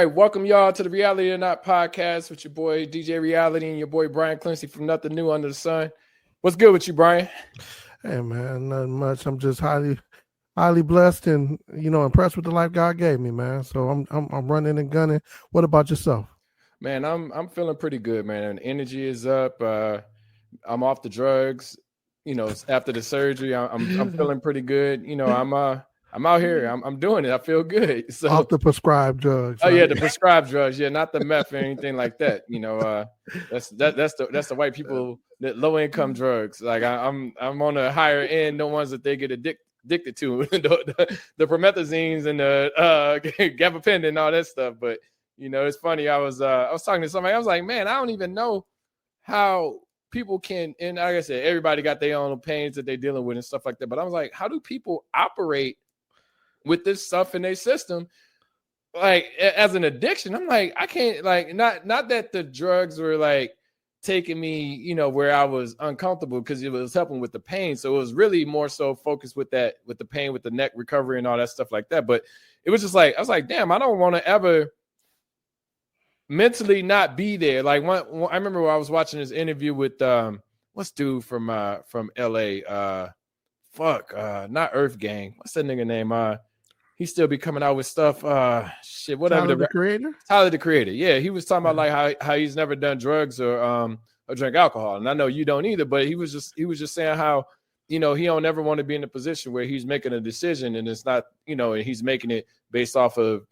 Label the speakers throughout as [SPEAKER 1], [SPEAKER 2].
[SPEAKER 1] All right, welcome y'all to the Reality or Not podcast with your boy DJ Reality and your boy Brian Clancy from Nothing New Under the Sun. What's good with you, Brian?
[SPEAKER 2] Hey man, nothing much. I'm just highly blessed and impressed with the life God gave me, man. So I'm running and gunning. What about yourself?
[SPEAKER 1] Man, I'm feeling pretty good, man. Energy is up. I'm off the drugs. After the surgery, I'm feeling pretty good. I'm out here. I'm doing it. I feel good. So
[SPEAKER 2] off the prescribed drugs.
[SPEAKER 1] Oh right? Yeah, the prescribed drugs. Yeah, not the meth or anything like that. That's the white people, the low income drugs. Like I'm on the higher end, the ones that they get addicted to, the promethazines and the gabapentin and all that stuff. But it's funny. I was talking to somebody. I was like, man, I don't even know how people can. And like I said, everybody got their own pains that they're dealing with and stuff like that. But I was like, how do people operate with this stuff in their system, like as an addiction? I'm like, I can't, like, not that the drugs were like taking me, where I was uncomfortable, because it was helping with the pain. So it was really more so focused with the pain, with the neck recovery and all that stuff like that. But it was just like, I was like, damn, I don't want to ever mentally not be there. Like I remember when I was watching this interview with what's dude from LA, not Earth Gang. What's that nigga name? He still be coming out with stuff. Whatever.
[SPEAKER 2] Tyler, the Creator?
[SPEAKER 1] Tyler, the Creator. Yeah, he was talking about like how he's never done drugs or drink alcohol. And I know you don't either, but he was just saying how, he don't ever want to be in a position where he's making a decision and it's not, and he's making it based off of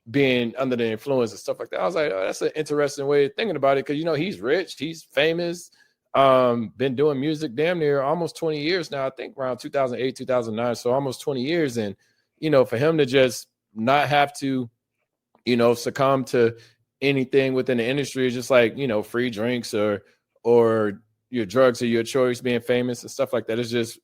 [SPEAKER 1] being under the influence and stuff like that. I was like, oh, that's an interesting way of thinking about it, because, he's rich, he's famous, been doing music damn near almost 20 years now. I think around 2008, 2009. So almost 20 years. And for him to just not have to, succumb to anything within the industry is just like, free drinks or your drugs of your choice, being famous and stuff like that. It's just,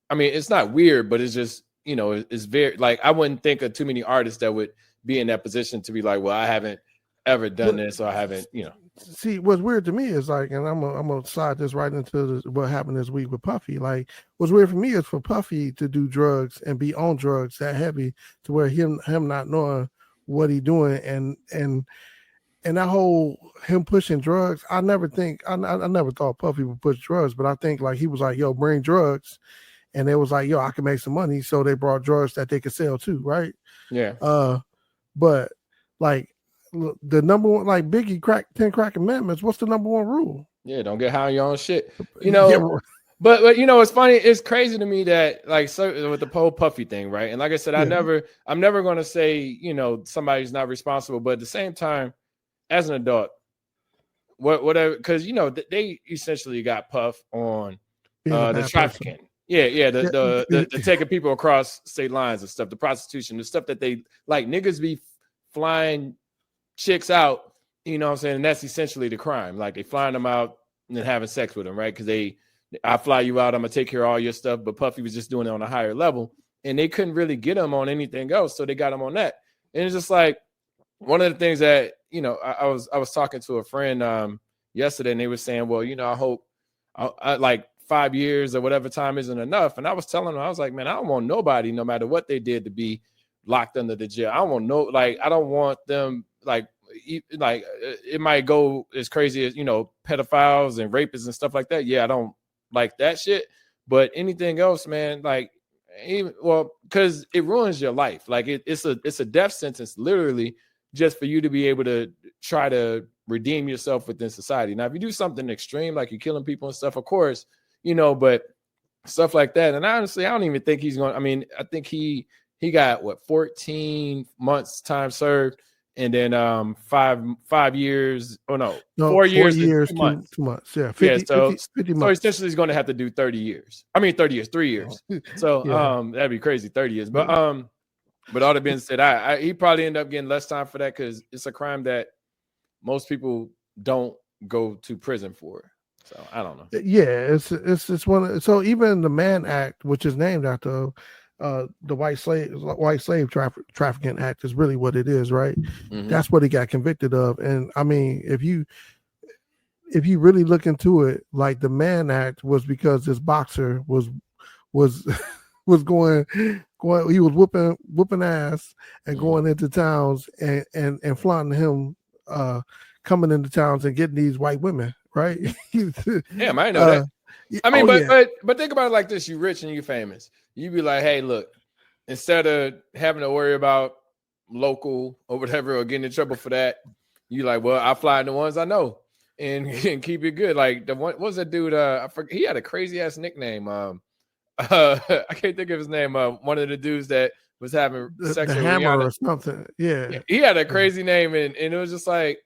[SPEAKER 1] I mean, it's not weird, but it's just, it's very, like, I wouldn't think of too many artists that would be in that position to be like, well, I haven't ever done this, or I haven't,
[SPEAKER 2] See, what's weird to me is like, and I'm gonna slide this right into what happened this week with Puffy. Like, what's weird for me is for Puffy to do drugs and be on drugs that heavy to where him not knowing what he doing, and that whole him pushing drugs. I never thought Puffy would push drugs, but I think like he was like, yo, bring drugs, and they was like, yo, I can make some money, so they brought drugs that they could sell too, right?
[SPEAKER 1] Yeah.
[SPEAKER 2] But like, the number one, like Biggie 10 crack commandments, what's the number one rule?
[SPEAKER 1] Yeah, don't get high on your own shit. But it's funny, it's crazy to me that, like, so with the whole Puffy thing, right? And like I said, I'm never gonna say, somebody's not responsible, but at the same time, as an adult, whatever, because they essentially got Puff on the trafficking. Person. Yeah, the taking people across state lines and stuff, the prostitution, the stuff that they, like, niggas be flying chicks out, what I'm saying? And that's essentially the crime. Like, they flying them out and then having sex with them, right? Because I fly you out, I'm gonna take care of all your stuff. But Puffy was just doing it on a higher level, and they couldn't really get him on anything else, so they got him on that. And it's just like one of the things that I was talking to a friend yesterday, and they were saying, well, I hope I like 5 years or whatever time isn't enough. And I was telling them, I was like, man, I don't want nobody, no matter what they did, to be locked under the jail. I don't want I don't want them, like it might go as crazy as, pedophiles and rapists and stuff like that. Yeah, I don't like that shit. But anything else, man, like, because it ruins your life. Like, it's a death sentence, literally, just for you to be able to try to redeem yourself within society. Now, if you do something extreme, like you're killing people and stuff, of course, but stuff like that. And honestly, I don't even think he's going. I mean, I think he got 14 months time served. And then 5 years, 4 years, 2 months.
[SPEAKER 2] 2 months, yeah.
[SPEAKER 1] 50 months. So essentially he's going to have to do 30 years. I mean, 30 years, 3 years. So that'd be crazy, 30 years. But all that being said, he probably end up getting less time for that, because it's a crime that most people don't go to prison for. So I don't know.
[SPEAKER 2] Yeah, it's one. So even the Mann Act, which is named after the white slave trafficking act, is really what it is, right? Mm-hmm. That's what he got convicted of. And I mean, if you really look into it, like the Mann Act was because this boxer was was going. He was whooping ass and going into towns and flaunting him coming into towns and getting these white women, right?
[SPEAKER 1] Damn, I didn't know that. I mean, but think about it like this: you rich and you famous. You be like, hey, look, instead of having to worry about local or whatever or getting in trouble for that, you like, well, I fly in the ones I know and keep it good. Like the one, what was that dude? I forget, he had a crazy ass nickname. I can't think of his name. One of the dudes that was having sex with
[SPEAKER 2] Hammer
[SPEAKER 1] Rihanna
[SPEAKER 2] or something. Yeah,
[SPEAKER 1] he had a crazy name, and it was just like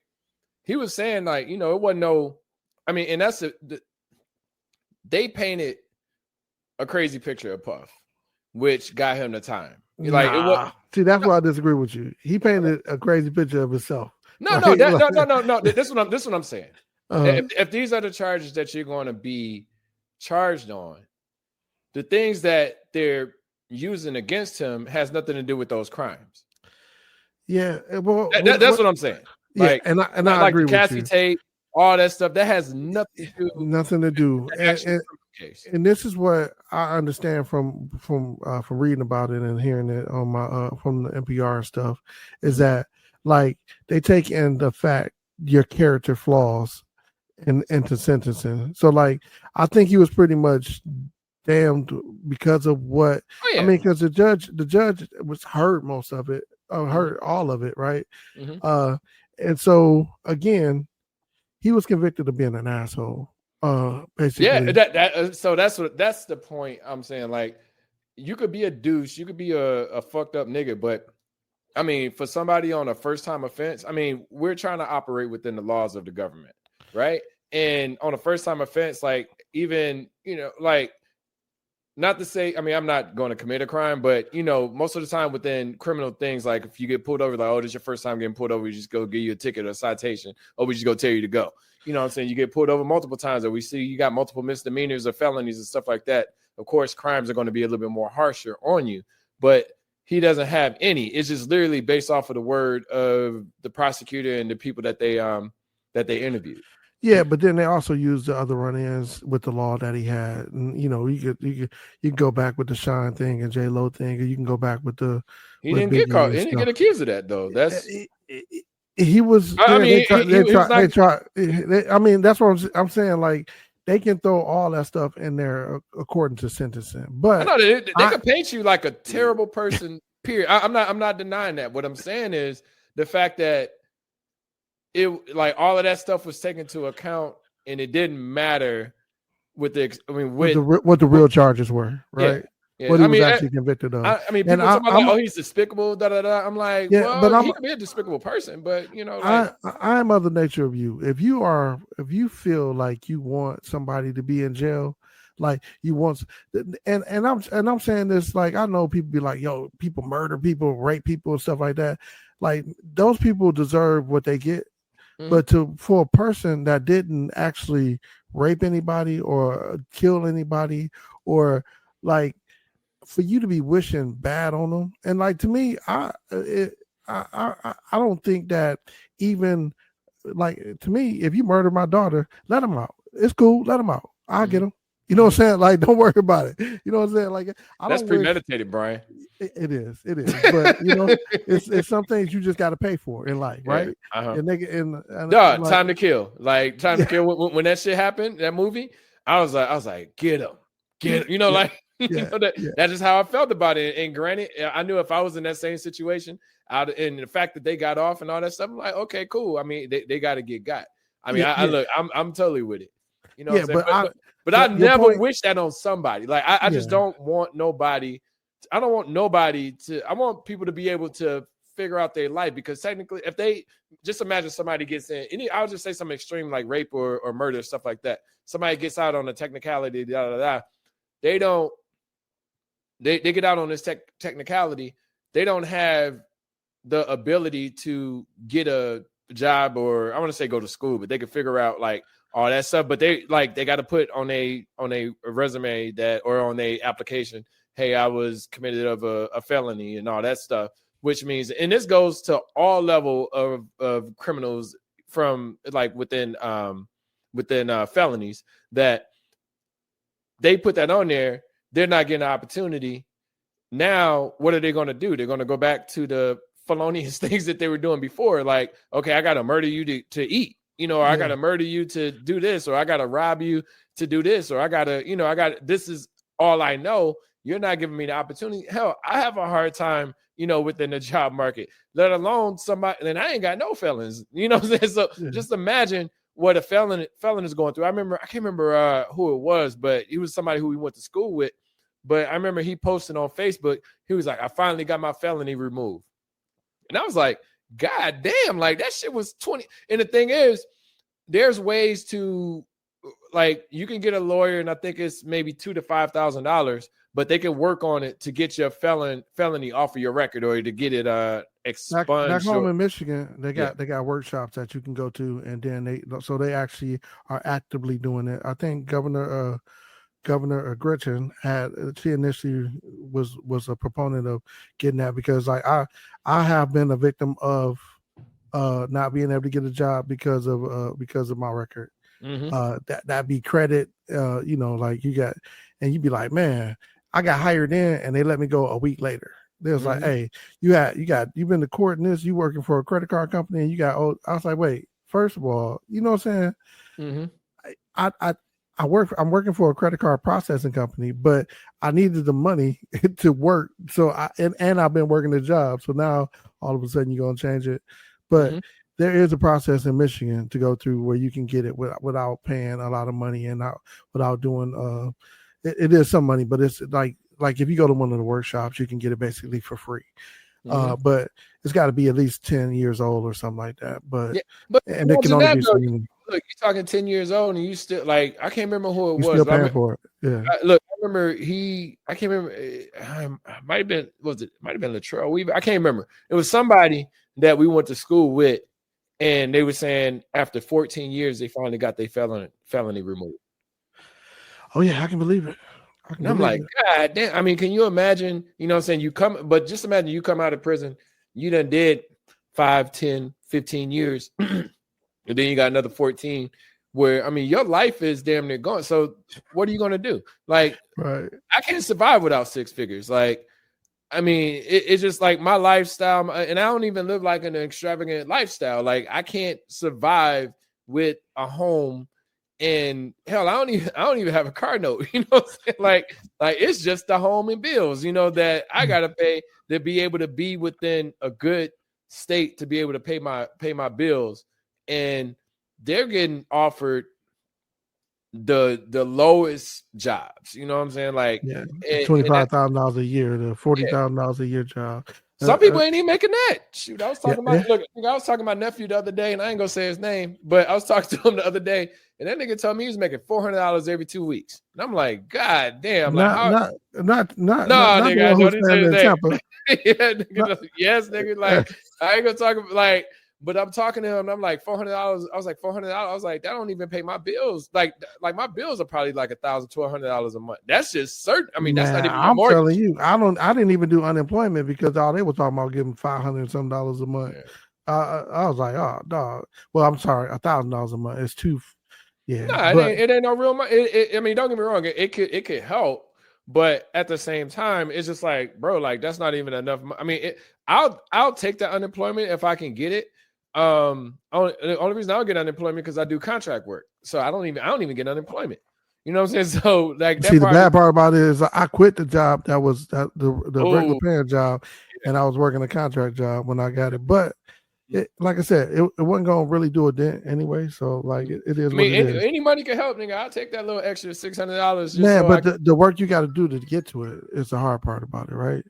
[SPEAKER 1] he was saying, like, you know, it wasn't no. I mean, and that's they painted a crazy picture of Puff, which got him the time. Like it was.
[SPEAKER 2] See, that's why I disagree with you. He painted a crazy picture of himself.
[SPEAKER 1] No. This is what I'm saying. If these are the charges that you're going to be charged on, the things that they're using against him has nothing to do with those crimes.
[SPEAKER 2] Yeah, well,
[SPEAKER 1] that's what I'm saying. Like,
[SPEAKER 2] yeah, and I agree with you.
[SPEAKER 1] Cassie tape, all that stuff that has nothing to do.
[SPEAKER 2] And this is what I understand from reading about it and hearing it on my from the NPR stuff is that like they take in the fact your character flaws into sentencing. So like I think he was pretty much damned because of what I mean, because the judge was heard most of it, heard all of it, right? Mm-hmm. And so again, he was convicted of being an asshole. Basically,
[SPEAKER 1] yeah. So that's the point I'm saying. Like, you could be a douche, you could be a fucked up nigga, but I mean, for somebody on a first time offense, I mean, we're trying to operate within the laws of the government, right? And on a first time offense, like even like. Not to say, I mean, I'm not going to commit a crime, but, most of the time within criminal things, like if you get pulled over, like, oh, this is your first time getting pulled over, we just go give you a ticket or a citation, or we just go tell you to go. You know what I'm saying? You get pulled over multiple times, or we see you got multiple misdemeanors or felonies and stuff like that. Of course, crimes are going to be a little bit more harsher on you, but he doesn't have any. It's just literally based off of the word of the prosecutor and the people that they interviewed.
[SPEAKER 2] Yeah, but then they also used the other run-ins with the law that he had, and you can go back with the Shine thing and J-Lo thing, or you can go back with the.
[SPEAKER 1] He didn't get caught. He didn't get accused of that though. That's
[SPEAKER 2] he was. I mean, they tried. I mean, that's what I'm saying. Like they can throw all that stuff in there according to sentencing, but
[SPEAKER 1] I know they could paint you like a terrible person. Period. I'm not denying that. What I'm saying is the fact that. It like all of that stuff was taken into account, and it didn't matter what the real charges were, right?
[SPEAKER 2] Yeah. What he was actually convicted of.
[SPEAKER 1] I mean, people talk about like, he's despicable. Da da da. I'm like, he could be a despicable person, but
[SPEAKER 2] I am of the nature of you. If you feel like you want somebody to be in jail, like you want, and I'm saying this, like I know people be like, yo, people murder people, rape people, and stuff like that. Like those people deserve what they get. But for a person that didn't actually rape anybody or kill anybody, or like for you to be wishing bad on them, and like to me, I don't think that even like to me, if you murder my daughter, let them out. It's cool, let them out. I'll get them. You know what I'm saying? Like, don't worry about it. You know what I'm saying? Like,
[SPEAKER 1] that's premeditated, Brian.
[SPEAKER 2] It is. But it's some things you just got to pay for in life, right?
[SPEAKER 1] Yeah, uh-huh.
[SPEAKER 2] And
[SPEAKER 1] Time to Kill. Like Time to Kill. When that shit happened, that movie, I was like, get him. That's just how I felt about it. And granted, I knew if I was in that same situation, and the fact that they got off and all that stuff, I'm like, okay, cool. I mean, they got to get got. I mean, I'm totally with it. You know, but I never wish that on somebody. Like I just don't want nobody. I don't want nobody to. I want people to be able to figure out their life, because technically, if they just imagine somebody gets in, I'll just say some extreme like rape or murder, stuff like that. Somebody gets out on a technicality, they don't. They get out on this technicality. They don't have the ability to get a job, or I want to say go to school, but they can figure out like all that stuff. But they got to put on a resume that, or on a application, hey, I was committed of a felony and all that stuff, which means, and this goes to all level of criminals from like within felonies, that they put that on there. They're not getting an opportunity now what are they going to do? They're going to go back to the felonious things that they were doing before. Like, okay, I got to murder you to eat, or I got to murder you to do this, or I got to rob you to do this, or I got to, this is all I know. You're not giving me the opportunity. Hell, I have a hard time, within the job market, let alone somebody, and I ain't got no felons, what I'm saying? So just imagine what a felon is going through. I can't remember who it was, but he was somebody who we went to school with. But I remember he posted on Facebook, he was like, I finally got my felony removed. And I was like, God damn, like that shit was 20. And the thing is, there's ways to, like, you can get a lawyer, and I think it's maybe $2,000 to $5,000, but they can work on it to get your felony off of your record, or to get it expunged.
[SPEAKER 2] Back home in Michigan, they got workshops that you can go to, and then they actually are actively doing it. I think Governor Gretchen she initially was a proponent of getting that, because like I have been a victim of not being able to get a job because of my record. That be credit, like you got, and you'd be like, man, I got hired in and they let me go a week later. They was like, hey, you've been to court in this, you working for a credit card company, and you got, I was like, wait, first of all, you know what I'm saying? I'm working for a credit card processing company, but I needed the money to work. So and I've been working the job. So now all of a sudden you're going to change it. But there is a process in Michigan to go through where you can get it without paying a lot of money, and without doing, it is some money, but it's like if you go to one of the workshops, you can get it basically for free. But it's got to be at least 10 years old or something like that. But and it can only be
[SPEAKER 1] look, you're talking 10 years old, and you still, like, I can't remember who it was.
[SPEAKER 2] Still paying for it. Yeah.
[SPEAKER 1] I remember I can't remember. It might have been Latrell Weaver. I can't remember. It was somebody that we went to school with, and they were saying after 14 years, they finally got their felony removed.
[SPEAKER 2] Oh yeah, I can believe it.
[SPEAKER 1] And I'm like, God damn. I mean, can you imagine, what I'm saying? But just imagine you come out of prison, you done did 5, 10, 15 years. And then you got another 14 where, I mean, your life is damn near gone. So what are you going to do? Like,
[SPEAKER 2] right.
[SPEAKER 1] I can't survive without 6 figures. Like, I mean, it's just like my lifestyle, and I don't even live like an extravagant lifestyle. Like, I can't survive with a home, and hell, I don't even have a car note. You know what I'm saying? Like it's just the home and bills, that I gotta pay to be able to be within a good state to be able to pay my bills. And they're getting offered the lowest jobs. You know what I'm saying? Like,
[SPEAKER 2] $25,000 a year to $40,000 a year job.
[SPEAKER 1] Some people ain't even making that. Shoot, I was talking about look, I was talking to my nephew the other day, and I ain't gonna say his name, but I was talking to him the other day, and that nigga told me he was making $400 every 2 weeks. And I'm like, God damn, like nigga, I know this is name. Yes, nigga. Like, I ain't gonna talk about, like, but I'm talking to him, and I'm like, $400. I was like, $400. I was like, that don't even pay my bills. Like my bills are probably like $1,000 to $1,200 a month. That's just certain. I mean, that's not even.
[SPEAKER 2] I'm telling you, I didn't even do unemployment because all they were talking about giving $500 and some dollars a month. Yeah. I was like, oh, dog. Well, I'm sorry, $1,000 a month. It's too. Yeah,
[SPEAKER 1] no, it ain't no real money. I mean, don't get me wrong. It could help, but at the same time, it's just like, bro, like that's not even enough. I mean, I'll take that unemployment if I can get it. The only reason I don't get unemployment because I do contract work, so I don't even get unemployment. You know what I'm saying? So like,
[SPEAKER 2] the bad part about it is I quit the job that was the regular paying job, and I was working a contract job when I got it. But like I said, it wasn't gonna really do a dent anyway. So like it is. I mean,
[SPEAKER 1] any money can help, nigga. I'll take that little extra $600.
[SPEAKER 2] Man, but the work you got to do to get to it is the hard part about it, right?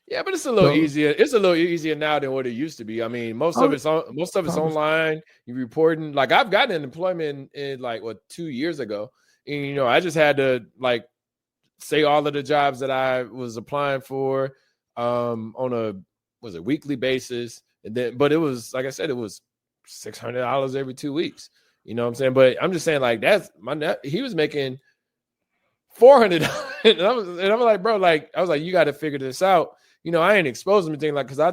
[SPEAKER 1] Yeah, but it's a little easier. It's a little easier now than what it used to be. I mean, most of it's online. You reporting. Like, I've gotten unemployment in like 2 years ago, and I just had to like say all of the jobs that I was applying for on a weekly basis, and then but it was, like I said, it was $600 every 2 weeks. You know what I'm saying? But I'm just saying, like, that's he was making $400, and I'm like, bro, like, I was like, you got to figure this out. I ain't exposed him anything, like, because I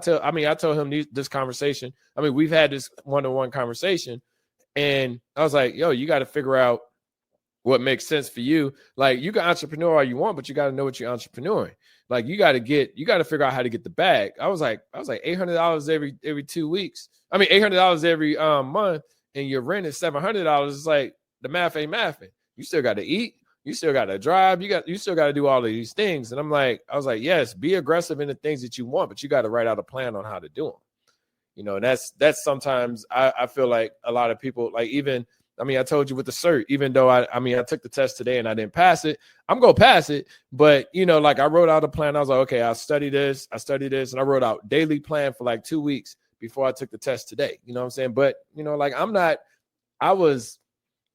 [SPEAKER 1] told him this conversation. I mean, we've had this one-on-one conversation, and I was like, yo, you got to figure out what makes sense for you. Like you can entrepreneur all you want, but you got to know what you're entrepreneuring. Like you got to figure out how to get the bag. I was like $800 every 2 weeks. I mean, $800 every month, and your rent is $700. It's like the math ain't mathing. You still got to eat. You still got to drive. You still got to do all of these things. And I was like, yes, be aggressive in the things that you want, but you got to write out a plan on how to do them. You know, and that's sometimes I feel like a lot of people, like even, I mean, I told you with the cert, even though I took the test today and I didn't pass it, I'm going to pass it. But, you know, like I wrote out a plan. I was like, okay, I'll study this. And I wrote out daily plan for like 2 weeks before I took the test today. You know what I'm saying? But, you know, like I was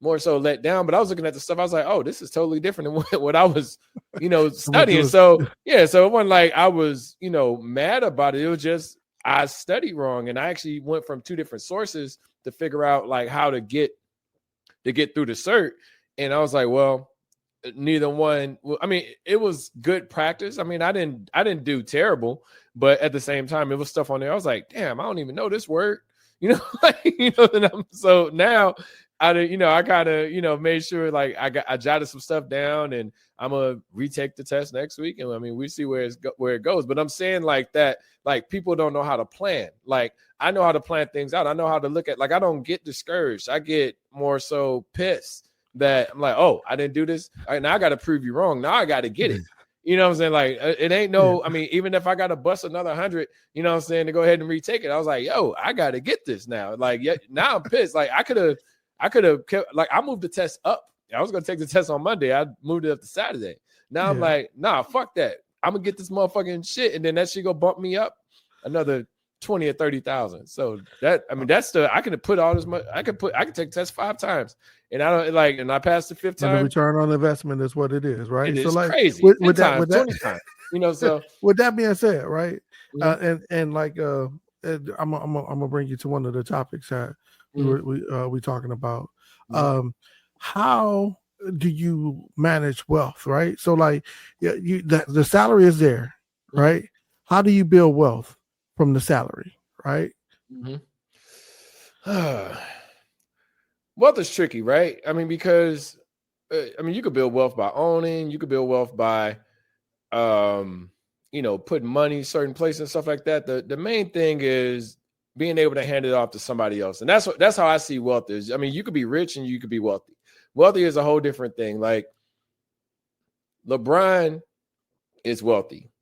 [SPEAKER 1] more so let down, but I was looking at the stuff. I was like, oh, this is totally different than what I was, you know, studying. So, yeah, so it wasn't like I was, you know, mad about it. It was just I studied wrong. And I actually went from 2 different sources to figure out like how to get through the cert. And I was like, well, neither one. I mean, it was good practice. I mean, I didn't do terrible, but at the same time, it was stuff on there. I was like, damn, I don't even know this word. You know, like, you know, so now I gotta, you know, make sure like I jotted some stuff down, and I'm gonna retake the test next week. And I mean, we see where it goes. But I'm saying like that, like people don't know how to plan. Like I know how to plan things out. I know how to look at, like, I don't get discouraged. I get more so pissed that I'm like, oh, I didn't do this. All right, now I got to prove you wrong. Now I got to get it. You know what I'm saying? Like, it ain't no, I mean, even if I got to bust another 100, you know what I'm saying, to go ahead and retake it, I was like, yo, I got to get this now. Like, yeah, now I'm pissed. Like, I could have kept, like, I moved the test up. I was going to take the test on Monday. I moved it up to Saturday. Now I'm like, nah, fuck that. I'm going to get this motherfucking shit. And then that shit go bump me up another 20 or 30,000. So that, I mean, that's I can put all this money. I can take the test 5 times, and I don't like, and I passed the 5th time.
[SPEAKER 2] And the return on investment is what it is, right?
[SPEAKER 1] It is
[SPEAKER 2] so like
[SPEAKER 1] crazy.
[SPEAKER 2] With that
[SPEAKER 1] 20 times, you know. So
[SPEAKER 2] with that being said, right?
[SPEAKER 1] Mm-hmm.
[SPEAKER 2] And like I'm gonna bring you to one of the topics that we talking about. How do you manage wealth, right? So like, the salary is there, right? How do you build wealth from the salary, right?
[SPEAKER 1] Wealth is tricky, right? I mean, because I mean, you could build wealth by owning. You could build wealth by, you know, putting money in certain places and stuff like that. The main thing is being able to hand it off to somebody else, and that's how I see wealth is. I mean, you could be rich and you could be wealthy. Wealthy is a whole different thing. Like LeBron is wealthy.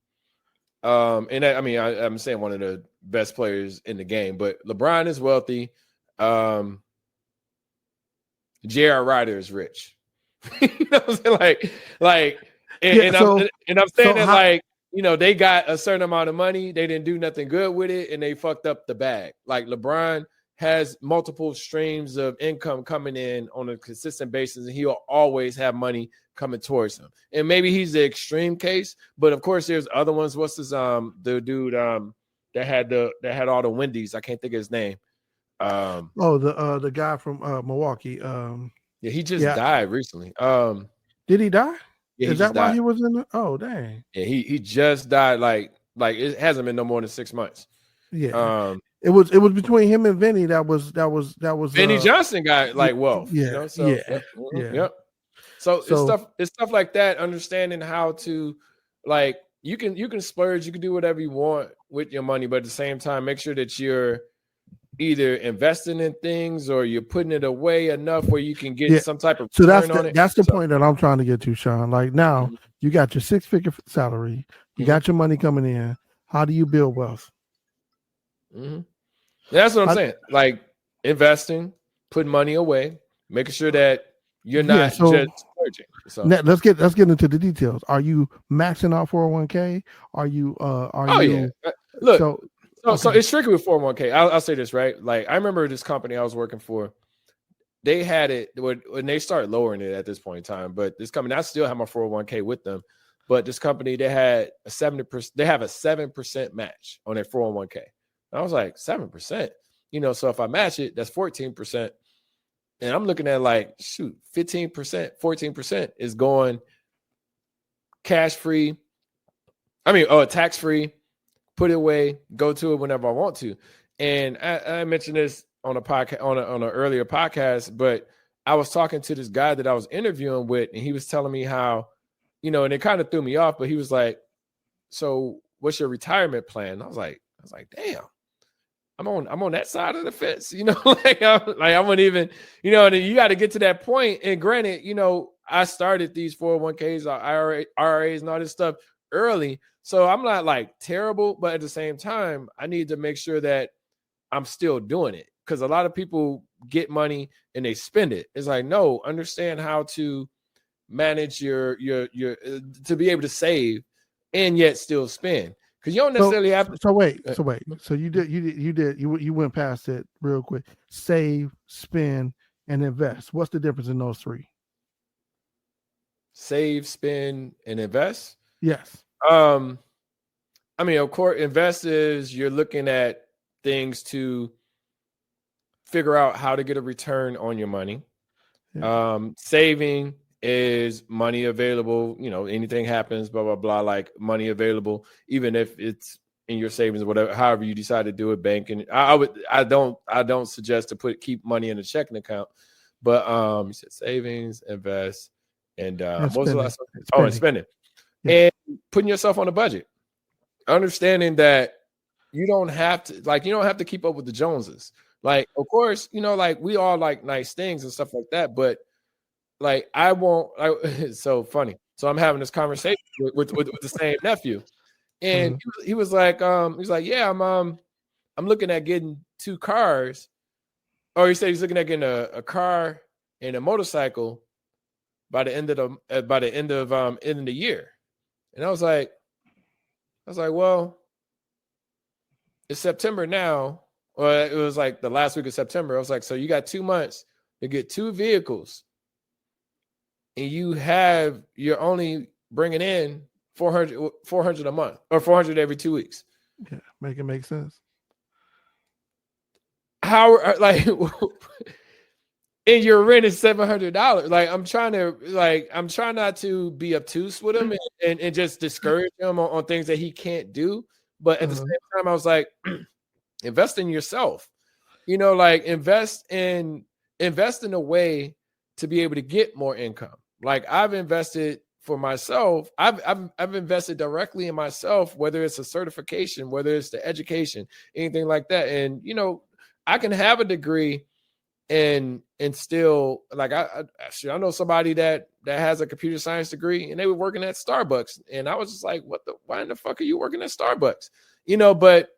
[SPEAKER 1] And I mean, I'm saying one of the best players in the game, but LeBron is wealthy. J.R. Ryder is rich. You know what I'm saying? I'm saying that, like, you know, they got a certain amount of money, they didn't do nothing good with it, and they fucked up the bag. Like LeBron has multiple streams of income coming in on a consistent basis, and he'll always have money coming towards him. And maybe he's the extreme case, but of course there's other ones. What's his the dude that had all the Wendy's? I can't think of his name.
[SPEAKER 2] The guy from Milwaukee.
[SPEAKER 1] Yeah, he just died recently.
[SPEAKER 2] Did he die?
[SPEAKER 1] Yeah,
[SPEAKER 2] is that why he was in the? Oh, dang.
[SPEAKER 1] Yeah, he just died. Like it hasn't been no more than 6 months.
[SPEAKER 2] Yeah. It was between him and Vinny. That was
[SPEAKER 1] Vinny Johnson got like wealth.
[SPEAKER 2] Yeah.
[SPEAKER 1] You know? So, yep. So it's stuff like that. Understanding how to, like, you can splurge, you can do whatever you want with your money, but at the same time, make sure that you're either investing in things or you're putting it away enough where you can get some type of return on it.
[SPEAKER 2] That's the point that I'm trying to get to, Sean. Like now, you got your 6-figure salary, you got your money coming in. How do you build wealth?
[SPEAKER 1] That's what I'm saying. Like investing, putting money away, making sure that you're not just splurging. So
[SPEAKER 2] let's get into the details. Are you maxing out 401k? Are you
[SPEAKER 1] Look, so it's tricky with 401k. I'll say this, right? Like I remember this company I was working for, they had it when they started lowering it at this point in time. But this company, I still have my 401k with them. But this company, they had a 70%, they have a 7% match on their 401k. And I was like, 7%, you know, so if I match it, that's 14%. And I'm looking at like, shoot, 15%, 14% is going cash free. I mean, tax free, put it away, go to it whenever I want to. And I mentioned this on a podcast, on an earlier podcast, but I was talking to this guy that I was interviewing with, and he was telling me how, and it kind of threw me off, but he was like, so what's your retirement plan? I was like, damn, I'm on that side of the fence, I wouldn't even, and then you got to get to that point. And granted, I started these 401ks, IRAs and all this stuff early. So I'm not like terrible, but at the same time, I need to make sure that I'm still doing it, because a lot of people get money and they spend it. It's like, no, understand how to manage your to be able to save and yet still spend, because you don't necessarily have to.
[SPEAKER 2] So wait. So you went past it real quick. Save, spend, and invest. What's the difference in those three?
[SPEAKER 1] Save, spend, and invest.
[SPEAKER 2] Yes.
[SPEAKER 1] I mean, of course, invest is you're looking at things to figure out how to get a return on your money. Yeah. Saving is money available. Anything happens, blah, blah, blah, like money available, even if it's in your savings or whatever, however you decide to do it, banking. I don't suggest to keep money in a checking account, but you said savings, invest, and what was the last one? Oh, and spending. Yeah. And putting yourself on a budget, understanding that you don't have to keep up with the Joneses. Like, of course, like we all like nice things and stuff like that, but like it's so funny. So I'm having this conversation with the same nephew, and he was like, yeah, I'm looking at getting 2 cars, or he said he's looking at getting a car and a motorcycle by the end of the year. And I was like, well, it's September now, or it was like the last week of September. I was like, so you got 2 months to get 2 vehicles, and you're only bringing in 400 a month, or 400 every 2 weeks.
[SPEAKER 2] Yeah, make it make sense.
[SPEAKER 1] How, like, and your rent is $700. Like, I'm trying not to be obtuse with him and just discourage him on things that he can't do. But at the same time, I was like, invest in yourself. Like invest in a way to be able to get more income. Like, I've invested for myself. I've invested directly in myself, whether it's a certification, whether it's the education, anything like that. And I can have a degree and still, like, I know somebody that has a computer science degree, and they were working at Starbucks, and I was just like, why in the fuck are you working at Starbucks? But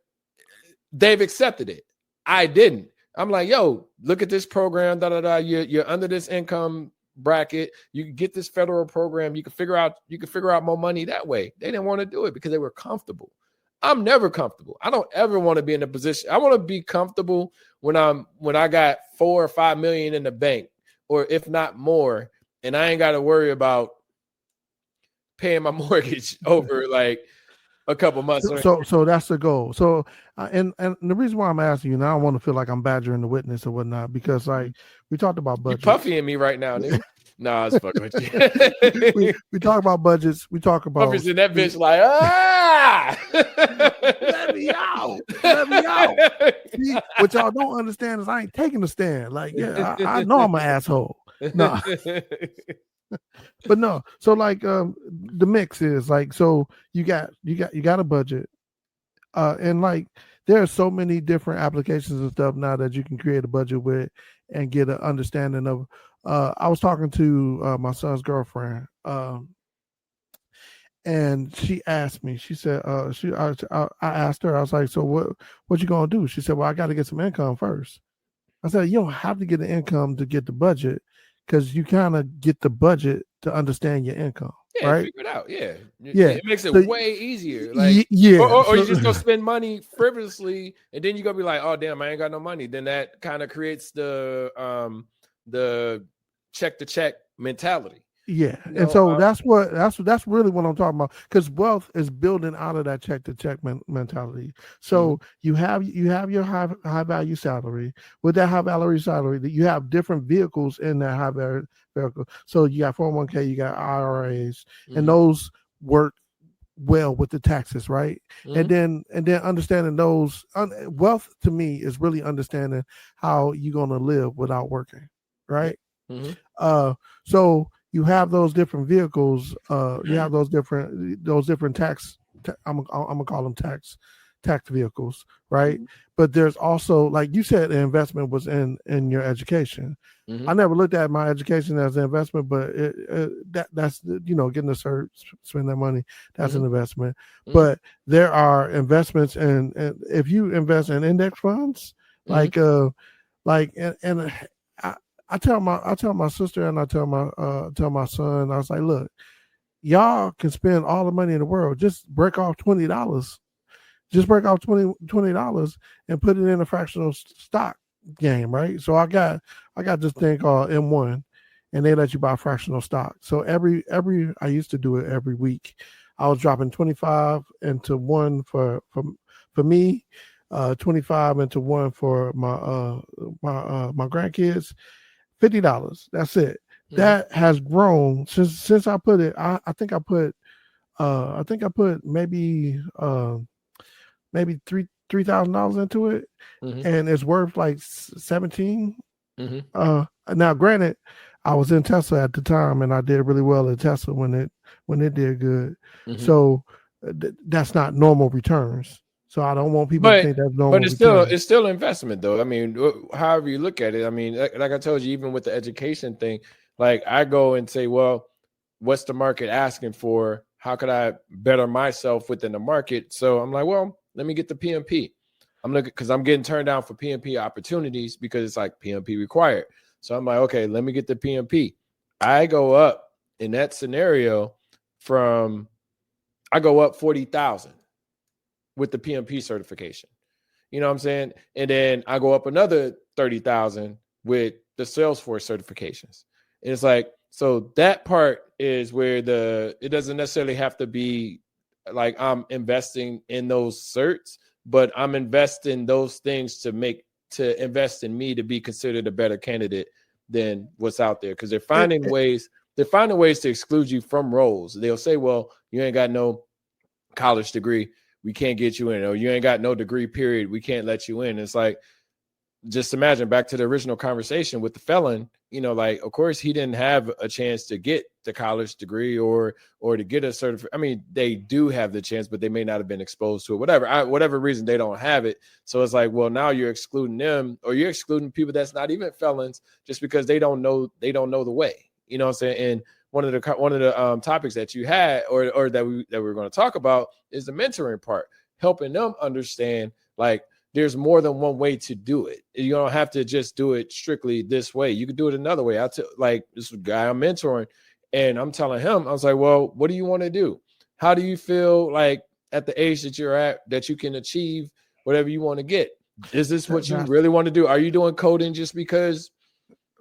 [SPEAKER 1] they've accepted it. I didn't. I'm like, yo, look at this program, you're under this income bracket, you can get this federal program, you can figure out more money that way. They didn't want to do it because they were comfortable. I'm never comfortable. I don't ever want to be in a position. I want to be comfortable when I got 4 or 5 million in the bank, or if not more, and I ain't got to worry about paying my mortgage over like a couple months.
[SPEAKER 2] So that's the goal. So and the reason why I'm asking you now, I don't want to feel like I'm badgering the witness or whatnot, because like we talked about budgets.
[SPEAKER 1] You puffying me right now, nigga. No, it's fucking with you.
[SPEAKER 2] we talk about budgets. We talk about
[SPEAKER 1] Puffy's in that bitch like,
[SPEAKER 2] let me out. See, what y'all don't understand is I ain't taking a stand. Like, yeah, I know I'm an asshole. No. But no, so like the mix is like, so you got a budget, and like there are so many different applications and stuff now that you can create a budget with and get an understanding of. I was talking to my son's girlfriend, and she asked me. She said, I asked her. I was like, so what you gonna do? She said, well, I got to get some income first. I said, you don't have to get the income to get the budget, because you kind of get the budget to understand your income.
[SPEAKER 1] Yeah,
[SPEAKER 2] right?
[SPEAKER 1] Figure it out. Yeah.
[SPEAKER 2] Yeah.
[SPEAKER 1] It makes it way easier. Like,
[SPEAKER 2] yeah.
[SPEAKER 1] Or you just go spend money frivolously, and then you go be like, oh damn, I ain't got no money. Then that kind of creates the check to check mentality.
[SPEAKER 2] Yeah. And so that's really what I'm talking about, because wealth is building out of that check to check mentality. So you have your high value salary. With that high value salary, that you have different vehicles in that high value vehicle. So you got 401k, you got IRAs, and those work well with the taxes, right? And then understanding those wealth to me is really understanding how you're gonna live without working, right? So you have those different vehicles. You have those different tax. I'm gonna call them tax vehicles, right? But there's also, like you said, the investment was in your education. I never looked at my education as an investment, but that's getting a cert, spend that money, that's an investment. But there are investments and if you invest in index funds, I tell my sister and I tell my son, I was like, look, y'all can spend all the money in the world, just break off $20. Just break off $20 and put it in a fractional stock game, right? So I got this thing called M1, and they let you buy fractional stock. So every I used to do it every week. I was dropping 25 into one for me, 25 into one for my grandkids, $50. That's it. That has grown since I put it. I think I put maybe $3,000 into it, and it's worth like 17. Now, granted, I was in Tesla at the time, and I did really well at Tesla when it did good. So that's not normal returns. So I don't want people to think that's normal.
[SPEAKER 1] But it's still investment, though. I mean, however you look at it. I mean, like I told you, even with the education thing, like I go and say, well, what's the market asking for? How could I better myself within the market? So I'm like, well, let me get the PMP. I'm looking because I'm getting turned down for PMP opportunities because it's like PMP required. So I'm like, okay, let me get the PMP. I go up in that scenario I go up 40,000 with the PMP certification. You know what I'm saying? And then I go up another 30,000 with the Salesforce certifications. And it's like, so that part is where it doesn't necessarily have to be like I'm investing in those certs, but I'm investing those things to invest in me to be considered a better candidate than what's out there. Because they're finding ways to exclude you from roles. They'll say, well, you ain't got no college degree, we can't get you in, or you ain't got no degree period, we can't let you in. It's like, just imagine back to the original conversation with the felon, like, of course he didn't have a chance to get the college degree or to get a certificate. I mean, they do have the chance, but they may not have been exposed to it, whatever reason they don't have it. So it's like, well, now you're excluding them, or you're excluding people that's not even felons just because they don't know the way, you know what I'm saying? And one of the topics that you had or that we were going to talk about is the mentoring part, helping them understand, like, there's more than one way to do it. You don't have to just do it strictly this way. You could do it another way. Like this guy I'm mentoring, and I'm telling him, I was like, well, what do you want to do? How do you feel like at the age that you're at that you can achieve whatever you want to get? Is this what you really want to do? Are you doing coding just because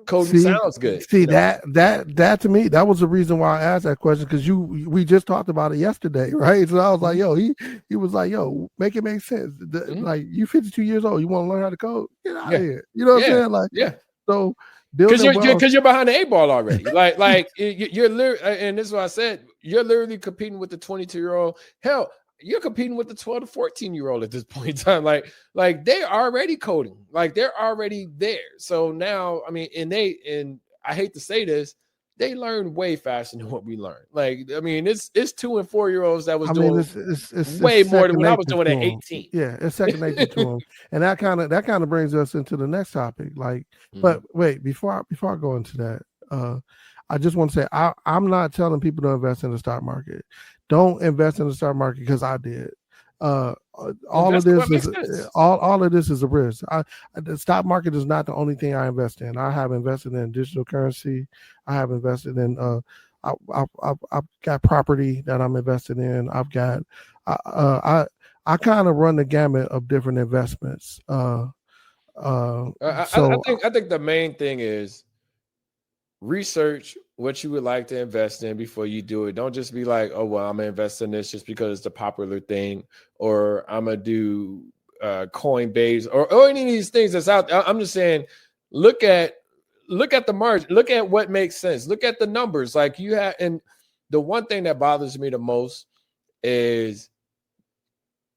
[SPEAKER 1] coding sounds good?
[SPEAKER 2] That to me, that was the reason why I asked that question, because we just talked about it yesterday, right? So I was like, yo, he was like, yo, make it make sense. Like, you 52 years old, you want to learn how to code? Get out of here. You know what I'm saying? Like, so because
[SPEAKER 1] you're behind the 8 ball already. like you're literally, and this is what I said, you're literally competing with the 22-year-old. Hell, you're competing with the 12 to 14-year-old at this point in time. Like they're already coding, like they're already there. So now, I mean, and I hate to say this, they learn way faster than what we learned. Like, I mean, it's 2 and 4-year-olds that was doing it's way more than what I was doing at 18.
[SPEAKER 2] Yeah, it's second nature to them. And that kind of brings us into the next topic. Like, but wait, before I go into that, I just want to say I'm not telling people to invest in the stock market. Don't invest in the stock market because I did. All of this is a risk. The stock market is not the only thing I invest in. I have invested in digital currency. I have invested in I've got property that I'm invested in. I've got I kind of run the gamut of different investments. I
[SPEAKER 1] think the main thing is research what you would like to invest in before you do it. Don't just be like, oh, well, I'm gonna invest in this just because it's the popular thing, or I'm gonna do Coinbase or any of these things that's out there. I'm just saying, look at the margin, look at what makes sense, look at the numbers. Like you have, and the one thing that bothers me the most is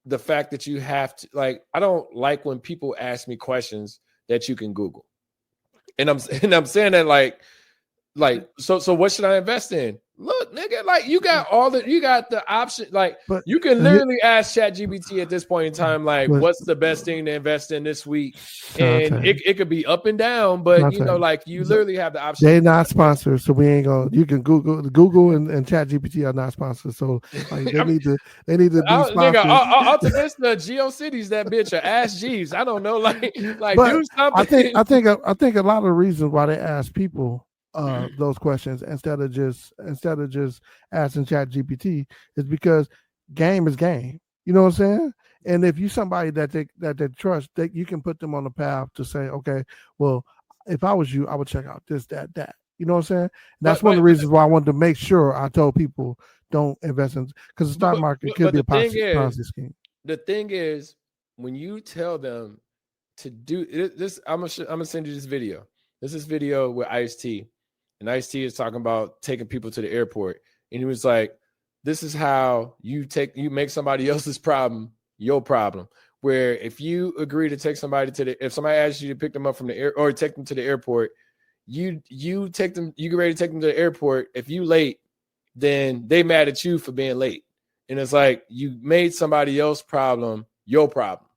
[SPEAKER 1] the fact that you have to, like, I don't like when people ask me questions that you can Google. And I'm saying that, like, Like, so what should I invest in? Look, nigga, like you got the option. Like, but you can literally ask ChatGPT at this point in time, like, what's the best thing to invest in this week? And it could be up and down, but you know, like you literally have the option.
[SPEAKER 2] They're not sponsored, so we ain't gonna. You can Google and ChatGPT are not sponsored, so like, they need to be sponsored.
[SPEAKER 1] Nigga, Alta Vista, GeoCities, that bitch, or Ask Jeeves. I don't know, like do something.
[SPEAKER 2] I think a lot of the reasons why they ask people those questions instead of just asking ChatGPT is because game is game. You know what I'm saying? And if you somebody that they trust, that you can put them on the path to say, okay, well, if I was you, I would check out this, that. You know what I'm saying? And that's one of the reasons why I wanted to make sure I told people don't invest in, because the stock market could be a Ponzi scheme.
[SPEAKER 1] The thing is, when you tell them to do this, I'm gonna send you this video. This is video with Ice-T. And Ice-T is talking about taking people to the airport. And he was like, this is how you make somebody else's problem your problem. Where if you agree to take somebody if somebody asks you to pick them up from the air or take them to the airport, you take them, you get ready to take them to the airport. If you late, then they mad at you for being late. And it's like you made somebody else's problem your problem.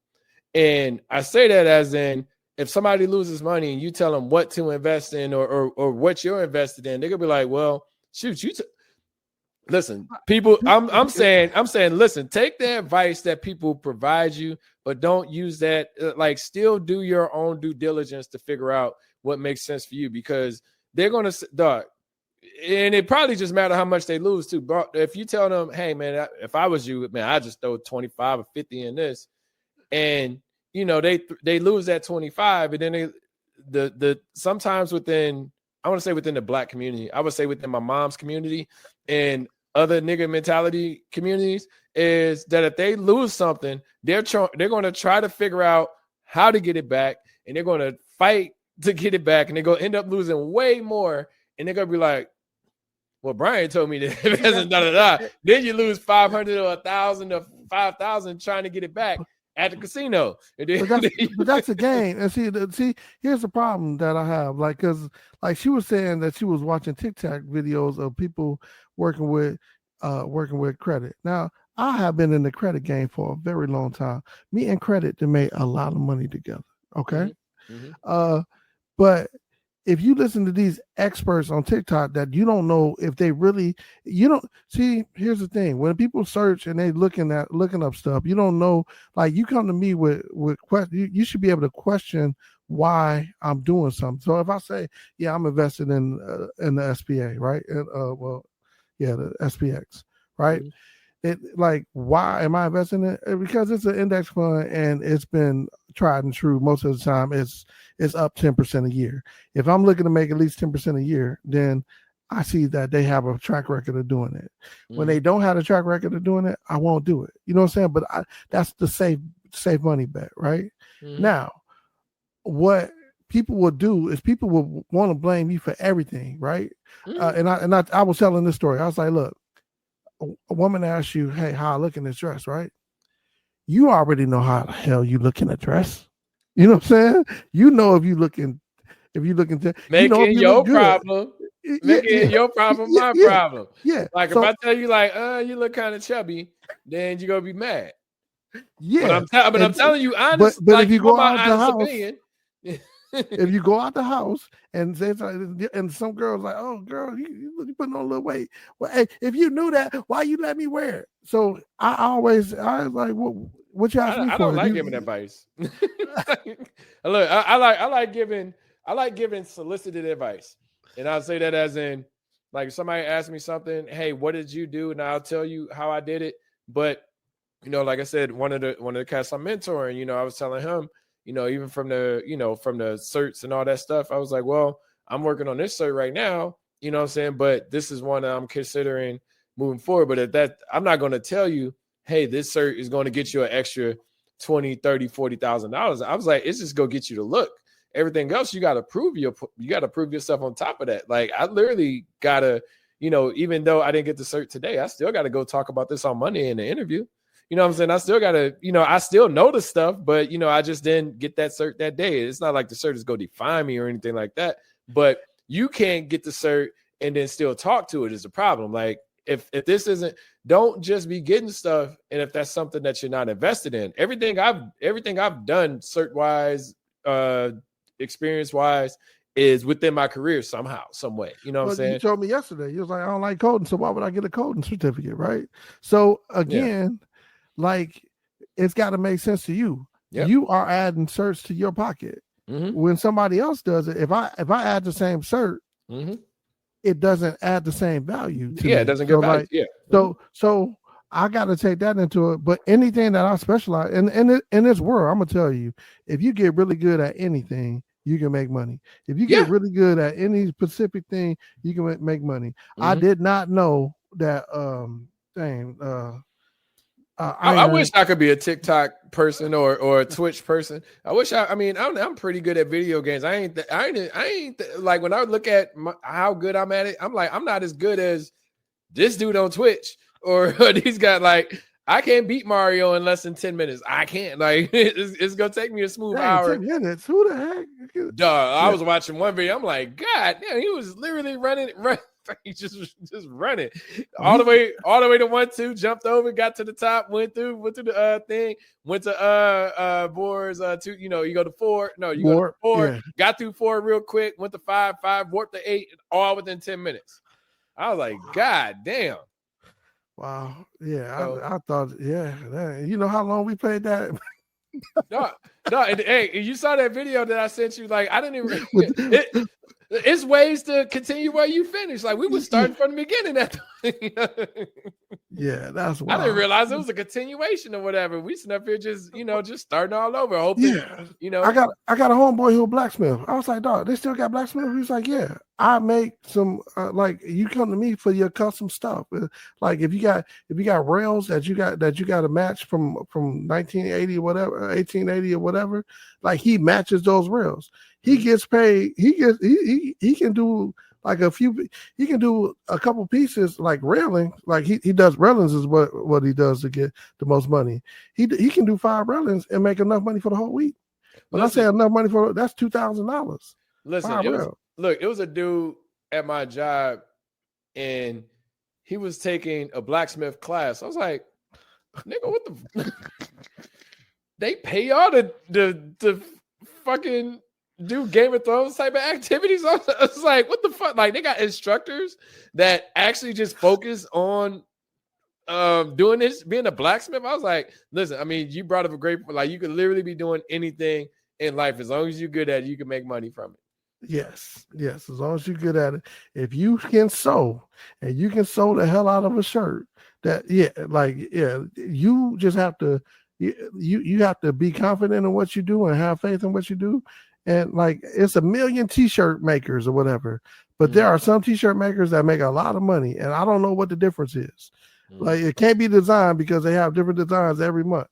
[SPEAKER 1] And I say that as in, if somebody loses money and you tell them what to invest in or what you're invested in, they're gonna be like, well, shoot, listen, people, I'm saying, listen, take the advice that people provide you, but don't use that. Like, still do your own due diligence to figure out what makes sense for you, because they're gonna, dog, and it probably just matter how much they lose too. But if you tell them, hey man, if I was you, man, I just throw 25 or 50 in this, and you know, they lose that 25, and then the sometimes within, I want to say within the Black community, I would say within my mom's community and other nigga mentality communities, is that if they lose something, they're going to try to figure out how to get it back, and they're going to fight to get it back, and they're going to end up losing way more, and they're going to be like, well, Brian told me that if it hasn't done it, then you lose 500 or 1,000 or 5,000 trying to get it back at the casino.
[SPEAKER 2] But that's a game. And see, here's the problem that I have. Like, because like she was saying that she was watching TikTok videos of people working with credit. Now, I have been in the credit game for a very long time. Me and credit, they made a lot of money together. Okay. Mm-hmm. But if you listen to these experts on TikTok that you don't know if they really, you don't see, here's the thing. When people search and they looking up stuff, you don't know, like you come to me with questions, you should be able to question why I'm doing something. So if I say, yeah, I'm invested in the SPA, right? And the SPX, right? Mm-hmm. It like, why am I investing in it? Because it's an index fund and it's been tried and true. Most of the time it's up 10% a year. If I'm looking to make at least 10% a year, then I see that they have a track record of doing it. Mm-hmm. When they don't have a track record of doing it, I won't do it. You know what I'm saying? But that's the safe money bet, right? Mm-hmm. Now, what people will do is people will want to blame you for everything, right? Mm-hmm. And I was telling this story. I was like, look, a woman asks you, hey, how I look in this dress, right? You already know how the hell you look in a dress. You know what I'm saying? You know if you looking
[SPEAKER 1] making your problem. Making your problem my problem.
[SPEAKER 2] Yeah.
[SPEAKER 1] Like so, if I tell you like, you look kind of chubby, then you're gonna be mad.
[SPEAKER 2] Yeah.
[SPEAKER 1] But I'm telling you honest.
[SPEAKER 2] But
[SPEAKER 1] like,
[SPEAKER 2] if you go out the house,
[SPEAKER 1] opinion,
[SPEAKER 2] if you go out the house and some girls like, oh girl, you putting on a little weight. Well, hey, if you knew that, why you let me wear it? So I was like, what you ask me for?
[SPEAKER 1] I don't like giving advice. Look, I like giving solicited advice, and I'll say that as in, like, if somebody asks me something, hey, what did you do? And I'll tell you how I did it. But you know, like I said, one of the cats I'm mentoring, you know, I was telling him, you know, even from the certs and all that stuff, I was like, well, I'm working on this cert right now, you know what I'm saying? But this is one that I'm considering moving forward. But at that, I'm not going to tell you, hey, this cert is going to get you an extra $20,000, $30,000, $40,000. I was like, it's just going to get you to look. Everything else, you got to prove yourself on top of that. Like, I literally got to, you know, even though I didn't get the cert today, I still got to go talk about this on Monday in the interview. You know what I'm saying? I still got to, you know, I still know the stuff, but, you know, I just didn't get that cert that day. It's not like the cert is going to define me or anything like that. But you can't get the cert and then still talk to it is a problem. Like if this isn't, don't just be getting stuff. And if that's something that you're not invested in, everything I've done cert wise, experience wise, is within my career somehow, some way. You know what I'm saying?
[SPEAKER 2] You told me yesterday, you was like, I don't like coding, so why would I get a coding certificate, right? So again, like it's got to make sense to you. Yep. You are adding certs to your pocket. When somebody else does it, if I add the same cert, it doesn't add the same value to me.
[SPEAKER 1] It doesn't get value.
[SPEAKER 2] So I got to take that into it. But anything that I specialize in this world, I'm gonna tell you, if you get really good at anything, you can make money. If you get really good at any specific thing, you can make money. I did not know that
[SPEAKER 1] I wish I could be a TikTok person or a Twitch person. I wish I'm pretty good at video games. I ain't like when I look at how good I'm at it, I'm like, I'm not as good as this dude on Twitch or these guys. Like, I can't beat Mario in less than 10 minutes. I can't. Like, it's gonna take me a smooth hour.
[SPEAKER 2] 10 minutes. Who the heck?
[SPEAKER 1] Duh. I was watching one video. I'm like, God damn, he was literally running. He just running all the way to 1-2, jumped over, got to the top, went through the thing, went to boards 2, you go to 4, go to 4, got through 4 real quick, went to 5, warped to 8, all within 10 minutes. I was like, God damn.
[SPEAKER 2] Wow. Yeah, so, I thought, you know how long we played that?
[SPEAKER 1] No, and, hey, you saw that video that I sent you. Like, I didn't even it's ways to continue where you finish. Like, we were starting from the beginning.
[SPEAKER 2] Yeah, that's wild.
[SPEAKER 1] I didn't realize it was a continuation or whatever. We sitting up here just starting all over. Hoping,
[SPEAKER 2] I got a homeboy who a blacksmith. I was like, dog, they still got blacksmith? He was like, yeah. I make some like you come to me for your custom stuff. Like if you got rails that you got to match from 1980 or whatever, 1880 or whatever, like he matches those rails. He gets paid. He can do like he can do a couple pieces like railing. Like he does railings is what he does to get the most money. He can do 5 railings and make enough money for the whole week. When I say enough money for that's $2,000.
[SPEAKER 1] Listen, it was a dude at my job, and he was taking a blacksmith class. I was like, nigga, what the? They pay y'all to fucking do Game of Thrones type of activities? I was like, what the fuck? Like, they got instructors that actually just focus on doing this, being a blacksmith. I was like, listen, I mean, you brought up a great, like, you could literally be doing anything in life as long as you're good at it, you can make money from it.
[SPEAKER 2] Yes, as long as you're good at it. If you can sew and you can sew the hell out of a shirt, you just have to you have to be confident in what you do and have faith in what you do. And like it's a million t-shirt makers or whatever, but there are some t-shirt makers that make a lot of money, and I don't know what the difference is. Like it can't be designed because they have different designs every month.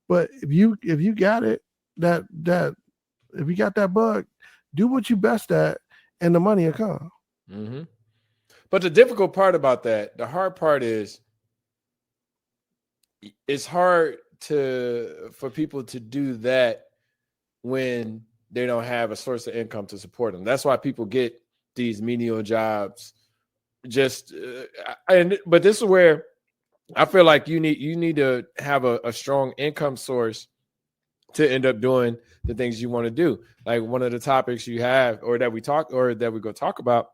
[SPEAKER 2] But if you got it, if you got that bug, do what you best at, and the money will come.
[SPEAKER 1] Mm-hmm. But the difficult part about that, the hard part is, it's hard for people to do that when they don't have a source of income to support them. That's why people get these menial jobs. But this is where I feel like you need to have a strong income source to end up doing the things you want to do. Like one of the topics you have, or that we go talk about,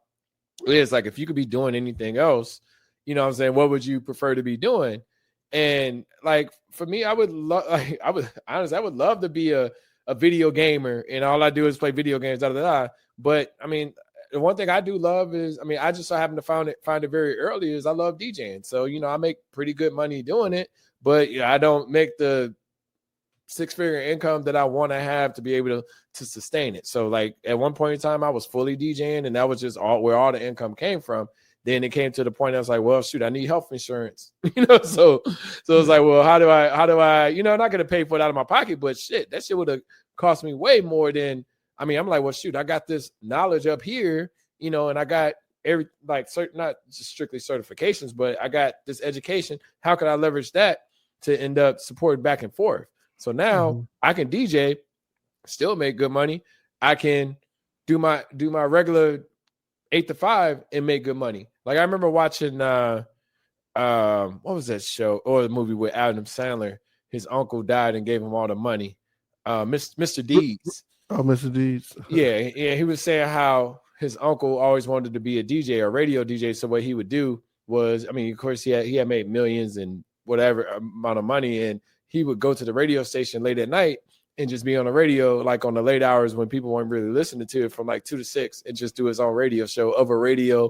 [SPEAKER 1] is like, if you could be doing anything else, you know what I'm saying, what would you prefer to be doing? And like for me, I would love to be a video gamer, and all I do is play video games. But I mean, the one thing I do love is, I mean, I just so happen to find it very early, is I love DJing. So, I make pretty good money doing it, but I don't make the 6-figure income that I want to have to be able to sustain it. So like at one point in time, I was fully DJing, and that was just where all the income came from. Then it came to the point I was like, well, shoot, I need health insurance, so it's like, well, how do I, I'm not going to pay for it out of my pocket, but shit, that shit would have cost me way more than, I mean, I'm like, well, shoot, I got this knowledge up here, and I got not just strictly certifications, but I got this education. How can I leverage that to end up supporting back and forth? So now I can DJ, still make good money. I can do my regular 8 to 5 and make good money. Like I remember watching what was that show or the movie with Adam Sandler? His uncle died and gave him all the money. Mr. Deeds.
[SPEAKER 2] Oh, Mr. Deeds.
[SPEAKER 1] Yeah, he was saying how his uncle always wanted to be a DJ or radio DJ. So what he would do was, I mean, of course, he had made millions and whatever amount of money, and he would go to the radio station late at night and just be on the radio, like on the late hours when people weren't really listening to it, from like 2 to 6, and just do his own radio show of a radio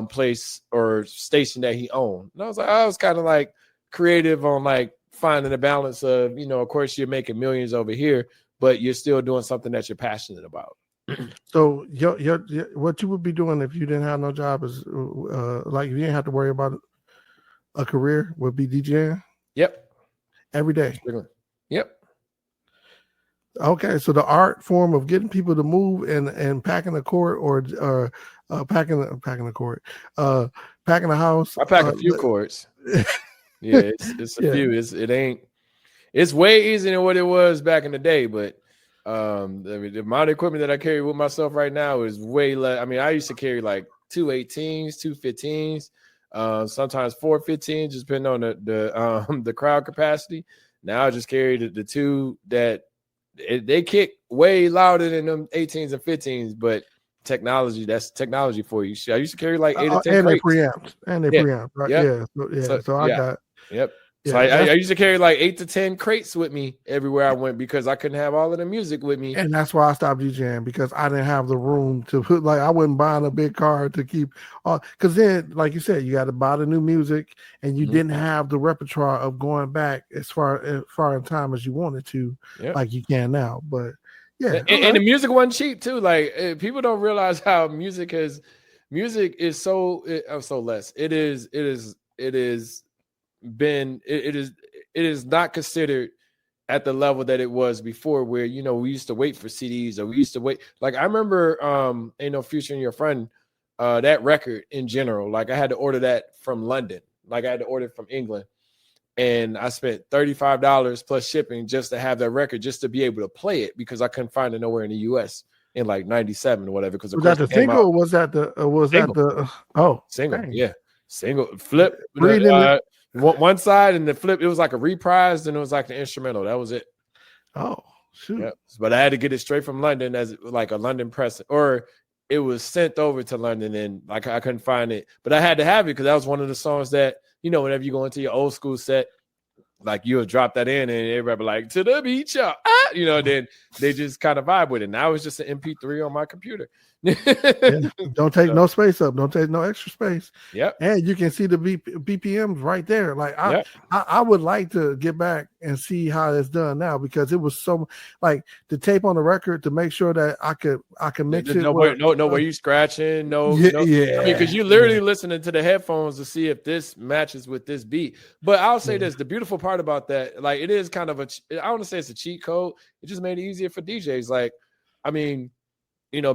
[SPEAKER 1] place or station that he owned. And I was kind of like creative on like finding a balance of, of course you're making millions over here, but you're still doing something that you're passionate about.
[SPEAKER 2] So your what you would be doing if you didn't have no job is like if you didn't have to worry about a career, would be DJing?
[SPEAKER 1] Yep.
[SPEAKER 2] Every day.
[SPEAKER 1] Yep.
[SPEAKER 2] Okay, so the art form of getting people to move and packing a court or packing a court, packing a house.
[SPEAKER 1] I pack a few courts. Yeah, it's a few. It's way easier than what it was back in the day, but the amount of equipment that I carry with myself right now is way less. I mean, I used to carry like 2 18s, 2 15s, sometimes 4 15s, just depending on the crowd capacity. Now I just carry the two that they kick way louder than them 18s and 15s, but that's technology for you. I used to carry like 8 or 10
[SPEAKER 2] and
[SPEAKER 1] crates.
[SPEAKER 2] they preamp, right?
[SPEAKER 1] Yep.
[SPEAKER 2] Yeah. So I got.
[SPEAKER 1] Yep.
[SPEAKER 2] Yeah,
[SPEAKER 1] so I used to carry like 8 to 10 crates with me everywhere I went because I couldn't have all of the music with me.
[SPEAKER 2] And that's why I stopped DJing, because I didn't have the room to put, like, I wasn't buying a big car to keep all, because then, like you said, you got to buy the new music, and you didn't have the repertoire of going back as far in time as you wanted to, like you can now. But yeah.
[SPEAKER 1] And the music wasn't cheap too. Like people don't realize how music is so less. It is not considered at the level that it was before, where we used to wait for CDs, or we used to wait. Like I remember Ain't No Future in Your Friend, that record in general, like I had to order that from London, like I had to order it from England, and I spent $35 plus shipping just to have that record, just to be able to play it, because I couldn't find it nowhere in the US in like 97 or whatever. Because
[SPEAKER 2] was that the single, or was that the
[SPEAKER 1] single?
[SPEAKER 2] Dang.
[SPEAKER 1] Yeah, single flip. One side, and the flip, it was like a reprise, and it was like the instrumental. That was it.
[SPEAKER 2] Oh, shoot.
[SPEAKER 1] Yeah. But I had to get it straight from London as like a London press, or it was sent over to London, and like I couldn't find it. But I had to have it because that was one of the songs that, whenever you go into your old school set, like you'll drop that in and everybody be like, to the beach, then they just kind of vibe with it. Now it's just an MP3 on my computer.
[SPEAKER 2] Don't take no space up. Don't take no extra space.
[SPEAKER 1] Yep.
[SPEAKER 2] And you can see the BPMs right there. Like I would like to get back and see how it's done now, because it was so, like, the tape on the record to make sure that I can mix it.
[SPEAKER 1] Where you scratching? Yeah. I mean, because you literally listening to the headphones to see if this matches with this beat. But I'll say this: the beautiful part about that, like, it is kind of I don't want to say it's a cheat code. It just made it easier for DJs. Like, I mean,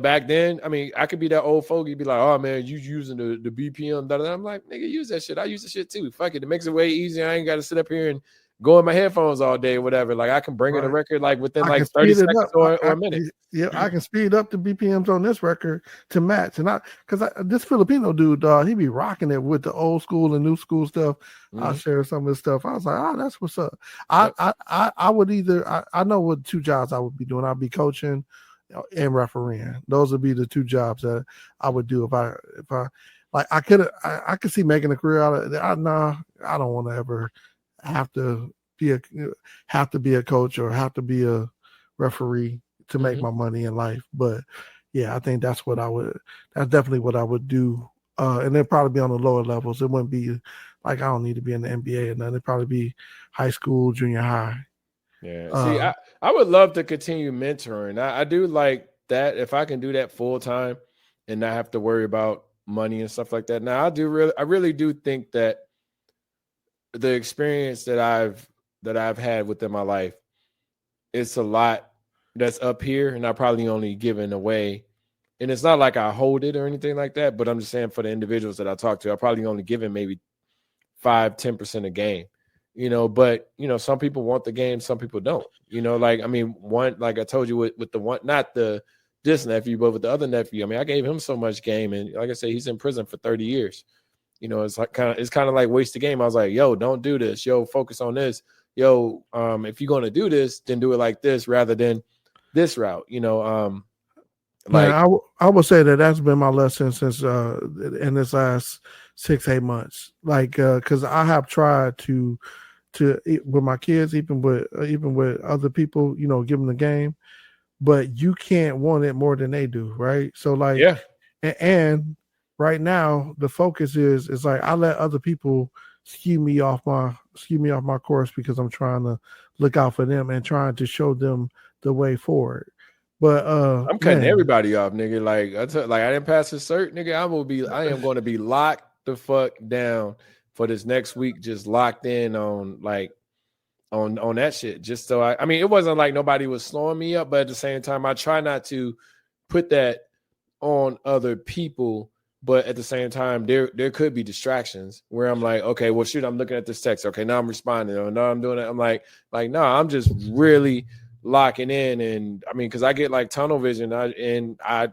[SPEAKER 1] back then, I mean, I could be that old fogey, be like, oh man, you using the BPM. I'm like, nigga, use that shit. I use the shit too. Fuck it. It makes it way easier. I ain't got to sit up here and go in my headphones all day, whatever. Like, I can bring in a record like within like 30 seconds or a minute.
[SPEAKER 2] Yeah, I can speed up the BPMs on this record to match. And because this Filipino dude, he be rocking it with the old school and new school stuff. I'll share some of his stuff. I was like, oh, that's what's up. I would I know what 2 jobs I would be doing. I'd be coaching and refereeing. Those would be the 2 jobs that I would do if I like. I could see making a career out of it. I don't want to ever have to be a coach or have to be a referee to make my money in life. But yeah, I think that's definitely what I would do. And it'd probably be on the lower levels. It wouldn't be like, I don't need to be in the NBA or nothing. It'd probably be high school, junior high.
[SPEAKER 1] Yeah. See, I would love to continue mentoring. I do like that, if I can do that full time and not have to worry about money and stuff like that. Now, I really do think that the experience that I've had within my life, it's a lot that's up here, and I probably only given away. And it's not like I hold it or anything like that, but I'm just saying, for the individuals that I talk to, I probably only given maybe 5-10% a game. But some people want the game, some people don't. Like, I mean, one, like I told you with the one, not the this nephew, but with the other nephew, I mean, I gave him so much game, and like I said, he's in prison for 30 years. You know, it's like kind of like waste the game. I was like, yo, don't do this. Yo, focus on this. Yo, if you're gonna do this, then do it like this rather than this route. You know, like
[SPEAKER 2] man, I would say that's been my lesson since in this last 6-8 months. Like, because I have tried to with my kids, even with other people, you know, give them the game, but you can't want it more than they do, right? So like,
[SPEAKER 1] yeah,
[SPEAKER 2] and right now the focus is like I let other people skew me off my course because I'm trying to look out for them and trying to show them the way forward. But
[SPEAKER 1] I'm cutting everybody off, nigga. Like I didn't pass the cert, nigga. I am going to be locked the fuck down for this next week, just locked in on like on that shit. Just so I mean, it wasn't like nobody was slowing me up, but at the same time, I try not to put that on other people. But at the same time, there could be distractions where I'm like, okay, well, shoot, I'm looking at this text. Okay, now I'm responding. Or now I'm doing it. I'm like, no, I'm just really locking in. And I mean, because I get like tunnel vision. I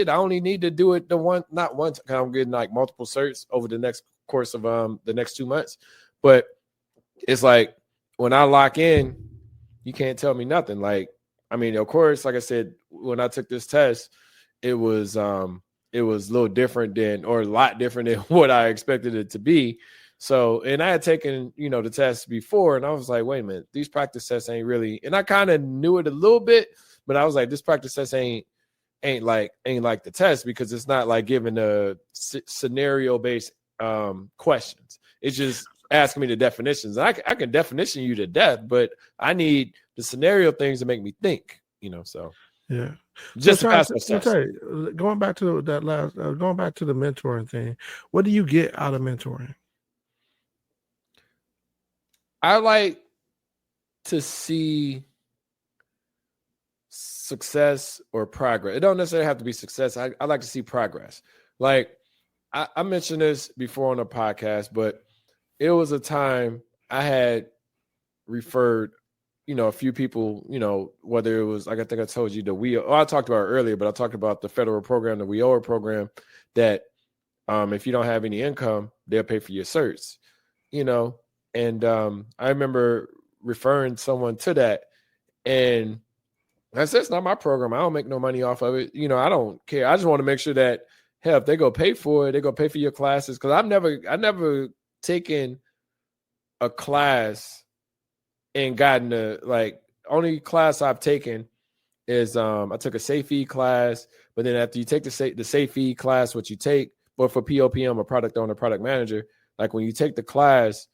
[SPEAKER 1] only need to do it not once. I'm getting like multiple certs over the next course of the next 2 months. But it's like when I lock in, you can't tell me nothing. Like, I mean, of course, like I said, when I took this test, it was a little different a lot different than what I expected it to be. So, and I had taken, you know, the test before, and I was like, wait a minute, these practice tests ain't really, and I kind of knew it a little bit, but I was like, this practice test ain't like the test, because it's not like giving a scenario based questions. It's just asking me the definitions. And I can definition you to death, but I need the scenario things to make me think, you know, so.
[SPEAKER 2] Yeah.
[SPEAKER 1] Just
[SPEAKER 2] so going back to that last, going back to the mentoring thing, what do you get out of mentoring?
[SPEAKER 1] I like to see success or progress. It don't necessarily have to be success. I like to see progress. Like I mentioned this before on a podcast, but it was a time I had referred, you know, a few people, you know, whether it was, like I think I told you, I talked about it earlier, but I talked about the federal program, the WIOA program, that if you don't have any income, they'll pay for your certs, you know. And I remember referring someone to that, and I said, it's not my program. I don't make no money off of it. You know, I don't care. I just want to make sure that, hell, if they go pay for it, they go pay for your classes. Because I've never taken a class and gotten only class I've taken is I took a safety class, but then after you take the safety class, what you take, but for POPM, a product owner, product manager, like when you take the class,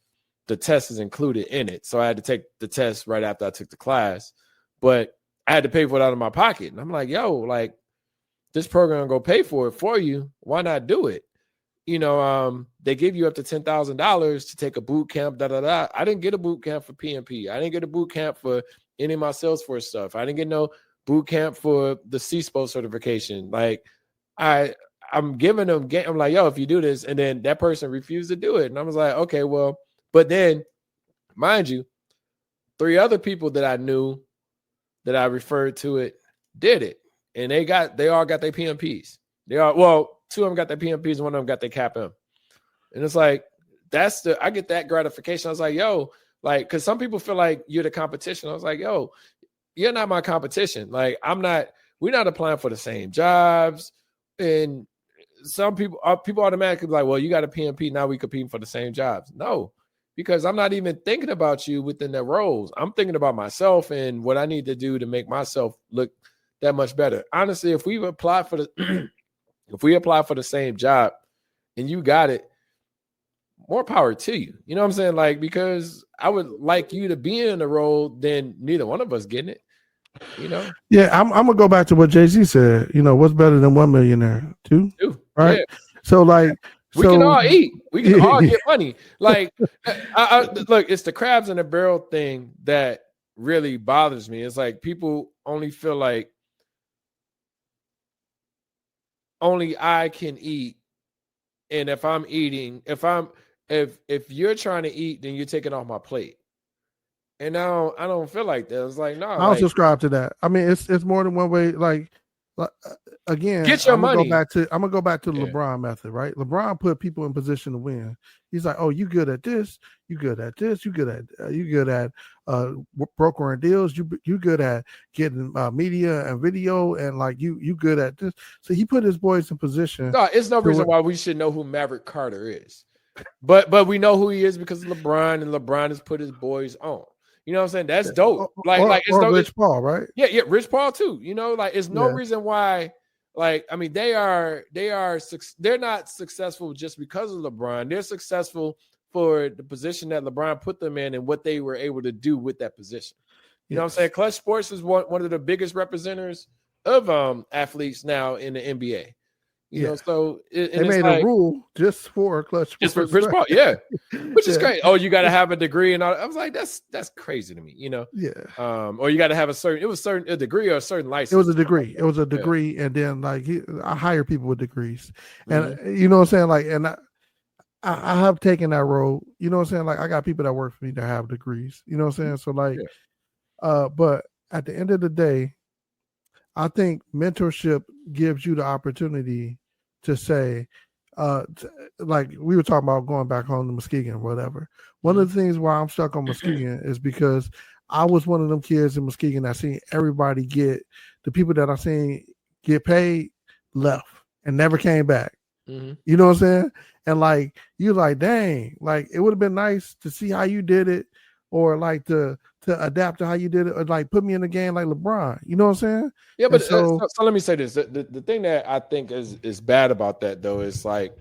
[SPEAKER 1] the test is included in it. So I had to take the test right after I took the class, but I had to pay for it out of my pocket. And I'm like, yo, like this program go pay for it for you. Why not do it? You know, they give you up to $10,000 to take a boot camp, I didn't get a boot camp for PMP. I didn't get a boot camp for any of my Salesforce stuff. I didn't get no boot camp for the CSPO certification. Like I'm giving them, I'm like, yo, if you do this, and then that person refused to do it. And I was like, okay, well, but then mind you, 3 other people that I knew that I referred to it did it. And they all got their PMPs. 2 of them got their PMPs, and 1 of them got their CAPM. And it's like, I get that gratification. I was like, yo, like, cause some people feel like you're the competition. I was like, yo, you're not my competition. Like, we're not applying for the same jobs. And some people automatically be like, well, you got a PMP, now we competing for the same jobs. No, because I'm not even thinking about you within the roles. I'm thinking about myself and what I need to do to make myself look that much better. Honestly, if we apply for the same job and you got it, more power to you. You know what I'm saying? Like, because I would like you to be in the role than neither one of us getting it. You know?
[SPEAKER 2] Yeah, I'm gonna go back to what Jay-Z said. You know, what's better than 1 millionaire? 2? Right? Yeah. So like
[SPEAKER 1] we can all eat. We can all get money. Like, look, it's the crabs in a barrel thing that really bothers me. It's like people only feel like only I can eat, and if I'm eating, if you're trying to eat, then you're taking off my plate. And now I don't feel like that. It's like, no,
[SPEAKER 2] I don't subscribe to that. I mean, it's more than one way. Like, Again,
[SPEAKER 1] Get your
[SPEAKER 2] I'm gonna
[SPEAKER 1] money.
[SPEAKER 2] go back to the LeBron method, right? LeBron put people in position to win. He's like, oh, you good at this, you good at this, you good at brokering deals, you good at getting media and video, and like you good at this. So he put his boys in position.
[SPEAKER 1] No, it's no reason why we should know who Maverick Carter is, but we know who he is because of LeBron, and LeBron has put his boys on. You know what I'm saying? That's dope.
[SPEAKER 2] Or Rich Paul, right?
[SPEAKER 1] Yeah, Rich Paul too. You know, like it's no reason why. Like, I mean, they're not successful just because of LeBron. They're successful for the position that LeBron put them in and what they were able to do with that position. You know what I'm saying? Clutch Sports is one of the biggest representatives of athletes now in the NBA. You know, so
[SPEAKER 2] they made a rule just for Clutch Sports.
[SPEAKER 1] Just for Rich Paul, which is great. Oh, you got to have a degree and all. I was like, that's crazy to me, you know. Or you got to have a degree or a certain license.
[SPEAKER 2] It was a degree. It was a degree, and then like I hire people with degrees, and you know what I'm saying. Like, and I have taken that road. You know what I'm saying. Like, I got people that work for me that have degrees. You know what I'm saying. So like, but at the end of the day, I think mentorship gives you the opportunity to say, like we were talking about going back home to Muskegon or whatever. One of the things why I'm stuck on Muskegon is because I was one of them kids in Muskegon that seen everybody the people that I seen get paid left and never came back. You know what I'm saying? And like, you're like, dang, like it would have been nice to see how you did it, or like to adapt to how you did it, or like put me in the game like LeBron. You know what I'm saying?
[SPEAKER 1] Yeah, but so let me say this. The thing that I think is bad about that though is like,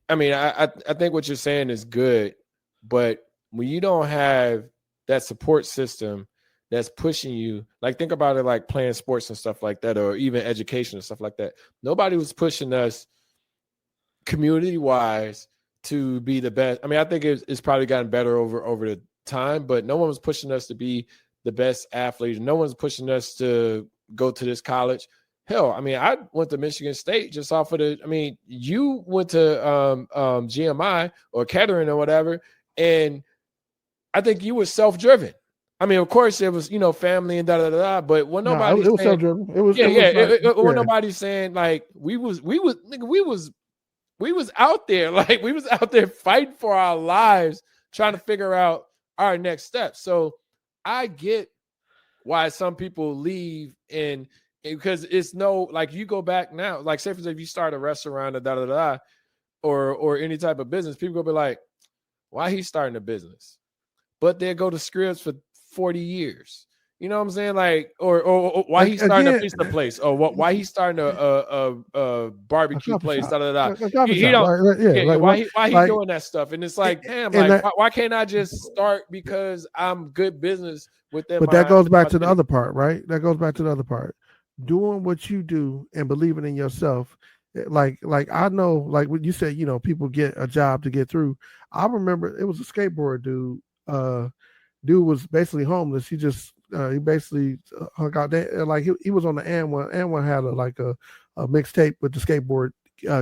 [SPEAKER 1] I mean, I think what you're saying is good, but when you don't have that support system that's pushing you, like think about it like playing sports and stuff like that, or even education and stuff like that. Nobody was pushing us community-wise to be the best. I mean, I think it's probably gotten better over the time, but no one was pushing us to be the best athlete. No one's pushing us to go to this college. Hell, I mean, I went to Michigan State just off of you went to GMI or Kettering or whatever, and I think you were self-driven. I mean, of course, it was, family and da-da-da-da, but when nobody's
[SPEAKER 2] it was self-driven.
[SPEAKER 1] When nobody's saying, like, we was out there, like, we was out there fighting for our lives, trying to figure out our next step. So I get why some people leave, and because it's like you go back now, like say for example, if you start a restaurant or any type of business, people go be like, why he starting a business? But they go to Scripps for 40 years. You know what I'm saying? Like, or why he's starting a pizza place, or why he's starting a barbecue place. Why he doing that stuff? And it's like, damn, like why can't I just start because I'm good business with them?
[SPEAKER 2] But that goes back to the other part, right? That goes back to the other part. Doing what you do and believing in yourself. Like I know, like when you said, people get a job to get through. I remember it was a skateboard dude. Dude was basically homeless. He just he basically hung out there. Like he was on the AND1. AND1 had a mixtape with the skateboard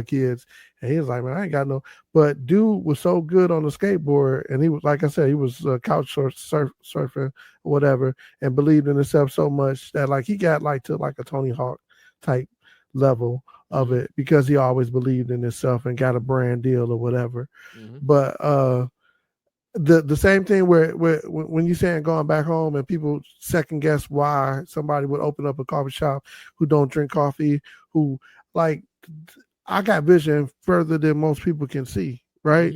[SPEAKER 2] kids, and he was like, man, I ain't got no. But dude was so good on the skateboard, and he was, like I said, he was couch surfing or whatever, and believed in himself so much that like he got like to like a Tony Hawk type level of it because he always believed in himself and got a brand deal or whatever. But the same thing where when you're saying going back home and people second guess why somebody would open up a coffee shop who don't drink coffee, who like, I got vision further than most people can see, right?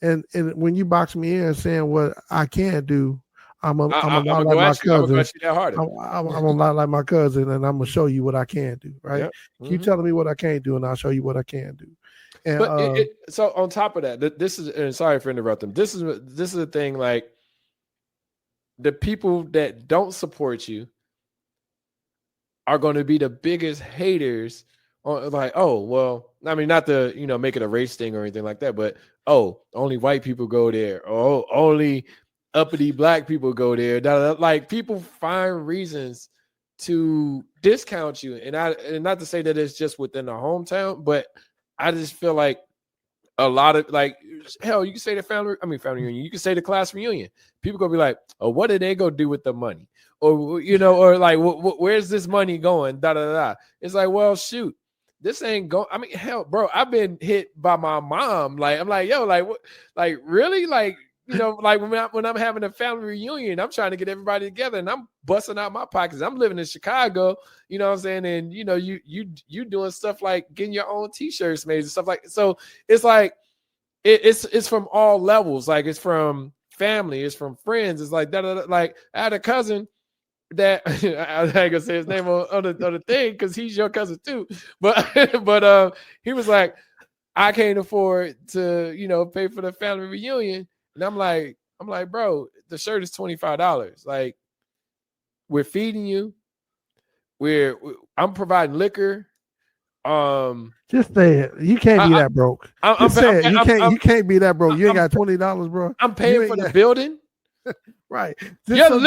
[SPEAKER 2] And when you box me in saying what I can't do, I'm a lot like my cousin. I'm a lot like my cousin, and I'm gonna show you what I can do, right? Keep telling me what I can't do, and I'll show you what I can do. And,
[SPEAKER 1] but so on top of that, this is, and sorry for interrupting. This is the thing. Like the people that don't support you are going to be the biggest haters. On like, oh well, I mean, not to make it a race thing or anything like that, but only white people go there. Oh, only uppity black people go there. Like people find reasons to discount you, and not to say that it's just within the hometown, but I just feel like a lot of like, hell, you can say the family reunion, you can say the class reunion. People gonna be like, oh, what did they go do with the money? Or, or like, where's this money going? Da da da. It's like, well, shoot, this ain't going. I mean, hell, bro, I've been hit by my mom. Like, I'm like, yo, like, what, like, really, like, like when I'm having a family reunion, I'm trying to get everybody together, and I'm busting out my pockets. I'm living in Chicago, you know what I'm saying, and you doing stuff like getting your own T-shirts made and stuff like. So it's like it's from all levels. Like it's from family, it's from friends. It's like that. Like I had a cousin that I ain't gonna say his name on the thing because he's your cousin too. But he was like, I can't afford to pay for the family reunion. And I'm like, bro, the shirt is $25. Like, we're feeding you. I'm providing liquor.
[SPEAKER 2] Just say it. You can't be that broke. Just say it. You can't be that broke. You ain't got $20, bro.
[SPEAKER 1] I'm paying for the building.
[SPEAKER 2] Right.
[SPEAKER 1] Just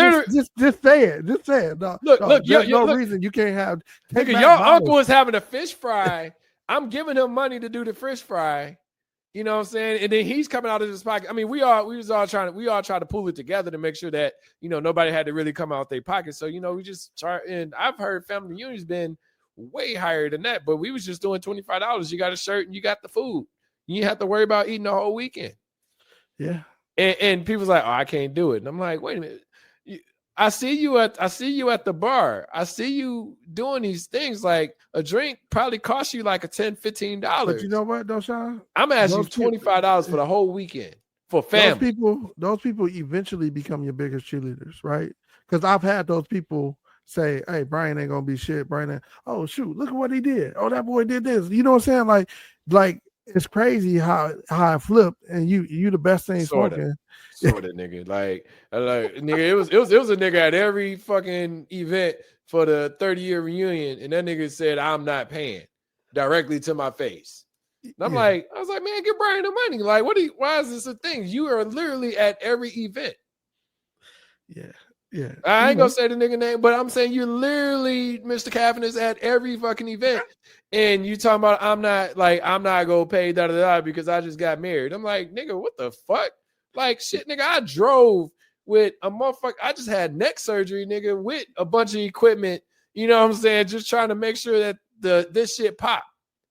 [SPEAKER 2] say it. Just say it. No, there's no reason you can't have.
[SPEAKER 1] Nigga, your uncle is having a fish fry. I'm giving him money to do the fish fry. You know what I'm saying? And then he's coming out of his pocket. I mean, we all try to pull it together to make sure that, nobody had to really come out their pocket. So, we just try. And I've heard family reunions been way higher than that, but we was just doing $25. You got a shirt and you got the food. You didn't have to worry about eating the whole weekend.
[SPEAKER 2] Yeah.
[SPEAKER 1] And people's like, oh, I can't do it. And I'm like, wait a minute. I see you at the bar. I see you doing these things. Like a drink probably costs you like a $10, $15.
[SPEAKER 2] But you know what, though, Sean?
[SPEAKER 1] I'm asking you $25 for the whole weekend for family.
[SPEAKER 2] Those people eventually become your biggest cheerleaders, right? Because I've had those people say, hey, Brian ain't gonna be shit. Oh shoot, look at what he did. Oh, that boy did this. You know what I'm saying? Like it's crazy how I flipped, and you the best thing smoking.
[SPEAKER 1] Sort of nigga. Like nigga, it was a nigga at every fucking event for the 30-year reunion, and that nigga said, I'm not paying directly to my face. And I was like, man, give Brian the money. Like, why is this a thing? You are literally at every event.
[SPEAKER 2] Yeah. Yeah.
[SPEAKER 1] I ain't gonna say the nigga name, but I'm saying you're literally Mr. Cavan is at every fucking event. And you talking about I'm not gonna pay because I just got married. I'm like, nigga, what the fuck? Like shit, nigga, I drove with a motherfucker. I just had neck surgery, nigga, with a bunch of equipment. You know what I'm saying? Just trying to make sure that this shit pop.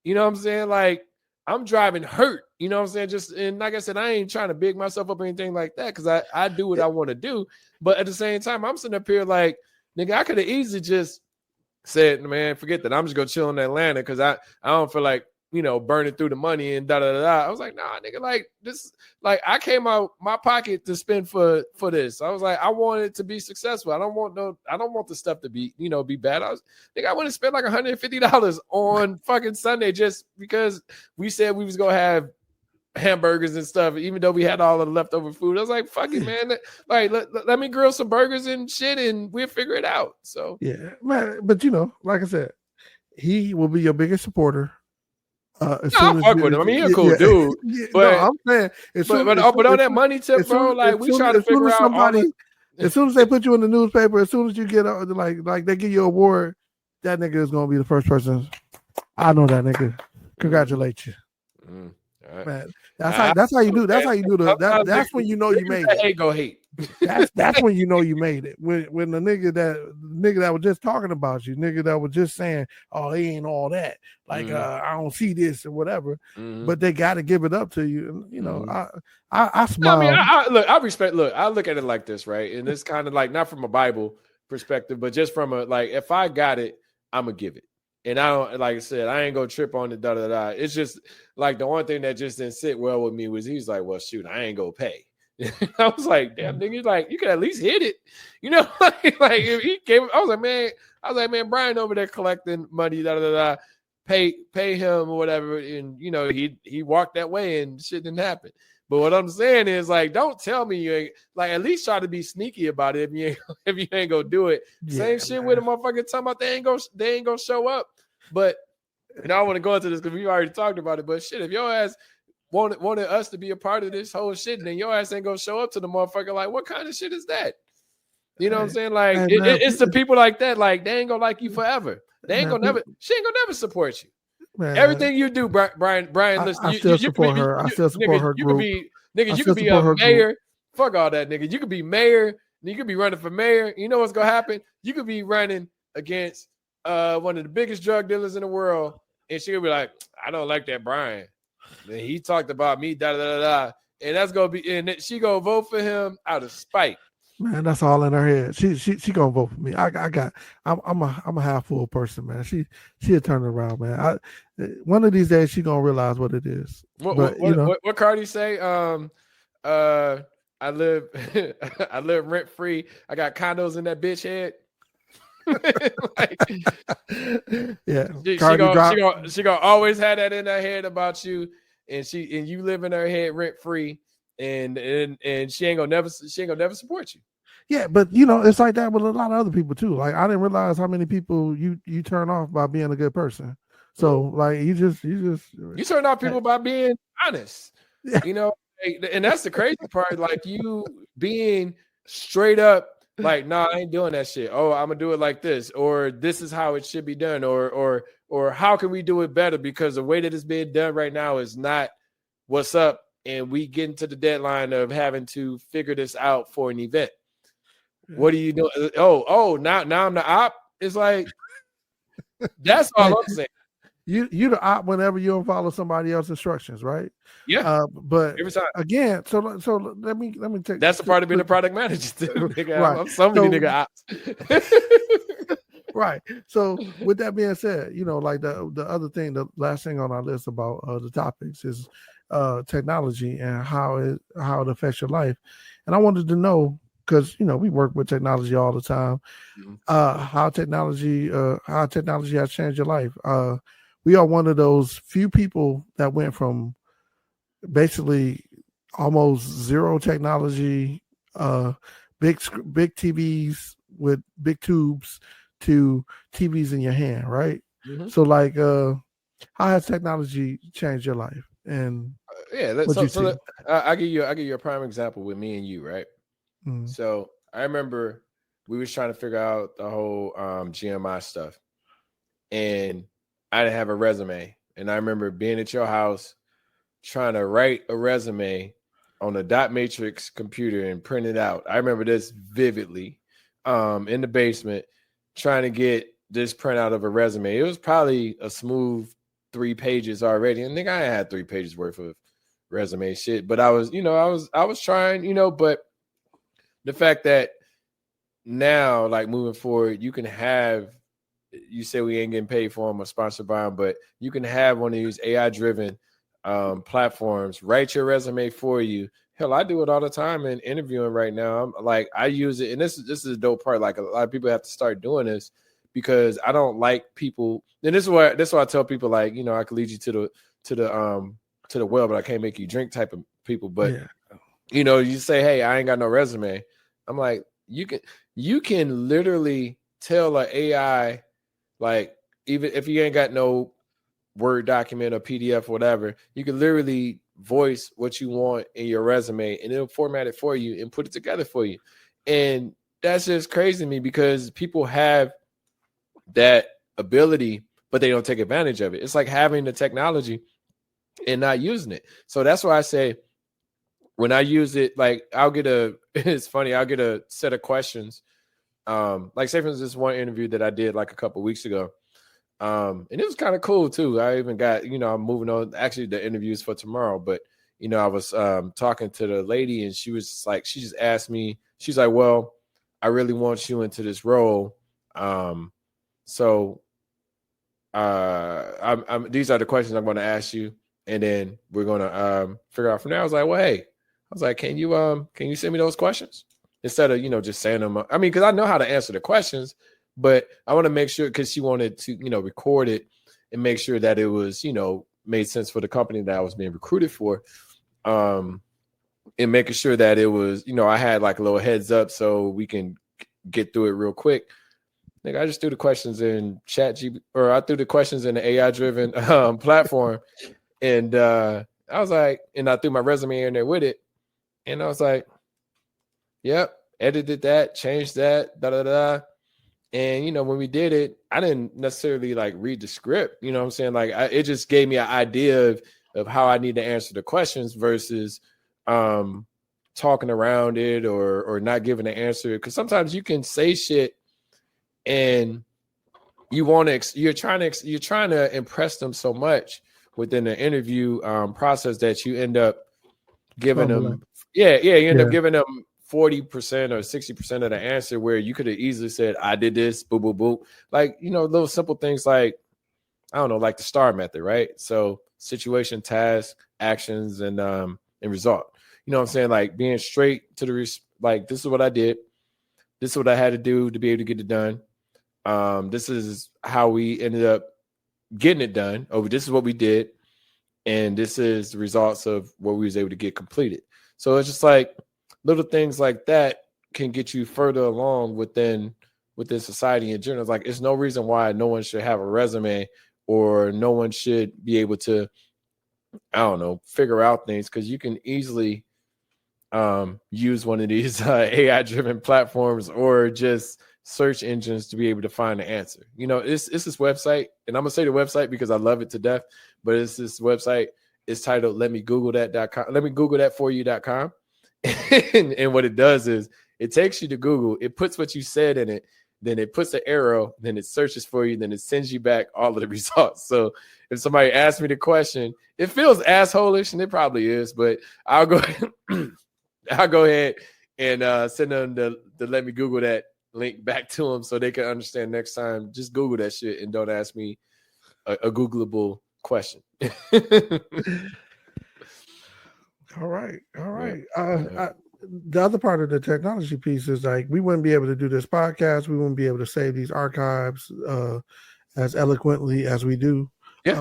[SPEAKER 1] You know what I'm saying? Like I'm driving hurt. You know what I'm saying? And like I said, I ain't trying to big myself up or anything like that because I do what I want to do. But at the same time, I'm sitting up here like, nigga, I could have easily just said, man, forget that. I'm just gonna chill in Atlanta because I don't feel like burning through the money and da da da. I was like, nah, nigga, like this, like I came out my pocket to spend for this. I was like, I want it to be successful. I don't want the stuff to be be bad. I want to spend like $150 on fucking Sunday just because we said we was gonna have hamburgers and stuff, even though we had all of the leftover food. I was like, fuck it, man. Like let me grill some burgers and shit and we'll figure it out. So
[SPEAKER 2] yeah, man. But like I said, he will be your biggest supporter.
[SPEAKER 1] I fuck with him. I mean, he's a cool dude. But
[SPEAKER 2] no, I'm saying,
[SPEAKER 1] but on that money tip, bro, like we try to figure out somebody.
[SPEAKER 2] As soon as they put you in the newspaper, as soon as you get like they give you an award, that nigga is gonna be the first person. I know that nigga. Congratulate you. Right. Man, that's how you do. That's how you do that's when you know you made it.
[SPEAKER 1] Hate go hate.
[SPEAKER 2] That's when you know you made it. When the nigga that was just talking about you, nigga that was just saying, oh, he ain't all that. Like I don't see this or whatever. But they got to give it up to you. And, I smile.
[SPEAKER 1] I mean, I respect. Look, I look at it like this, right? And it's kind of like not from a Bible perspective, but just from a like, if I got it, I'm gonna give it. And I don't, like I said, I ain't gonna trip on it. It's just like the one thing that just didn't sit well with me was he's like, well, shoot, I ain't gonna pay. I was like, damn, nigga, like you could at least hit it, like if he came, I was like, man, Brian over there collecting money, pay him or whatever, and he walked that way and shit didn't happen. But what I'm saying is like, don't tell me you ain't like at least try to be sneaky about it if you ain't gonna do it. Yeah, same shit with a motherfucker talking about they ain't gonna show up. But I want to go into this because we already talked about it. But shit, if your ass wanted us to be a part of this whole shit, and then your ass ain't gonna show up to the motherfucker, like what kind of shit is that? You know what I'm saying? Like it's the people like that, like they ain't gonna like you forever. She ain't gonna never support you.
[SPEAKER 2] Man,
[SPEAKER 1] everything you do, Brian, listen,
[SPEAKER 2] I still support her. I still support her group.
[SPEAKER 1] You could be a mayor. Fuck all that, nigga. You could be mayor. You could be running for mayor. You know what's gonna happen? You could be running against one of the biggest drug dealers in the world, and she could be like, I don't like that Brian. And he talked about me, da da da da. And that's gonna be, and she gonna vote for him out of spite.
[SPEAKER 2] Man, that's all in her head. She gonna vote for me. I'm a half full person, man. She'll turn it around, man. One of these days she gonna realize what it is.
[SPEAKER 1] What Cardi say? I live I live rent free. I got condos in that bitch head. Like,
[SPEAKER 2] yeah,
[SPEAKER 1] she gonna always have that in her head about you, and you live in her head rent free. And she ain't gonna never support you.
[SPEAKER 2] Yeah, but it's like that with a lot of other people too. Like I didn't realize how many people you turn off by being a good person. So like you
[SPEAKER 1] turn off people by being honest. Yeah. And that's the crazy part. Like you being straight up, like, nah, I ain't doing that shit. Oh, I'm gonna do it like this, or this is how it should be done, or how can we do it better? Because the way that it's being done right now is not what's up. And we get into the deadline of having to figure this out for an event. What do you do? Oh, now I'm the op. It's like, that's all I'm saying.
[SPEAKER 2] You the op whenever you don't follow somebody else's instructions, right?
[SPEAKER 1] Yeah.
[SPEAKER 2] But
[SPEAKER 1] every time.
[SPEAKER 2] Again, so let me take.
[SPEAKER 1] That's the part of being a product manager too. Nigga. Right. I'm so many nigga ops.
[SPEAKER 2] Right. So with that being said, like the other thing, the last thing on our list about the topics is technology and how it affects your life. And I wanted to know, because we work with technology all the time, how technology has changed your life. We are one of those few people that went from basically almost zero technology, big TVs with big tubes, to TVs in your hand, right? Mm-hmm. So like how has technology changed your life? And
[SPEAKER 1] I'll give you a prime example with me and you, right? Mm-hmm. So I remember we was trying to figure out the whole GMI stuff, and I didn't have a resume. And I remember being at your house trying to write a resume on a dot matrix computer and print it out. I remember this vividly, in the basement, trying to get this printout of a resume. It was probably a smooth 3 pages already. And I had 3 pages worth of resume shit, but I was trying, but the fact that now, like moving forward, you can have, you say we ain't getting paid for them or sponsored by them, but you can have one of these AI driven platforms write your resume for you. Hell, I do it all the time in interviewing right now. I'm like, I use it, and this is a dope part. Like a lot of people have to start doing this, because I don't like people. And this is why I tell people, like, I could lead you to the well, but I can't make you drink type of people. But you say, hey, I ain't got no resume. I'm like, you can literally tell an AI, like, even if you ain't got no Word document or PDF or whatever, you can literally voice what you want in your resume, and it'll format it for you and put it together for you. And that's just crazy to me, because people have that ability, but they don't take advantage of it. It's like having the technology and not using it. So that's why I say, when I use it, like it's funny, I'll get a set of questions. Like say for instance, this one interview that I did like a couple of weeks ago. And it was kind of cool too. I even got, I'm moving on. Actually, the interview is for tomorrow, but I was talking to the lady, and she was like, she just asked me, she's like, well, I really want you into this role. So these are the questions I'm going to ask you, and then we're going to figure out from there. I was like, well, hey, I was like, can you send me those questions instead of, just saying them? I mean, because I know how to answer the questions, but I want to make sure, because she wanted to, record it and make sure that it was, made sense for the company that I was being recruited for. And making sure that it was, I had like a little heads up so we can get through it real quick. Like, I just threw the questions in I threw the questions in the AI driven platform. And I was like, and I threw my resume in there with it. And I was like, yep, edited that, changed that, da-da-da. And, when we did it, I didn't necessarily like read the script, you know what I'm saying? Like it just gave me an idea of how I need to answer the questions versus talking around it or not giving an answer. Cause sometimes you can say shit and you're trying to impress them so much within the interview process that you end up giving them, you end up giving them 40% or 60% of the answer where you could have easily said, I did this, boo, boo, boo. Like, little simple things like, I don't know, like the STAR method, right? So situation, task, actions, and result. You know what I'm saying? Like being straight to like, this is what I did. This is what I had to do to be able to get it done. This is how we ended up getting it done. This is what we did. And this is the results of what we was able to get completed. So it's just like little things like that can get you further along within society in general. It's like, it's no reason why no one should have a resume or no one should be able to, I don't know, figure out things, because you can easily use one of these AI-driven platforms or just search engines to be able to find the answer. It's this website, and I'm gonna say the website because I love it to death, but it's this website. It's titled letmegooglethat.com. letmegooglethatforyou.com. And what it does is it takes you to Google, it puts what you said in it, then it puts an arrow, then it searches for you, then it sends you back all of the results. So if somebody asks me the question, it feels assholish, and it probably is, but I'll go ahead and send them the Let Me Google That link back to them so they can understand next time. Just Google that shit and don't ask me a Googleable question.
[SPEAKER 2] All right. The other part of the technology piece is like, we wouldn't be able to do this podcast. We wouldn't be able to save these archives as eloquently as we do. We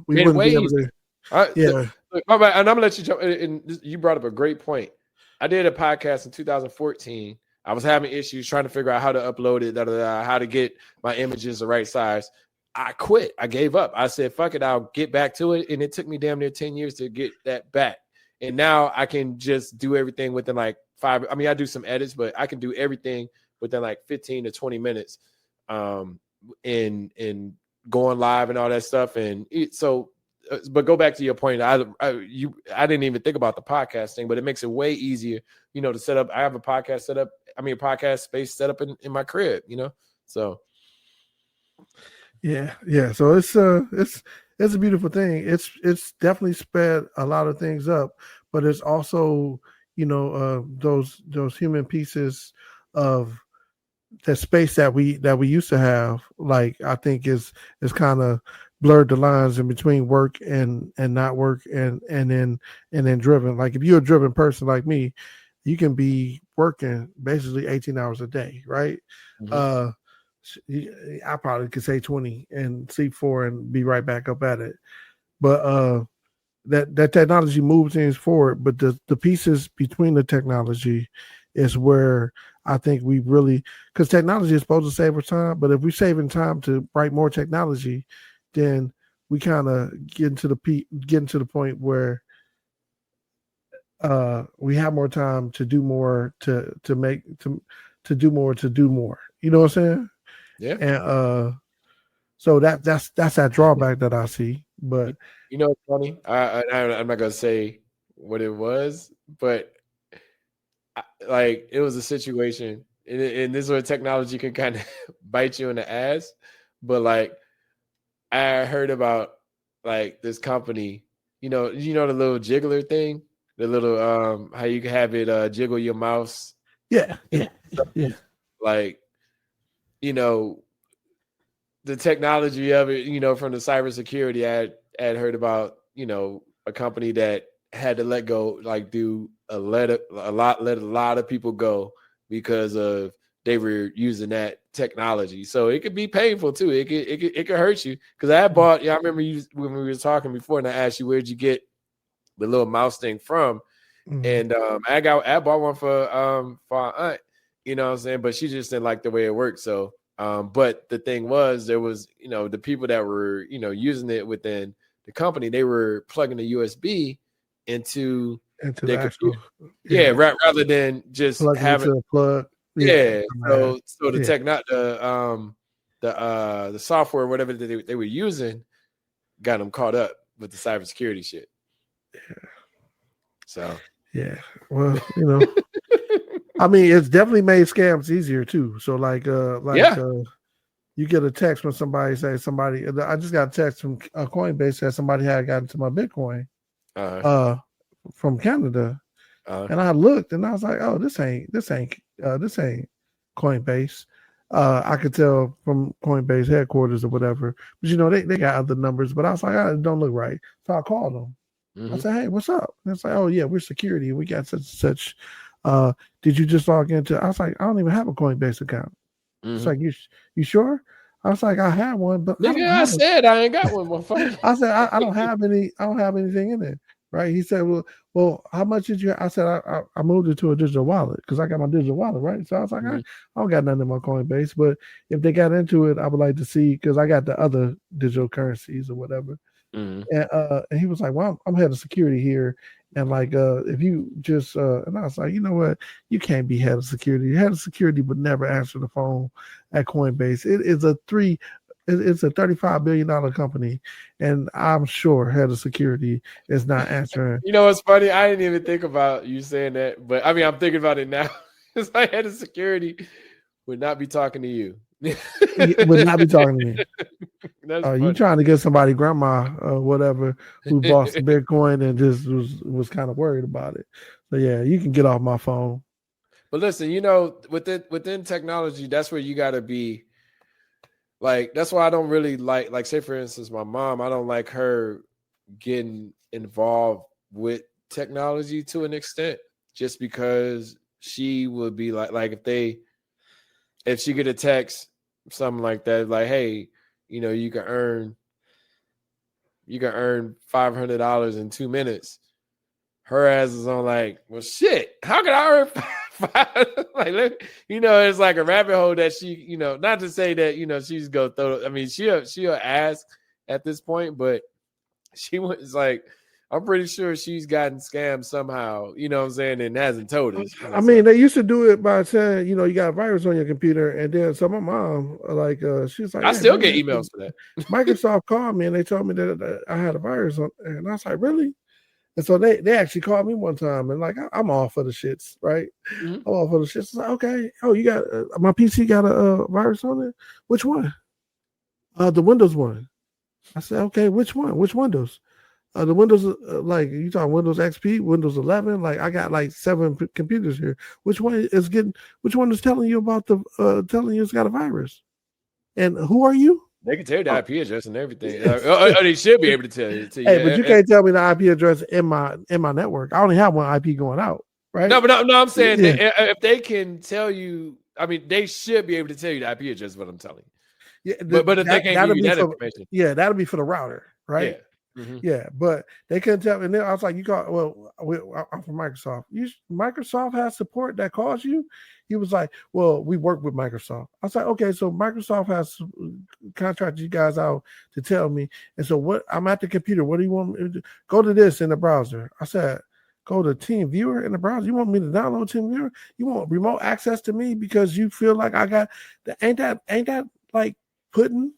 [SPEAKER 2] wouldn't be able to.
[SPEAKER 1] And I'm gonna let you jump. And you brought up a great point. I did a podcast in 2014. I was having issues trying to figure out how to upload it, how to get my images the right size. I quit. I gave up. I said, fuck it, I'll get back to it. And it took me damn near 10 years to get that back. And now I can just do everything within like 5. I mean, I do some edits, but I can do everything within like 15 to 20 minutes in going live and all that stuff. And but go back to your point. I didn't even think about the podcast thing, but it makes it way easier, to set up. I have a podcast set up. I mean, a podcast space set up in my crib, so.
[SPEAKER 2] Yeah. So it's a beautiful thing. It's definitely sped a lot of things up, but it's also, those human pieces of the space that we used to have, like, I think is kind of blurred the lines in between work and not work and then driven. Like, if you're a driven person like me, you can be working basically 18 hours a day, right? Mm-hmm. I probably could say 20 and sleep 4 and be right back up at it. But that technology moves things forward, but the pieces between the technology is where I think we really, because technology is supposed to save our time, but if we're saving time to write more technology, then we kind of get to the point where we have more time to do more, to do more. You know what I'm saying?
[SPEAKER 1] Yeah.
[SPEAKER 2] And so that's that drawback that I see. But
[SPEAKER 1] it's funny. I'm not gonna say what it was, but it was a situation, and this is where technology can kind of bite you in the ass. But like, I heard about like this company, the little jiggler thing, the little how you can have it jiggle your mouse.
[SPEAKER 2] Yeah.
[SPEAKER 1] Like, the technology of it, from the cybersecurity, I had heard about, a company that had to let a lot of people go because of they were using that technology. So it could be painful too. It could hurt you. Because I bought, I remember when we were talking before, and I asked you, where'd you get the little mouse thing from? Mm-hmm. And I bought one for our aunt, you know what I'm saying? But she just didn't like the way it worked. So but the thing was, there was, the people that were, using it within the company, they were plugging the USB into
[SPEAKER 2] the actual,
[SPEAKER 1] rather than just
[SPEAKER 2] plug
[SPEAKER 1] having
[SPEAKER 2] into a plug.
[SPEAKER 1] Yeah. So the software, whatever they were using, got them caught up with the cybersecurity shit.
[SPEAKER 2] Yeah.
[SPEAKER 1] So
[SPEAKER 2] yeah. Well, I mean, it's definitely made scams easier too. So you get a text when somebody says I just got a text from Coinbase that somebody had gotten to my Bitcoin from Canada. And I looked and I was like, oh, this ain't Coinbase. I could tell from Coinbase headquarters or whatever. But they got other numbers, but I was like, it don't look right. So I called them. I said, hey, what's up? And it's like, oh yeah, we're security. We got such and such. Did you just log into? I was like, I don't even have a Coinbase account. It's like, you sure? I was like, I had one, but
[SPEAKER 1] I said I ain't got one, motherfucker.
[SPEAKER 2] I said, I don't have anything in it. Right? He said, well, how much did you? I said, I moved it to a digital wallet because I got my digital wallet, right? So I was like, I don't got nothing in my Coinbase, but if they got into it, I would like to see because I got the other digital currencies or whatever. And he was like, well, I'm head of security here. And if you just, and I was like, you know what? You can't be head of security. Head of security would never answer the phone at Coinbase. It's a $35 billion company. And I'm sure head of security is not answering.
[SPEAKER 1] You know what's funny? I didn't even think about you saying that, but I mean, I'm thinking about it now. It's like head of security would not be talking to you.
[SPEAKER 2] Would not be talking to me. You trying to get somebody, grandma, whatever, who bought some Bitcoin and just was kind of worried about it. So yeah, you can get off my phone.
[SPEAKER 1] But listen, within technology, that's where you got to be. Like, that's why I don't really like, say for instance, my mom, I don't like her getting involved with technology to an extent, just because she would be like if she get a text, something like that, like, hey, you can earn $500 in 2 minutes. Her ass is on like, well, shit, how can I earn $500? It's like a rabbit hole that she, not to say that, she's go throw. I mean, she'll ask at this point, but she was like, I'm pretty sure she's gotten scammed somehow, you know what I'm saying, and hasn't told us.
[SPEAKER 2] I mean, they used to do it by saying, you got a virus on your computer, and then my mom, she was like,
[SPEAKER 1] I still get emails for that.
[SPEAKER 2] Microsoft called me and they told me that I had a virus on, and I was like, really? And so they actually called me one time, and I'm all for the shits, right? I'm all for the shits. It's like, okay, oh, you got my PC got a virus on it? Which one? The Windows one. I said, okay, which one? Which Windows? The Windows, you talking Windows XP, Windows 11? I got 7 computers here. Which one is telling you about telling you it's got a virus? And who are you?
[SPEAKER 1] They can tell you the IP address and everything. They should be able to tell you.
[SPEAKER 2] Hey, but you can't tell me the IP address in my network. I only have one IP going out, right?
[SPEAKER 1] No, I'm saying that if they can tell you, I mean, they should be able to tell you the IP address is what I'm telling you. Yeah, but if they can't give you that information.
[SPEAKER 2] Yeah, that'll be for the router, right?
[SPEAKER 1] Yeah. Mm-hmm.
[SPEAKER 2] Yeah, but they couldn't tell me. And then I was like, I'm from Microsoft. Microsoft has support that calls you? He was like, well, we work with Microsoft. I was like, okay, so Microsoft has contracted you guys out to tell me. And so I'm at the computer. What do you want me to do? Go to this in the browser. I said, go to Team Viewer in the browser. You want me to download Team Viewer? You want remote access to me because you feel like I got ain't that like pudding?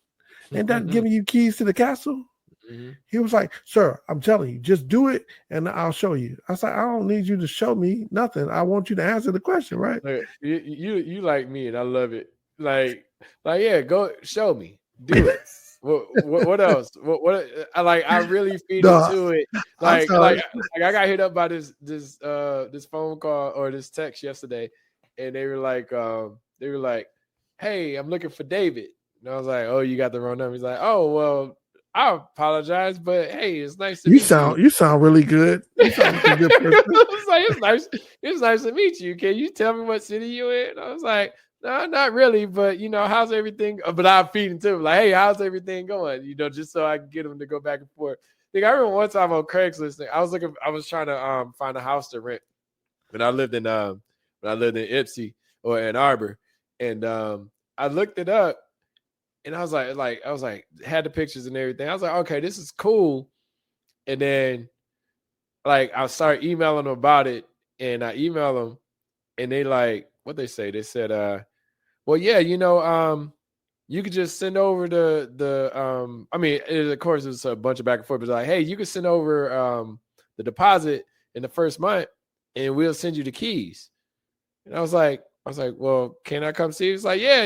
[SPEAKER 2] Ain't that giving you keys to the castle? Mm-hmm. He was like, sir, I'm telling you, just do it and I'll show you. I said, I don't need you to show me nothing. I want you to answer the question, right?
[SPEAKER 1] You like me and I love it. Like yeah, go show me. Do it. What else? What I really feed into it. I got hit up by this phone call or this text yesterday, and they were like, hey, I'm looking for David. And I was like, oh, you got the wrong number. He's like, oh, well, I apologize, but hey, it's nice to meet you.
[SPEAKER 2] You sound really good. You sound like a good person.
[SPEAKER 1] I was like, it's nice to meet you. Can you tell me what city you in? I was like, no, not really, but how's everything? But I feed into him like, hey, how's everything going? Just so I can get him to go back and forth. I remember one time on Craigslist, I was trying to find a house to rent when I lived in Ipsy or Ann Arbor, and I looked it up. And I was like, had the pictures and everything. I was like, okay, this is cool. And then, I started emailing them about it, and I emailed them, and they what they say. They said, well, yeah, you could just send over the I mean, of course, it's a bunch of back and forth, but like, hey, you can send over the deposit in the first month, and we'll send you the keys. And I was like, well, can I come see? It's like, yeah,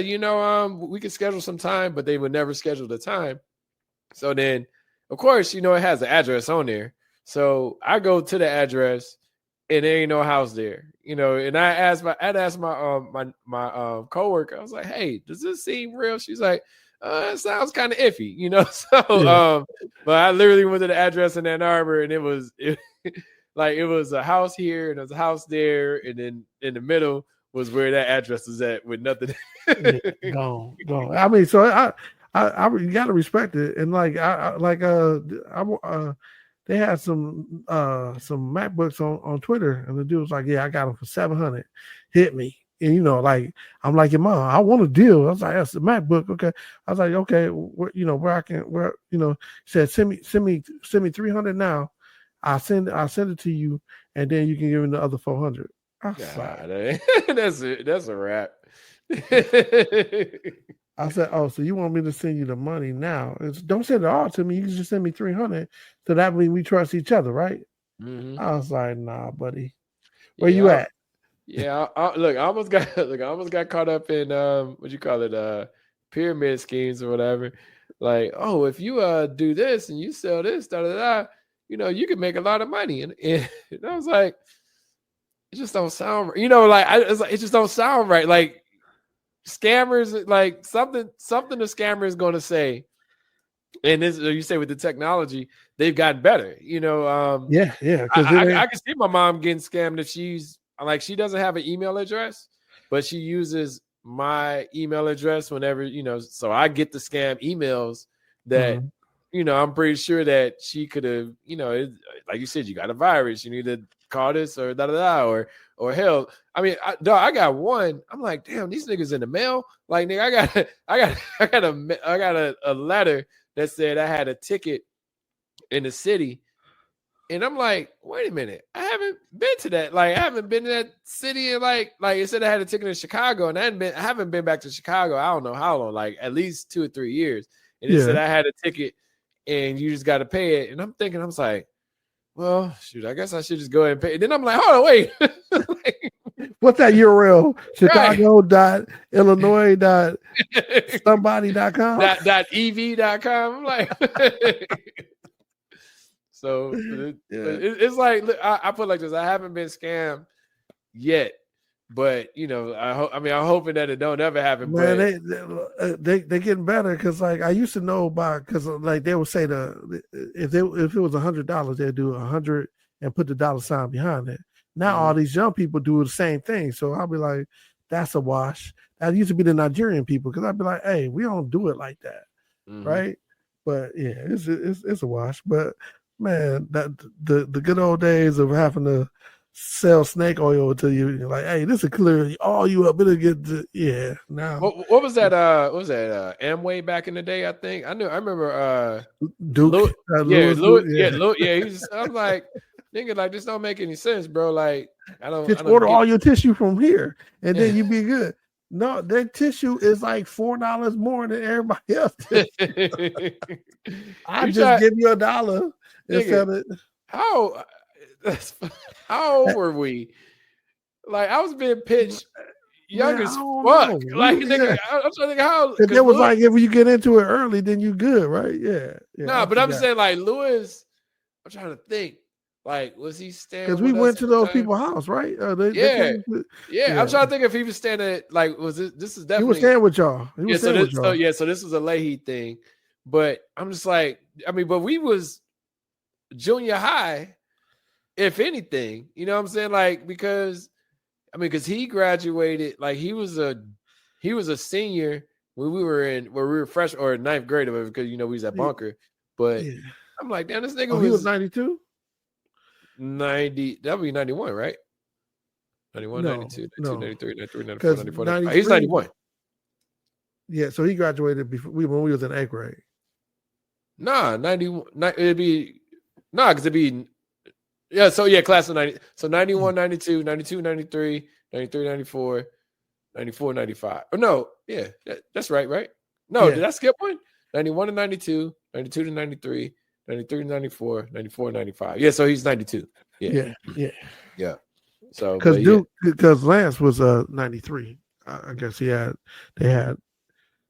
[SPEAKER 1] we could schedule some time, but they would never schedule the time. So then, of course, it has the address on there. So I go to the address, and there ain't no house there, And I'd asked my coworker. I was like, "Hey, does this seem real?" She's like, "It sounds kind of iffy, So, but I literally went to the address in Ann Arbor, and it was a house here, and there was a house there, and then in the middle was where that address was at with nothing.
[SPEAKER 2] Gone. I mean, so I you gotta respect it, and they had some MacBooks on Twitter, and the dude was like, "Yeah, I got them for $700. Hit me." And I'm like, "Your mom, I want a deal." I was like, "That's a MacBook, okay." I was like, "Okay, he said send me $300 now. I'll send it to you, and then you can give me the other $400."
[SPEAKER 1] That's it. That's a wrap.
[SPEAKER 2] I said, "Oh, so you want me to send you the money now? Don't send it all to me. You can just send me $300. So that means we trust each other, right?"
[SPEAKER 1] Mm-hmm.
[SPEAKER 2] I was like, "Nah, buddy. Where you at?"
[SPEAKER 1] Yeah, I almost got caught up in what you call it, pyramid schemes or whatever. Like, oh, if you do this and you sell this, you can make a lot of money. And I was like, it just don't sound, it just don't sound right. Like, scammers, like something the scammer is going to say, and this, you say with the technology, they've gotten better.
[SPEAKER 2] Yeah.
[SPEAKER 1] I can see my mom getting scammed if she doesn't have an email address, but she uses my email address whenever, so I get the scam emails that, I'm pretty sure that she could have, like you said, you got a virus, you need to call this or or hell, I mean, I got one. I'm like, damn, these niggas in the mail. Like, nigga, I got a letter that said I had a ticket in the city, and I'm like, wait a minute, I haven't been to that. Like, I haven't been to that city in like it said I had a ticket in Chicago, and I haven't been back to Chicago. I don't know how long, like at least 2 or 3 years. And it said I had a ticket, and you just got to pay it. And I'm thinking, I was like, well, shoot, I guess I should just go ahead and pay. And then I'm like, hold on, wait.
[SPEAKER 2] What's that URL? Chicago.illinois.somebody.com
[SPEAKER 1] .ev.com. I'm like, so it's like, I put like this. I haven't been scammed yet, but I'm hoping that it don't ever happen.
[SPEAKER 2] Man, they getting better because like I used to know because like they would say if it was $100, they'd do 100 and put the dollar sign behind it. Now all these young people do the same thing, so I'll be like, that's a wash. That used to be the Nigerian people, because I'd be like, hey, we don't do it like that, right? But yeah, it's a wash. But man, that the good old days of having to sell snake oil to you, you're like, hey, this is clearly all you up. It'll get now.
[SPEAKER 1] What was that? What was that? Amway back in the day, I think. I remember
[SPEAKER 2] Duke.
[SPEAKER 1] Louis. I'm like, nigga, like, this don't make any sense, bro. Like, I don't
[SPEAKER 2] order all your tissue from here, and then you be good. No, that tissue is like $4 more than everybody else. I just give you $1 instead of
[SPEAKER 1] how old were we? Like, I was being pitched young as fuck. Like, nigga, I'm trying to think how.
[SPEAKER 2] If it was like, if you get into it early, then you good, right? Yeah.
[SPEAKER 1] No, but I'm saying, like, Lewis, I'm trying to think. Like, was he staying?
[SPEAKER 2] Because we went to those people's house, right?
[SPEAKER 1] I'm trying to think if he was staying at, like, was this is definitely
[SPEAKER 2] he was staying with y'all.
[SPEAKER 1] So this was a Leahy thing, but I'm just like, I mean, but we was junior high, if anything, you know what I'm saying? Like, because he graduated, like he was a senior when we were fresh or ninth grade, because we was at Bunker. But I'm like, damn, this nigga
[SPEAKER 2] he was 92.
[SPEAKER 1] 90, that would be 91, right? 91,
[SPEAKER 2] no,
[SPEAKER 1] 92, 92,
[SPEAKER 2] no.
[SPEAKER 1] 93, 94, 94, 95. He's 91.
[SPEAKER 2] Yeah, so he graduated before when we was in 8th grade.
[SPEAKER 1] Nah, 91. It'd be because it'd be class of 90. So 91, 92, 92, 93, 93, 94. 94, 95. Oh, no, yeah, that's right? No, did I skip one? 91 to 92, 92 to 93, 93 to 94, 94 to 95. Yeah, so he's 92. Yeah. So,
[SPEAKER 2] because Lance was 93. I guess they had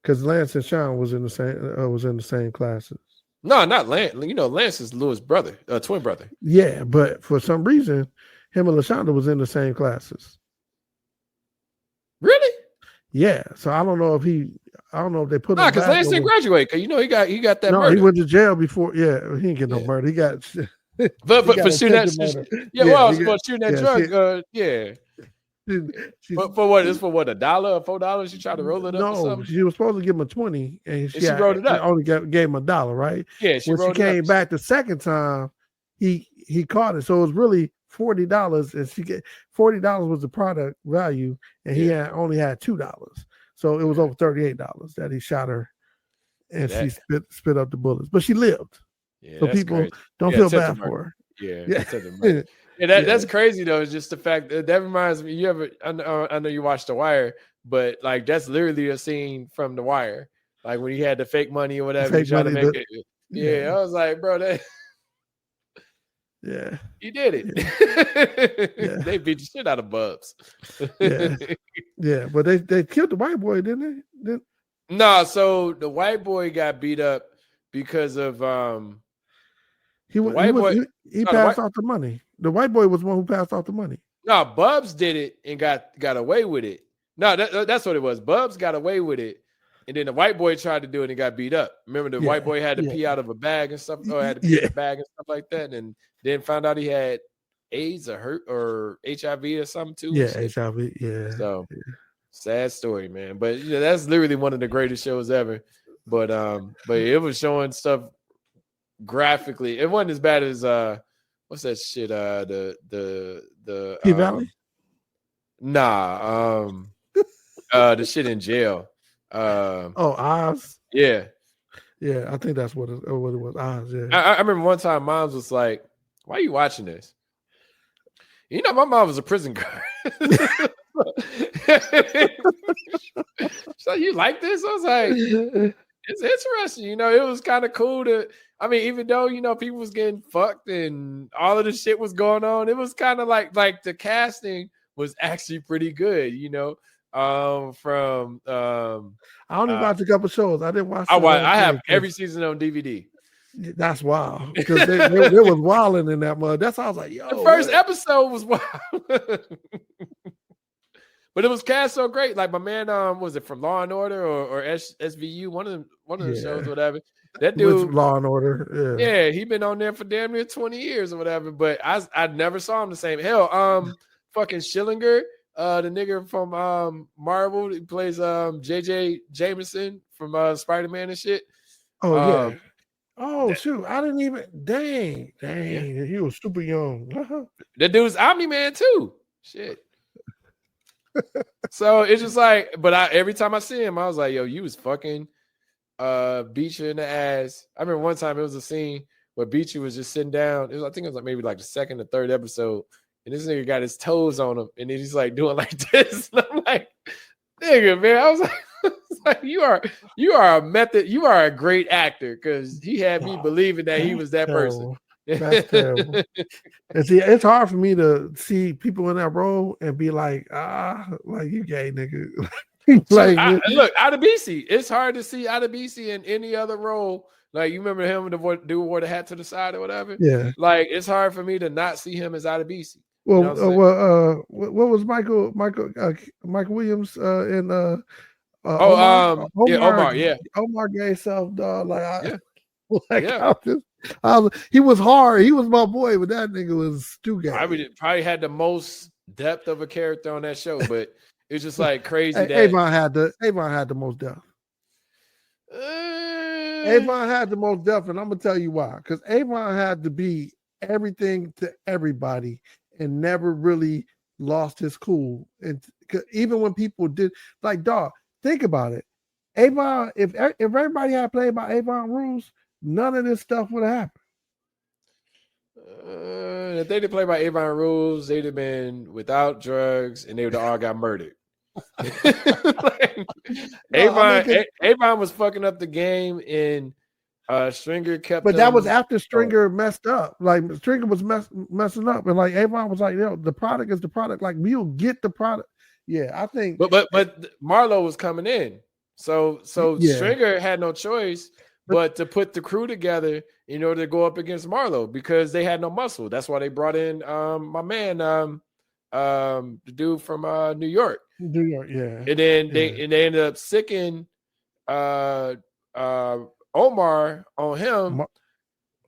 [SPEAKER 2] because Lance and Sean was in the same classes.
[SPEAKER 1] No, not Lance. Lance is Louis' brother, twin brother.
[SPEAKER 2] Yeah, but for some reason, him and LaShonda was in the same classes.
[SPEAKER 1] Really?
[SPEAKER 2] Yeah. So I don't know if they put him.
[SPEAKER 1] Because Lance didn't graduate. Because he got that.
[SPEAKER 2] No,
[SPEAKER 1] murder.
[SPEAKER 2] He went to jail before. Yeah, he didn't get no murder. He got.
[SPEAKER 1] But for shooting that. For shooting that drug. For what? It's for what? $1 or $4? She tried to roll it up.
[SPEAKER 2] No, she was supposed to give him a 20, and she
[SPEAKER 1] wrote it up.
[SPEAKER 2] Only gave him $1, right?
[SPEAKER 1] Yeah,
[SPEAKER 2] when she came back the second time, he caught it. So it was really $40, and she get $40 was the product value, and he only had $2. So it was over $38 that he shot her, and she spit up the bullets. But she lived.
[SPEAKER 1] Yeah,
[SPEAKER 2] so people don't feel bad for her.
[SPEAKER 1] That's crazy though. It's just the fact that reminds me. I know you watched The Wire, but like that's literally a scene from The Wire. Like when he had the fake money or whatever, he tried to make it. Yeah, I was like, bro, that.
[SPEAKER 2] Yeah,
[SPEAKER 1] he did it. They beat the shit out of Bubs.
[SPEAKER 2] But they killed the white boy, didn't they?
[SPEAKER 1] No, so the white boy got beat up because of
[SPEAKER 2] he passed out the money. The white boy was the one who passed out the money.
[SPEAKER 1] No, Bubs did it and got away with it. No, that's what it was. Bubs got away with it, and then the white boy tried to do it and got beat up. Remember, the white boy had to pee out of a bag and stuff, or had to pee in a bag and stuff like that, and then found out he had AIDS or HIV or something too.
[SPEAKER 2] Yeah, HIV. Yeah.
[SPEAKER 1] So sad story, man. But that's literally one of the greatest shows ever. But it was showing stuff graphically. It wasn't as bad as what's that shit? The
[SPEAKER 2] P-Valley?
[SPEAKER 1] The shit in jail.
[SPEAKER 2] Oz.
[SPEAKER 1] Yeah.
[SPEAKER 2] Yeah, I think that's what it was. Oz. Yeah.
[SPEAKER 1] I remember one time, Moms was like, "Why are you watching this?" My mom was a prison guard. So you like this? I was like, it's interesting. It was kind of cool even though, people was getting fucked and all of the shit was going on, it was kind of like the casting was actually pretty good, from
[SPEAKER 2] I only watched a couple shows. I didn't watch.
[SPEAKER 1] I have every season on DVD.
[SPEAKER 2] That's wild because they was wilding in that mud. That's how I was like, yo.
[SPEAKER 1] The first episode was wild. But it was cast so great. Like my man, was it from Law and Order or SVU? One of the shows, whatever. That dude,
[SPEAKER 2] Law and Order.
[SPEAKER 1] Yeah, he been on there for damn near 20 years or whatever. But I never saw him the same. Hell, fucking Schillinger, the nigga from Marvel, he plays JJ Jameson from Spider-Man and shit.
[SPEAKER 2] Oh yeah. Oh shoot! I didn't even. Dang! Yeah. He was super young.
[SPEAKER 1] That dude's Omni-Man too. Shit. So it's just like, but every time I see him, I was like, yo, you was fucking Beecher in the ass. I remember one time it was a scene where Beecher was just sitting down. I think it was like maybe like the second or third episode, and this nigga got his toes on him, and then he's like doing like this. And I'm like, nigga, man, I was like, you are a method, you are a great actor, because he had me believing that he was that person.
[SPEAKER 2] That's terrible. And see, it's hard for me to see people in that role and be like you gay nigga.
[SPEAKER 1] Look, Adebisi. It's hard to see Adebisi in any other role. Like, you remember him, the dude wore the hat to the side or whatever?
[SPEAKER 2] Yeah.
[SPEAKER 1] Like, it's hard for me to not see him as Adebisi.
[SPEAKER 2] Well, what was Michael Williams in
[SPEAKER 1] Omar, yeah.
[SPEAKER 2] Omar gay self, dog. He was hard. He was my boy, but that nigga was too gay.
[SPEAKER 1] Probably had the most depth of a character on that show, but it's just like crazy.
[SPEAKER 2] Avon had the most depth. Avon had the most depth, and I'm gonna tell you why. Because Avon had to be everything to everybody and never really lost his cool. And even when people did, like, dog, think about it. Avon, if everybody had played by Avon rules, none of this stuff would have happened.
[SPEAKER 1] If they didn't play by Avon rules, they'd have been without drugs and they would have all got murdered. Avon was fucking up the game, and Stringer kept.
[SPEAKER 2] But that was after Stringer messed up. Like Stringer was messing up, and like Avon was like, "Yo, the product is the product. Like we'll get the product." Yeah, I think.
[SPEAKER 1] But Marlo was coming in, so Stringer had no choice but to put the crew together in order to go up against Marlo because they had no muscle. That's why they brought in my man, the dude from New York.
[SPEAKER 2] New York, yeah.
[SPEAKER 1] And then they ended up sicking Omar on him,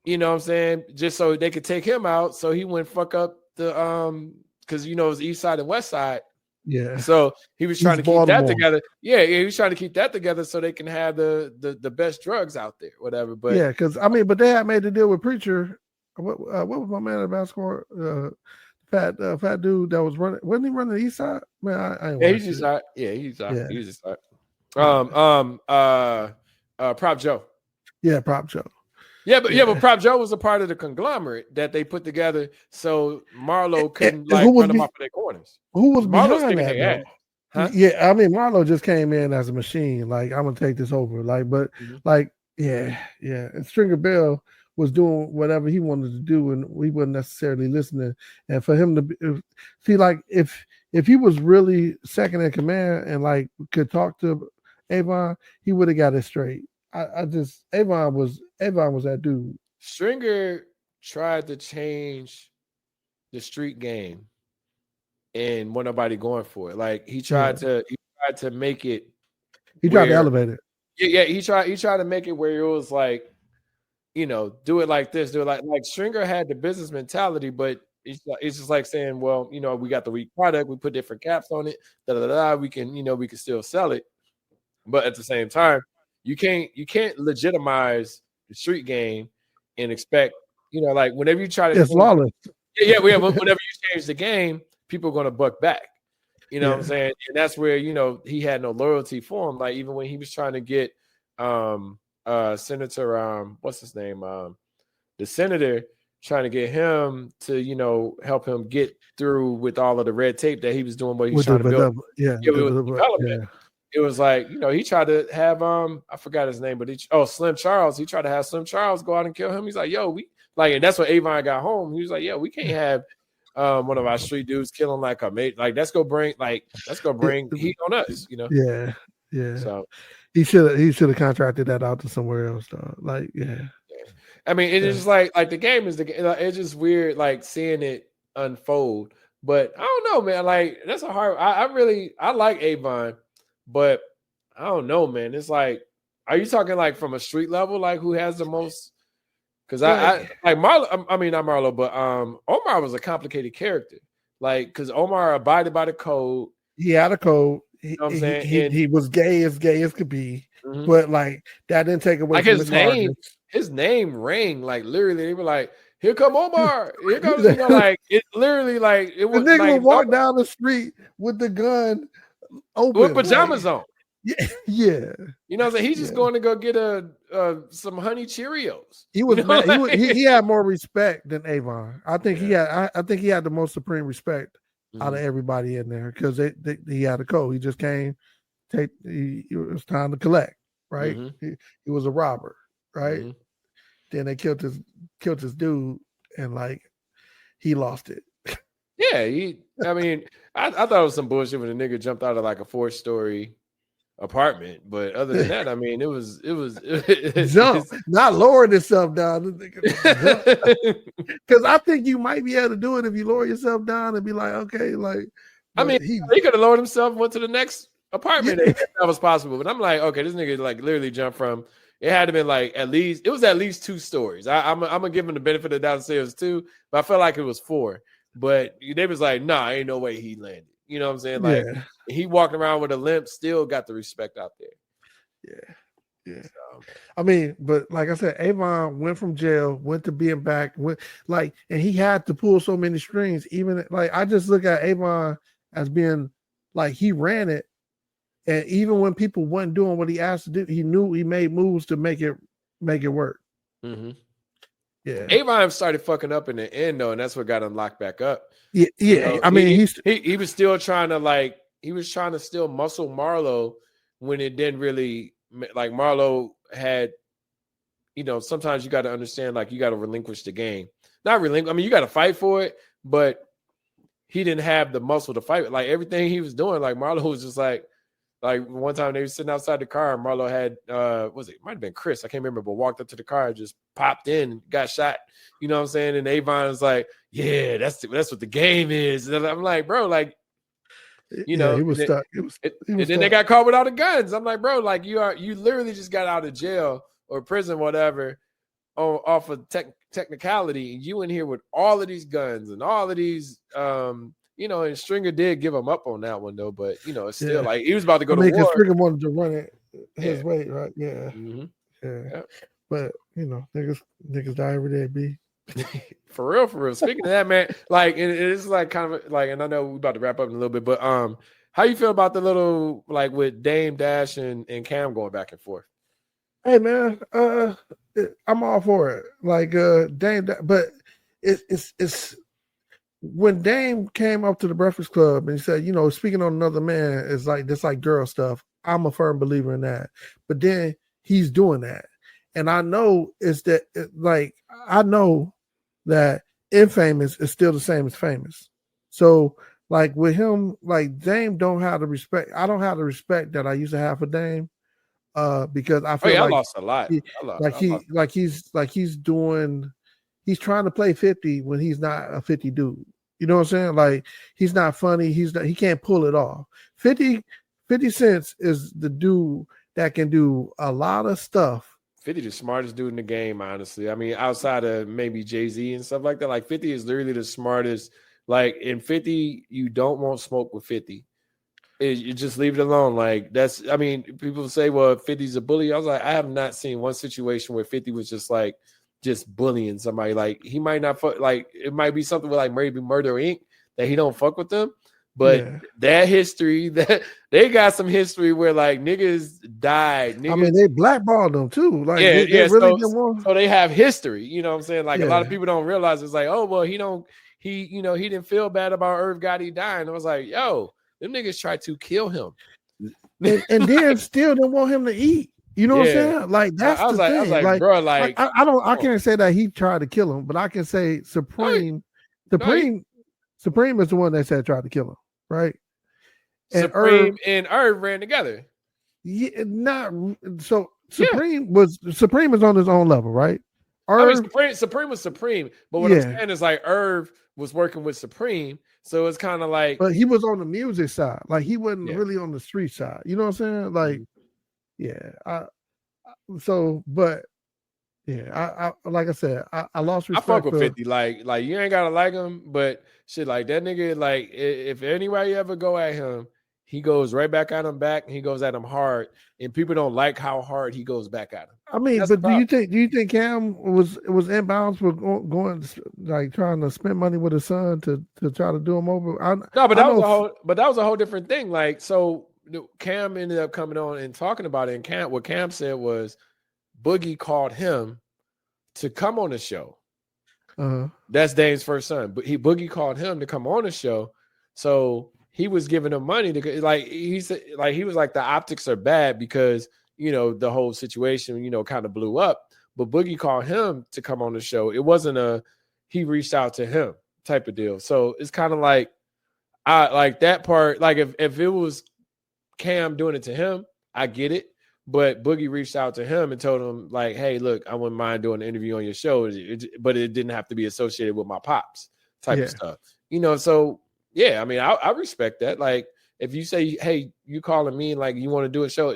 [SPEAKER 1] you know what I'm saying, just so they could take him out so he wouldn't fuck up the because it was East Side and West Side.
[SPEAKER 2] Yeah.
[SPEAKER 1] So he was trying to keep that together. Yeah, he was trying to keep that together so they can have the best drugs out there, whatever. But
[SPEAKER 2] yeah, because but they had made the deal with Preacher. What was my man at basketball? Fat dude that was running. Wasn't he running the East Side? Man, I ain't
[SPEAKER 1] he's just out. Yeah, he's out.
[SPEAKER 2] Yeah.
[SPEAKER 1] He's just out. Prop Joe.
[SPEAKER 2] Yeah, Prop Joe.
[SPEAKER 1] But Prop Joe was a part of the conglomerate that they put together so Marlo couldn't run them off of their corners.
[SPEAKER 2] Who was
[SPEAKER 1] Marlo's
[SPEAKER 2] behind that? Huh? Yeah, Marlo just came in as a machine. Like, I'm gonna take this over. Like, but yeah. And Stringer Bell was doing whatever he wanted to do, and we wasn't necessarily listening. And for him to see, like, if he was really second in command and like could talk to Avon, he would have got it straight. Avon was that dude.
[SPEAKER 1] Stringer tried to change the street game and wasn't nobody going for it. Like he tried to make it.
[SPEAKER 2] He tried to elevate it.
[SPEAKER 1] Yeah. He tried to make it where it was like, do it like this, do it like Stringer had the business mentality, but it's just like saying, well, we got the weak product, we put different caps on it, we can still sell it. But at the same time, you can't legitimize the street game and expect, like whenever you try to
[SPEAKER 2] it's flawless.
[SPEAKER 1] Whenever you change the game, people are gonna buck back. You know what I'm saying? And that's where, he had no loyalty for him. Like even when he was trying to get Senator what's his name? The senator trying to get him to, help him get through with all of the red tape that he was doing, what he was trying to build. Development. It was like, he tried to have I forgot his name, but Slim Charles. He tried to have Slim Charles go out and kill him. He's like, yo, and that's when Avon got home. He was like, yo, we can't have one of our street dudes killing like a mate. Like let's go bring heat on us,
[SPEAKER 2] Yeah.
[SPEAKER 1] So
[SPEAKER 2] he should have contracted that out to somewhere else, though. Like, yeah.
[SPEAKER 1] I mean, it's just like the game is it's just weird, like seeing it unfold. But I don't know, man. Like that's a hard. I like Avon. But I don't know, man. It's like, are you talking like from a street level, like who has the most? Because I like Marlo. I mean, not Marlo, but Omar was a complicated character. Like, because Omar abided by the code.
[SPEAKER 2] He had a code.
[SPEAKER 1] You know what I'm saying?
[SPEAKER 2] He was gay as could be, but like that didn't take away
[SPEAKER 1] like
[SPEAKER 2] from
[SPEAKER 1] his name. Hardness. His name rang like literally. They were like, "Here come Omar! Here comes!" Like it literally like it was.
[SPEAKER 2] The nigga would walk down the street with the gun. Open,
[SPEAKER 1] with pajamas on.
[SPEAKER 2] Yeah.
[SPEAKER 1] You know what I'm saying? He's just going to go get some honey Cheerios.
[SPEAKER 2] He was he had more respect than Avon. I think he had the most supreme respect out of everybody in there because he had a code. He just came, it was time to collect, right? He was a robber, right? Then they killed his dude and like he lost it.
[SPEAKER 1] Yeah, I thought it was some bullshit when the nigga jumped out of like a 4-story apartment, but other than that, I mean, it was
[SPEAKER 2] jump, not lowering itself down. Because I think you might be able to do it if you lower yourself down and be like, okay, like.
[SPEAKER 1] I mean, he could have lowered himself, went to the next apartment. If that was possible, but I'm like, okay, this nigga like literally jumped from. It had to been like at least 2 stories. I'm gonna give him the benefit of the doubt and say it was 2, but I felt like it was 4. But they was like, nah, ain't no way he landed. You know what I'm saying? Like he walking around with a limp, still got the respect out there.
[SPEAKER 2] Yeah. So, I mean, but like I said, Avon went from jail, went to being back, and he had to pull so many strings. Even like I just look at Avon as being like he ran it, and even when people weren't doing what he asked to do, he knew he made moves to make it work. Yeah,
[SPEAKER 1] Avon started fucking up in the end though, and that's what got him locked back up.
[SPEAKER 2] Yeah. I mean,
[SPEAKER 1] he was still trying to like he was trying to still muscle Marlo when it didn't really, like Marlo had, sometimes you got to understand, like you got to relinquish the game. Not relinquish. I mean, you got to fight for it, but he didn't have the muscle to fight. Like everything he was doing, like Marlo was just like one time they were sitting outside the car and Marlo had, might have been Chris. I can't remember, but walked up to the car and just popped in and got shot. You know what I'm saying? And Avon was like, yeah, that's what the game is. And I'm like, bro, like,
[SPEAKER 2] he was stuck.
[SPEAKER 1] And then they got caught with all the guns. I'm like, bro, like you literally just got out of jail or prison, whatever, off of technicality. And you in here with all of these guns and all of these, and Stringer did give him up on that one though, but it's still like he was about to go to war.
[SPEAKER 2] Stringer wanted to run it his way, right? Yeah. Mm-hmm. Yeah. But niggas die every day, B.
[SPEAKER 1] For real. Speaking of that, man, like it's like kind of like, and I know we're about to wrap up in a little bit, but how you feel about the little like with Dame Dash and Cam going back and forth?
[SPEAKER 2] Hey man, I'm all for it. Like Dame, but it's when Dame came up to the Breakfast Club and he said, speaking on another man is like this, like girl stuff. I'm a firm believer in that. But then he's doing that, and I know I know that Infamous is still the same as Famous. So like with him, like Dame don't have the respect. I don't have the respect that I used to have for Dame. Because I feel
[SPEAKER 1] I lost a lot.
[SPEAKER 2] He's trying to play 50 when he's not a 50 dude. You know what I'm saying? Like he's not funny. He can't pull it off. 50 Cent is the dude that can do a lot of stuff.
[SPEAKER 1] 50 the smartest dude in the game, honestly. I mean, outside of maybe Jay-Z and stuff like that, like 50 is literally the smartest. Like in 50, you don't want smoke with 50. You just leave it alone. Like people say, well, 50's a bully. I was like, I have not seen one situation where 50 was just bullying somebody. Like he might not fuck, like it might be something with like maybe Murder Inc. that he don't fuck with them. But that history, that they got some history where like niggas died. Niggas,
[SPEAKER 2] I mean, they blackballed them too. Like
[SPEAKER 1] so they have history. You know what I'm saying? Like a lot of people don't realize it's like, oh well, he didn't feel bad about Irv Gotti dying. I was like, yo, them niggas tried to kill him.
[SPEAKER 2] And then still don't want him to eat. You know what I'm saying? Like that's the thing. I was like, bro, like I can't say that he tried to kill him, but I can say Supreme is the one that said tried to kill him, right? And
[SPEAKER 1] Supreme and Irv ran together.
[SPEAKER 2] Yeah, not so. Supreme is on his own level, right?
[SPEAKER 1] Supreme was Supreme, but what I'm saying is like Irv was working with Supreme, so it's kind of like.
[SPEAKER 2] But he was on the music side, like he wasn't really on the street side. You know what I'm saying? Like, I like I said, I lost respect.
[SPEAKER 1] I fuck with 50. Like you ain't gotta like him, but shit, like that nigga, like if anybody ever go at him, he goes right back at him back, and he goes at him hard, and people don't like how hard he goes back at him.
[SPEAKER 2] I mean, that's but do you think Cam was inbounds for going like trying to spend money with his son to try to do him over?
[SPEAKER 1] That was a whole different thing. Like, so Cam ended up coming on and talking about it, and what Cam said was Boogie called him to come on the show. That's Dame's first son, but Boogie called him to come on the show, so he was giving him money to like he said, like he was like the optics are bad because the whole situation kind of blew up. But Boogie called him to come on the show. It wasn't he reached out to him type of deal. So it's kind of like I like that part. Like if it was Cam doing it to him, I get it. But Boogie reached out to him and told him like, hey, look, I wouldn't mind doing an interview on your show, but it didn't have to be associated with my pops type of stuff. So. Yeah, I mean, I respect that. Like, if you say, hey, you calling me, like, you want to do a show,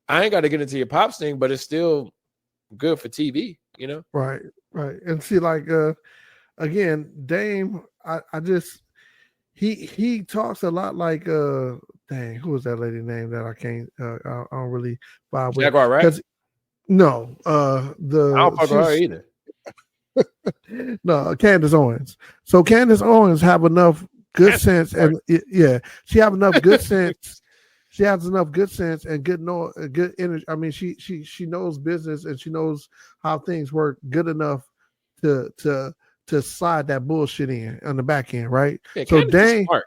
[SPEAKER 1] I ain't got to get into your pops thing, but it's still good for TV,
[SPEAKER 2] Right. And see, like, again, Dame, he talks a lot like, dang, who was that lady name that I can't, I don't really vibe with?
[SPEAKER 1] Jaguar, right?
[SPEAKER 2] No,
[SPEAKER 1] I don't fuck with her either.
[SPEAKER 2] No, Candace Owens. So Candace Owens have enough good sense, and she have enough good sense. She has enough good sense and good energy. I mean, she knows business and she knows how things work good enough to to slide that bullshit in on the back end, right?
[SPEAKER 1] Yeah,
[SPEAKER 2] So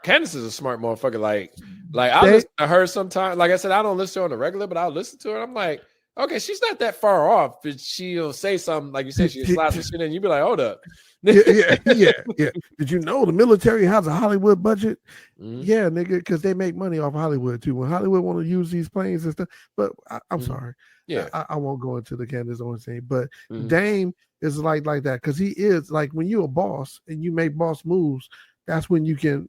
[SPEAKER 1] Candace is a smart motherfucker. Like I listen to her sometimes. Like I said, I don't listen to her on the regular, but I'll listen to her. I'm like, okay, she's not that far off. But she'll say something like you said, she'll slide some shit in. You be like, hold up.
[SPEAKER 2] yeah. Did you know the military has a Hollywood budget? Mm-hmm. Yeah, nigga, because they make money off Hollywood too. When Hollywood want to use these planes and stuff, but I'm sorry. Yeah, I won't go into the Candace Owens thing, but Dame is like that because he is like when you're a boss and you make boss moves. That's when you can.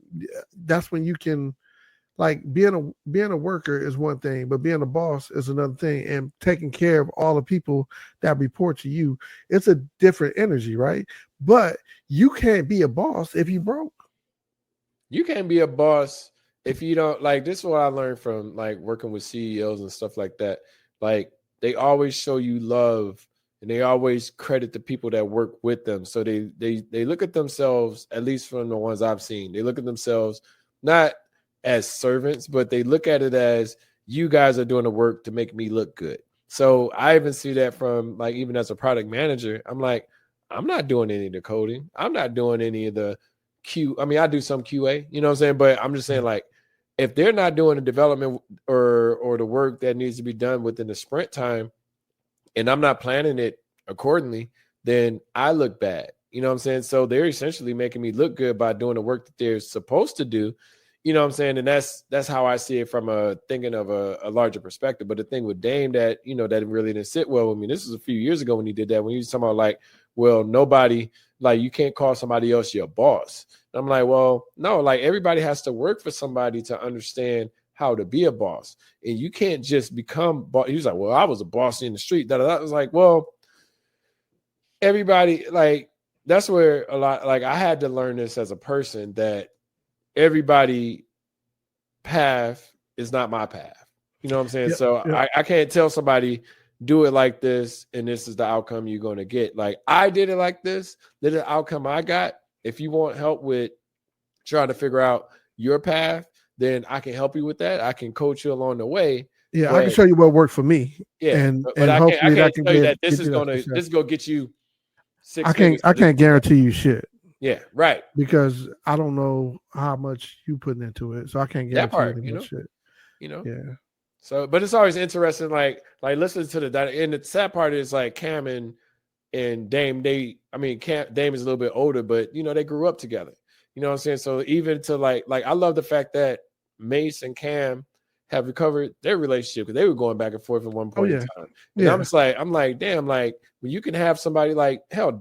[SPEAKER 2] Like being a worker is one thing, but being a boss is another thing. And taking care of all the people that report to you, it's a different energy, right? But you can't be a boss if you broke.
[SPEAKER 1] You can't be a boss if you don't like. This is what I learned from like working with CEOs and stuff like that. Like they always show you love and they always credit the people that work with them. So they look at themselves, at least from the ones I've seen, they look at themselves not as servants, but they look at it as you guys are doing the work to make me look good. So I even see that from like, even as a product manager, I'm like, I'm not doing any of the coding. I'm not doing any of the I mean, I do some QA, you know what I'm saying? But I'm just saying like, if they're not doing the development or the work that needs to be done within the sprint time, and I'm not planning it accordingly, then I look bad. You know what I'm saying? So they're essentially making me look good by doing the work that they're supposed to do. You know what I'm saying? And that's how I see it from thinking of a larger perspective. But the thing with Dame that, you know, that really didn't sit well with me. This was a few years ago when he did that, when he was talking about like, well, nobody, like you can't call somebody else your boss. And I'm like, well, no, like everybody has to work for somebody to understand how to be a boss. And you can't just become boss. He was like, well, I was a boss in the street. I was like, well, everybody, like, that's where a lot, like I had to learn this as a person that everybody path is not my path. You know what I'm saying? Yep, so yep. I can't tell somebody do it like this and this is the outcome you're going to get. Like I did it like this. This is the outcome I got. If you want help with trying to figure out your path, then I can help you with that. I can coach you along the way.
[SPEAKER 2] Yeah, I can show you what worked for me.
[SPEAKER 1] Yeah,
[SPEAKER 2] and
[SPEAKER 1] I
[SPEAKER 2] hopefully
[SPEAKER 1] can't
[SPEAKER 2] that can
[SPEAKER 1] tell you that this is going to get you.
[SPEAKER 2] I can't guarantee you shit.
[SPEAKER 1] Yeah, right.
[SPEAKER 2] Because I don't know how much you putting into it, so I can't guarantee
[SPEAKER 1] that part.
[SPEAKER 2] You know, shit.
[SPEAKER 1] You know.
[SPEAKER 2] Yeah.
[SPEAKER 1] So, but it's always interesting, like listening to and the sad part is like Cam and Dame. Dame is a little bit older, but you know they grew up together. You know what I'm saying? So even to like I love the fact that Mace and Cam have recovered their relationship because they were going back and forth at one point in time. And I'm like, damn, like when you can have somebody like hell,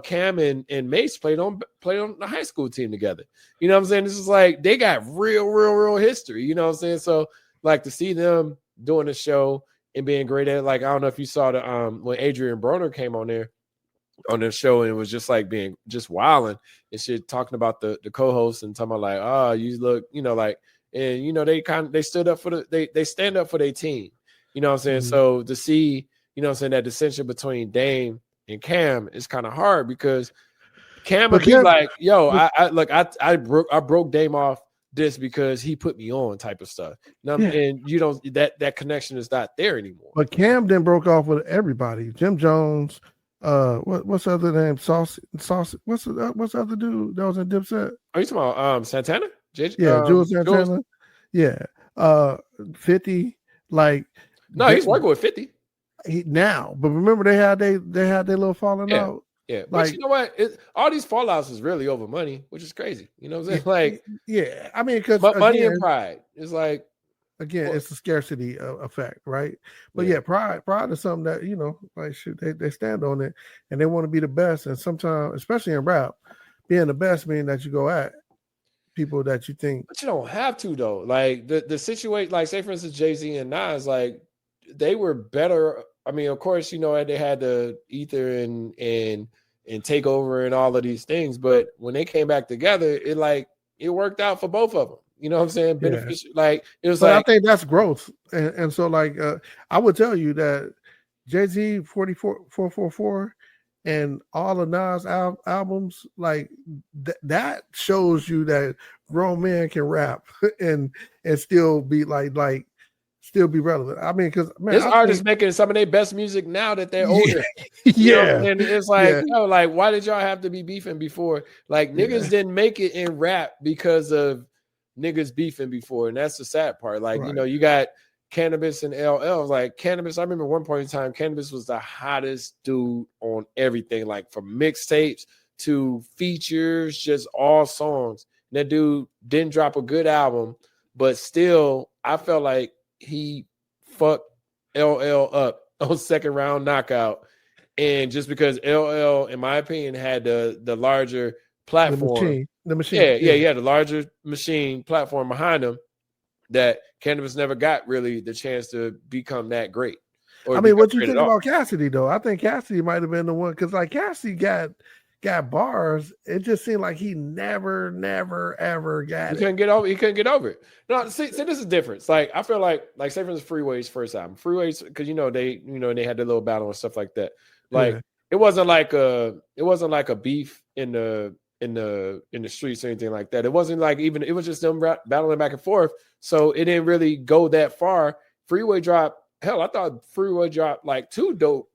[SPEAKER 1] Cam and Mace played on the high school team together. You know what I'm saying? This is like they got real history. You know what I'm saying? So like to see them doing the show and being great at it. Like I don't know if you saw the when Adrian Broner came on there on the show and it was just like being just wilding and shit, talking about the co-host and talking about like, oh, you look, you know, like, and you know they stood up for they stand up for their team. You know what I'm saying? Mm-hmm. So to see, you know what I'm saying, that dissension between Dame and Cam is kind of hard because Cam would be like, yo, I broke Dame off this because he put me on type of stuff. And you don't that connection is not there anymore.
[SPEAKER 2] But Cam then broke off with everybody. Jim Jones, what's the other name? Sauce. What's the other dude that was in Dipset?
[SPEAKER 1] Are you talking about Santana?
[SPEAKER 2] Jules Santana. Yeah. 50. Like
[SPEAKER 1] no, he's working with 50.
[SPEAKER 2] Now, but remember they had their little falling out.
[SPEAKER 1] Yeah, like, but you know what? All these fallouts is really over money, which is crazy. You know what I'm saying? Like,
[SPEAKER 2] yeah, I mean, because
[SPEAKER 1] money and pride is like,
[SPEAKER 2] again, it's the scarcity effect, right? But pride is something that, you know, like shoot, they stand on it and they want to be the best. And sometimes, especially in rap, being the best means that you go at people that you think.
[SPEAKER 1] But you don't have to though. Like the situation, like say for instance, Jay-Z and Nas, like they were better. I mean, of course, you know, they had the Ether and take over and all of these things, but when they came back together, it worked out for both of them. You know what I'm saying? Beneficial. Like it was. But
[SPEAKER 2] I think that's growth, and so like I would tell you that Jay-Z 444 and all of Nas albums, like that shows you that grown men can rap and still be like still be relevant. I mean, because
[SPEAKER 1] this artist making some of their best music now that they're older.
[SPEAKER 2] Yeah,
[SPEAKER 1] and it's like, like, why did y'all have to be beefing before? Like, niggas didn't make it in rap because of niggas beefing before, and that's the sad part. Like, you got Cannabis and LL. Like, Cannabis, I remember one point in time, Cannabis was the hottest dude on everything, like from mixtapes to features, just all songs. And that dude didn't drop a good album, but still, I felt like he fucked LL up on second round knockout. And just because LL, in my opinion, had the larger platform,
[SPEAKER 2] the machine,
[SPEAKER 1] yeah, the larger machine platform behind him, that Cannabis never got really the chance to become that great.
[SPEAKER 2] I mean, what you think about Cassidy though? I think Cassidy might have been the one, because like Cassidy got bars. It just seemed like he never ever got it.
[SPEAKER 1] He couldn't get over it. No, see, this is the difference. Like, I feel like say for instance, Freeway's first album, because they had their little battle and stuff like that. Like, it wasn't like a beef in the streets or anything like that. It wasn't like, even, it was just them battling back and forth. So it didn't really go that far. Freeway dropped, hell, I thought Freeway dropped like two dope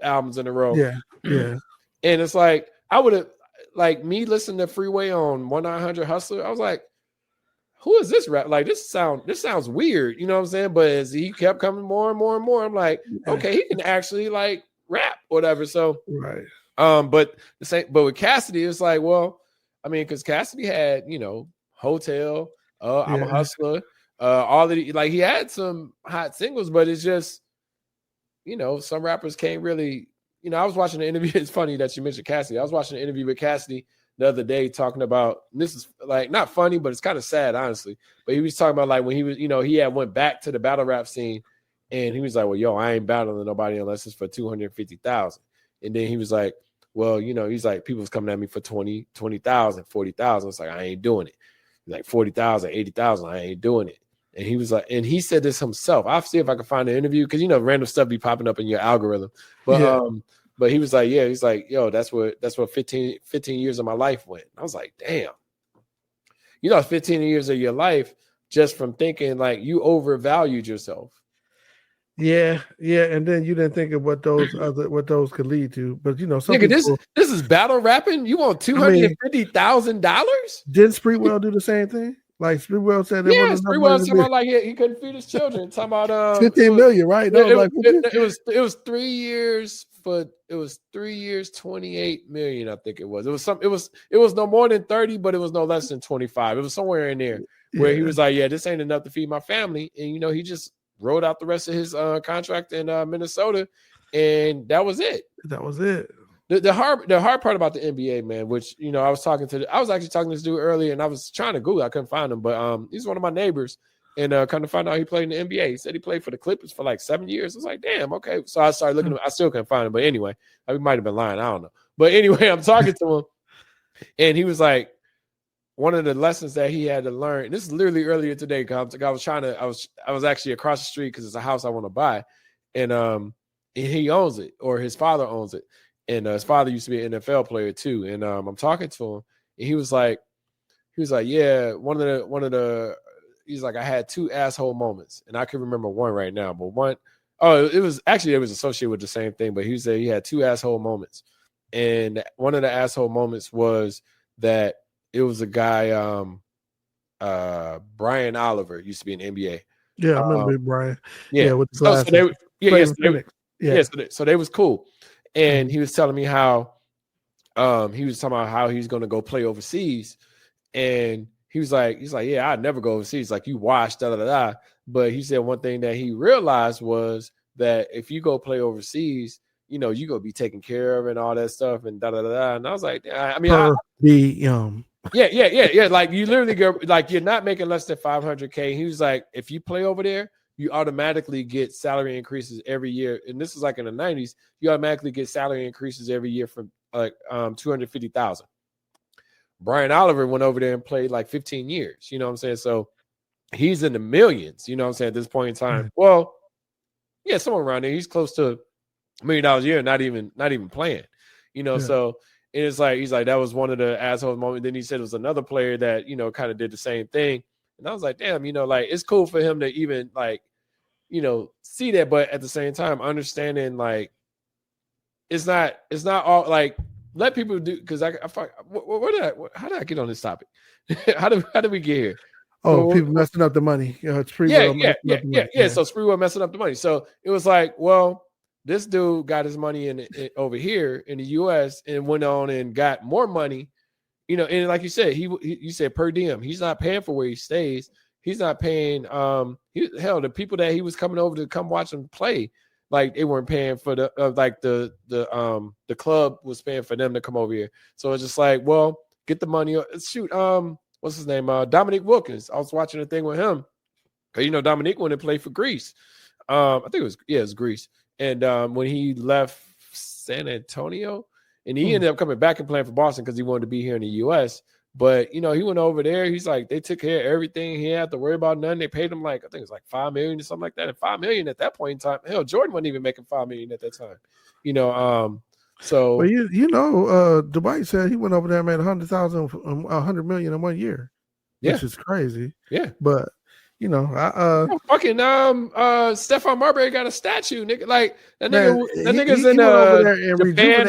[SPEAKER 1] albums in a row.
[SPEAKER 2] Yeah.
[SPEAKER 1] And it's like, I would have, like, me listening to Freeway on 1-900 Hustler, I was like, who is this rap? Like, this sounds weird, you know what I'm saying? But as he kept coming more and more and more, I'm like, okay, he can actually like rap, whatever. So but with Cassidy, it's like, well, I mean, because Cassidy had, Hotel, I'm a Hustler, all of the, like, he had some hot singles, but it's just, some rappers can't really, I was watching an interview. It's funny that you mentioned Cassidy. I was watching an interview with Cassidy the other day talking about, this is like not funny, but it's kind of sad, honestly. But he was talking about like when he was, he had went back to the battle rap scene, and he was like, well, yo, I ain't battling nobody unless it's for 250,000. And then he was like, well, he's like, people's coming at me for 20,000, 40,000. It's like, I ain't doing it. He's like 40,000, 80,000, I ain't doing it. And he was like, and he said this himself. I'll see if I can find an interview, because random stuff be popping up in your algorithm. But he was like, yeah, he's like, yo, that's what 15 years of my life went. I was like, damn. 15 years of your life just from thinking like you overvalued yourself.
[SPEAKER 2] Yeah, and then you didn't think of what those could lead to. But some
[SPEAKER 1] nigga, people, this is battle rapping. You want $250,000?
[SPEAKER 2] Didn't Spreewell do the same thing? Like Spreewell said,
[SPEAKER 1] Spreewell talking about like he couldn't feed his children. Talking about
[SPEAKER 2] 15 million, right?
[SPEAKER 1] It was 3 years. But it was 3 years, 28 million, I think it was. It was no more than 30, but it was no less than 25. It was somewhere in there where he was like, yeah, this ain't enough to feed my family. And he just wrote out the rest of his contract in Minnesota, and that was it. The hard part about the NBA, man, which I was actually talking to this dude earlier, and I was trying to Google, I couldn't find him, but he's one of my neighbors. And kind of find out he played in the NBA. He said he played for the Clippers for like 7 years. I was like, damn, okay. So I started looking. I still couldn't find him. But anyway, I might have been lying. I don't know. But anyway, I'm talking to him. And he was like, one of the lessons that he had to learn. This is literally earlier today. I was actually across the street because it's a house I want to buy. And he owns it, or his father owns it. And his father used to be an NFL player too. And I'm talking to him. And he was like, yeah, one of the he's like, I had two asshole moments, and I can remember one right now, but it was associated with the same thing, but he said he had two asshole moments. And one of the asshole moments was that it was a guy, Brian Oliver, used to be in the NBA.
[SPEAKER 2] Yeah, I remember Brian.
[SPEAKER 1] Yeah,
[SPEAKER 2] with the glasses.
[SPEAKER 1] So they was cool. And he was telling me how he was talking about how he's going to go play overseas. And he's like, yeah, I'd never go overseas. Like, you washed, da da da. But he said one thing that he realized was that if you go play overseas, you gonna be taken care of and all that stuff and da da da. And I was like, I mean, yeah. Like, you literally go, like, you're not making less than $500K. He was like, if you play over there, you automatically get salary increases every year. And this is like in the 90s, you automatically get salary increases every year from like $250,000. Brian Oliver went over there and played like 15 years. You know what I'm saying? So he's in the millions, you know what I'm saying, at this point in time. Well, yeah, somewhere around there. He's close to $1 million a year, not even playing. So it's like, he's like, that was one of the asshole moments. Then he said it was another player that, kind of did the same thing. And I was like, damn, like it's cool for him to even like, see that, but at the same time, understanding like it's not all like let people do because how did I get on this topic? how did we get here?
[SPEAKER 2] Oh, people messing up the money. It's free will messing up the money.
[SPEAKER 1] Yeah. So free will messing up the money. So it was like, well, this dude got his money in over here in the U.S. and went on and got more money, and like you said, you said per diem. He's not paying for where he stays. He's not paying. The people that he was coming over to come watch him play, like they weren't paying for the club was paying for them to come over here. So it's just like, well, get the money. Shoot, what's his name? Dominique Wilkins. I was watching a thing with him. Dominique went and played for Greece. I think it was Greece. And when he left San Antonio, and he ended up coming back and playing for Boston because he wanted to be here in the U.S. But, he went over there. He's like, they took care of everything. He had to worry about nothing. They paid him I think it was like $5 million or something like that. And $5 million at that point in time, hell, Jordan wasn't even making $5 million at that time. So.
[SPEAKER 2] But Dwight said he went over there and made $100 million in 1 year, which is crazy.
[SPEAKER 1] Yeah.
[SPEAKER 2] But,
[SPEAKER 1] fucking Stephon Marbury got a statue, nigga. Like that nigga's in Japan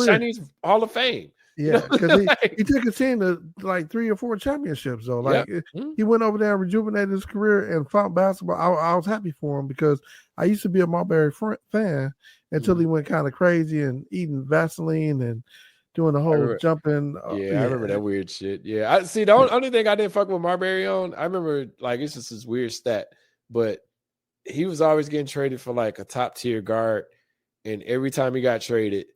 [SPEAKER 1] Chinese Hall of Fame.
[SPEAKER 2] Yeah, because he took his team to like 3 or 4 championships though. Like he went over there and rejuvenated his career and found basketball. I was happy for him because I used to be a Marbury fan until he went kind of crazy and eating Vaseline and doing the whole jumping.
[SPEAKER 1] I remember that weird shit. Yeah, I see. The only thing I didn't fuck with Marbury on, I remember like it's just this weird stat, but he was always getting traded for like a top tier guard, and every time he got traded,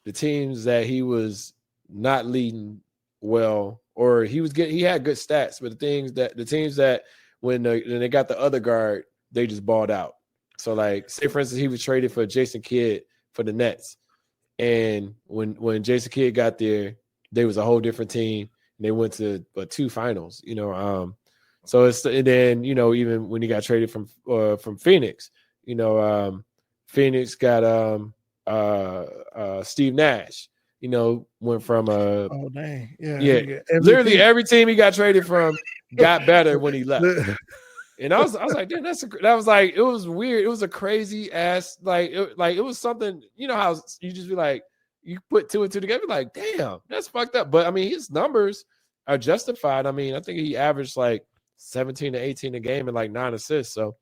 [SPEAKER 1] the teams that he was not leading well, or he had good stats, but the teams that when they got the other guard, they just balled out. So like, say for instance, he was traded for Jason Kidd for the Nets. And when Jason Kidd got there, they was a whole different team, and they went to 2 finals. So it's and then even when he got traded from Phoenix, Phoenix got Steve Nash. Went from literally every team he got traded from got better when he left. And I was like, damn, it was weird. It was a crazy ass, it was something, how you just be like, you put 2 and 2 together, like, damn, that's fucked up. But I mean, his numbers are justified. I mean, I think he averaged like 17 to 18 a game and like 9 assists. So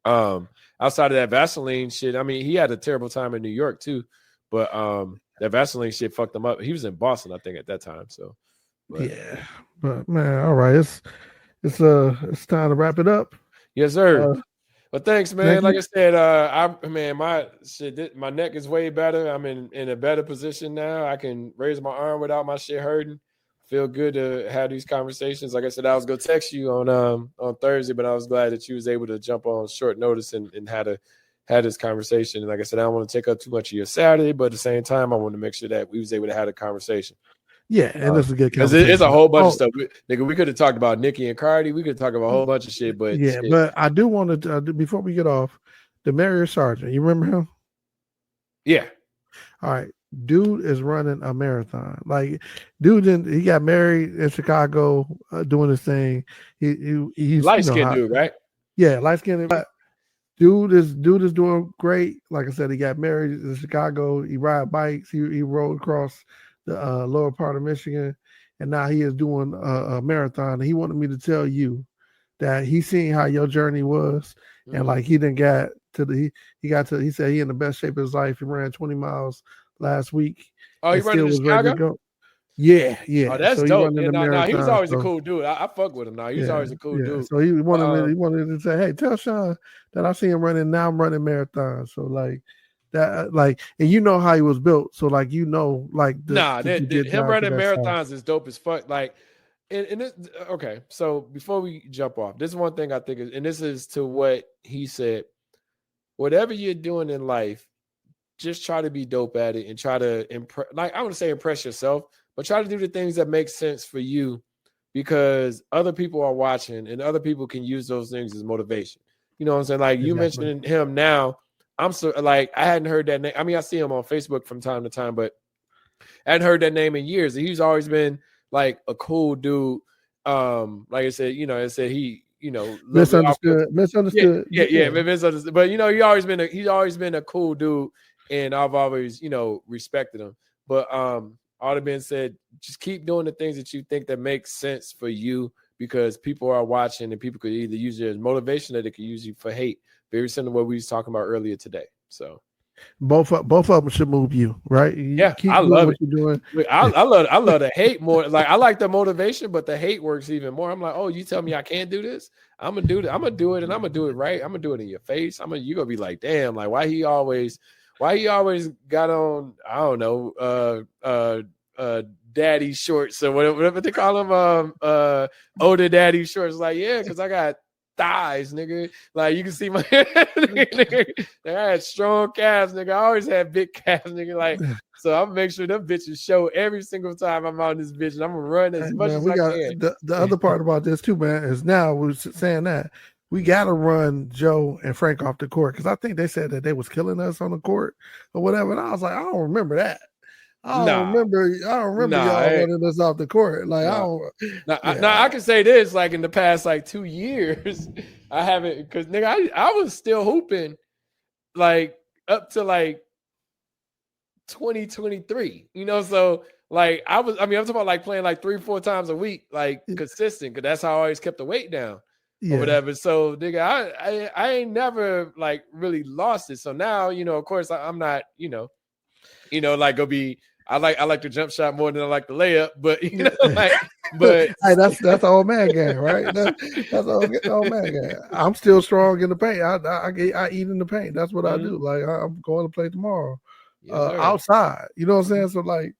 [SPEAKER 1] outside of that Vaseline shit, I mean, he had a terrible time in New York too. But that Vaseline shit fucked him up. He was in Boston, I think, at that time. So
[SPEAKER 2] but man, all right, it's time to wrap it up.
[SPEAKER 1] Yes, sir. Well, thanks, man. Like I said, my neck is way better. I'm in a better position now. I can raise my arm without my shit hurting. Feel good to have these conversations. Like I said, I was gonna text you on Thursday, but I was glad that you was able to jump on short notice and had this conversation. And like I said, I don't want to take up too much of your Saturday, but at the same time, I want to make sure that we was able to have a converation.
[SPEAKER 2] Yeah, and this is a good
[SPEAKER 1] conversation. It's a whole bunch of stuff. We could have talked about Nicki and Cardi. We could talk about a whole bunch of shit. But
[SPEAKER 2] but I do want to before we get off, Demarius Sargent. You remember him?
[SPEAKER 1] Yeah.
[SPEAKER 2] All right. Dude is running a marathon. Like, he got married in Chicago, doing his thing. He's
[SPEAKER 1] light-skinned dude, right?
[SPEAKER 2] Yeah, light-skinned. Dude is doing great. Like I said, he got married in Chicago. He ride bikes. He rode across the lower part of Michigan, and now he is doing a marathon. And he wanted me to tell you that he's seen how your journey was, and like he got to he said he in the best shape of his life. He ran 20 miles last week.
[SPEAKER 1] Oh, he running in Chicago?
[SPEAKER 2] Yeah.
[SPEAKER 1] Oh, that's dope. He was always a cool dude. I fuck with him now. He was always a cool dude.
[SPEAKER 2] So he wanted to say, hey, tell Sean that I see him running. Now I'm running marathons. So like that, like, and you know how he was built. So like, him running marathons is dope as fuck. Like,
[SPEAKER 1] okay. So before we jump off, this is one thing I think is, and this is to what he said. Whatever you're doing in life, just try to be dope at it and try to impress. Like, I want to say impress yourself, but try to do the things that make sense for you, because other people are watching and other people can use those things as motivation. You know what I'm saying? Like, you mentioning him now, I'm so like, I hadn't heard that name. I mean, I see him on Facebook from time to time, but I hadn't heard that name in years. And he's always been like a cool dude. like I said, it said he,
[SPEAKER 2] misunderstood.
[SPEAKER 1] Yeah, misunderstood. But he's always been a cool dude, and I've always, respected him. But all that being said, just keep doing the things that you think that makes sense for you, because people are watching, and people could either use it as motivation or they could use you for hate. Very similar to what we was talking about earlier today. So
[SPEAKER 2] both of them should move you, right?
[SPEAKER 1] I love
[SPEAKER 2] what you're doing.
[SPEAKER 1] I love the hate more. Like, I like the motivation, but the hate works even more. I'm like, oh, you tell me I can't do this? I'm gonna do it. I'm gonna do it, and I'm gonna do it right. I'm gonna do it in your face. You're gonna be like, damn, like why he always got on, I don't know, daddy shorts or whatever they call them, older daddy shorts. Like, yeah, because I got thighs, nigga. Like, you can see my nigga, I had strong calves, nigga. I always had big calves, nigga. Like, so I'm gonna make sure them bitches show every single time I'm on this bitch, and I'm gonna run as much as I can.
[SPEAKER 2] The other part about this too, man, is now we're saying that we gotta run Joe and Frank off the court, because I think they said that they was killing us on the court or whatever, and I was like, I don't remember that. I don't remember y'all running us off the court. Like,
[SPEAKER 1] I can say this, like, in the past like 2 years, I haven't, because nigga, I was still hooping like up to like 2023, so like I'm talking about like playing like 3-4 times a week, like consistent, because that's how I always kept the weight down or whatever. So nigga, I ain't never like really lost it. So now, of course I'm not, like go be, I like the jump shot more than I like the layup, but but
[SPEAKER 2] hey, that's old man game, right? That's old man game. I'm still strong in the paint. I eat in the paint. That's what I do. Like, I'm going to play tomorrow, outside. You know what I'm saying? So like,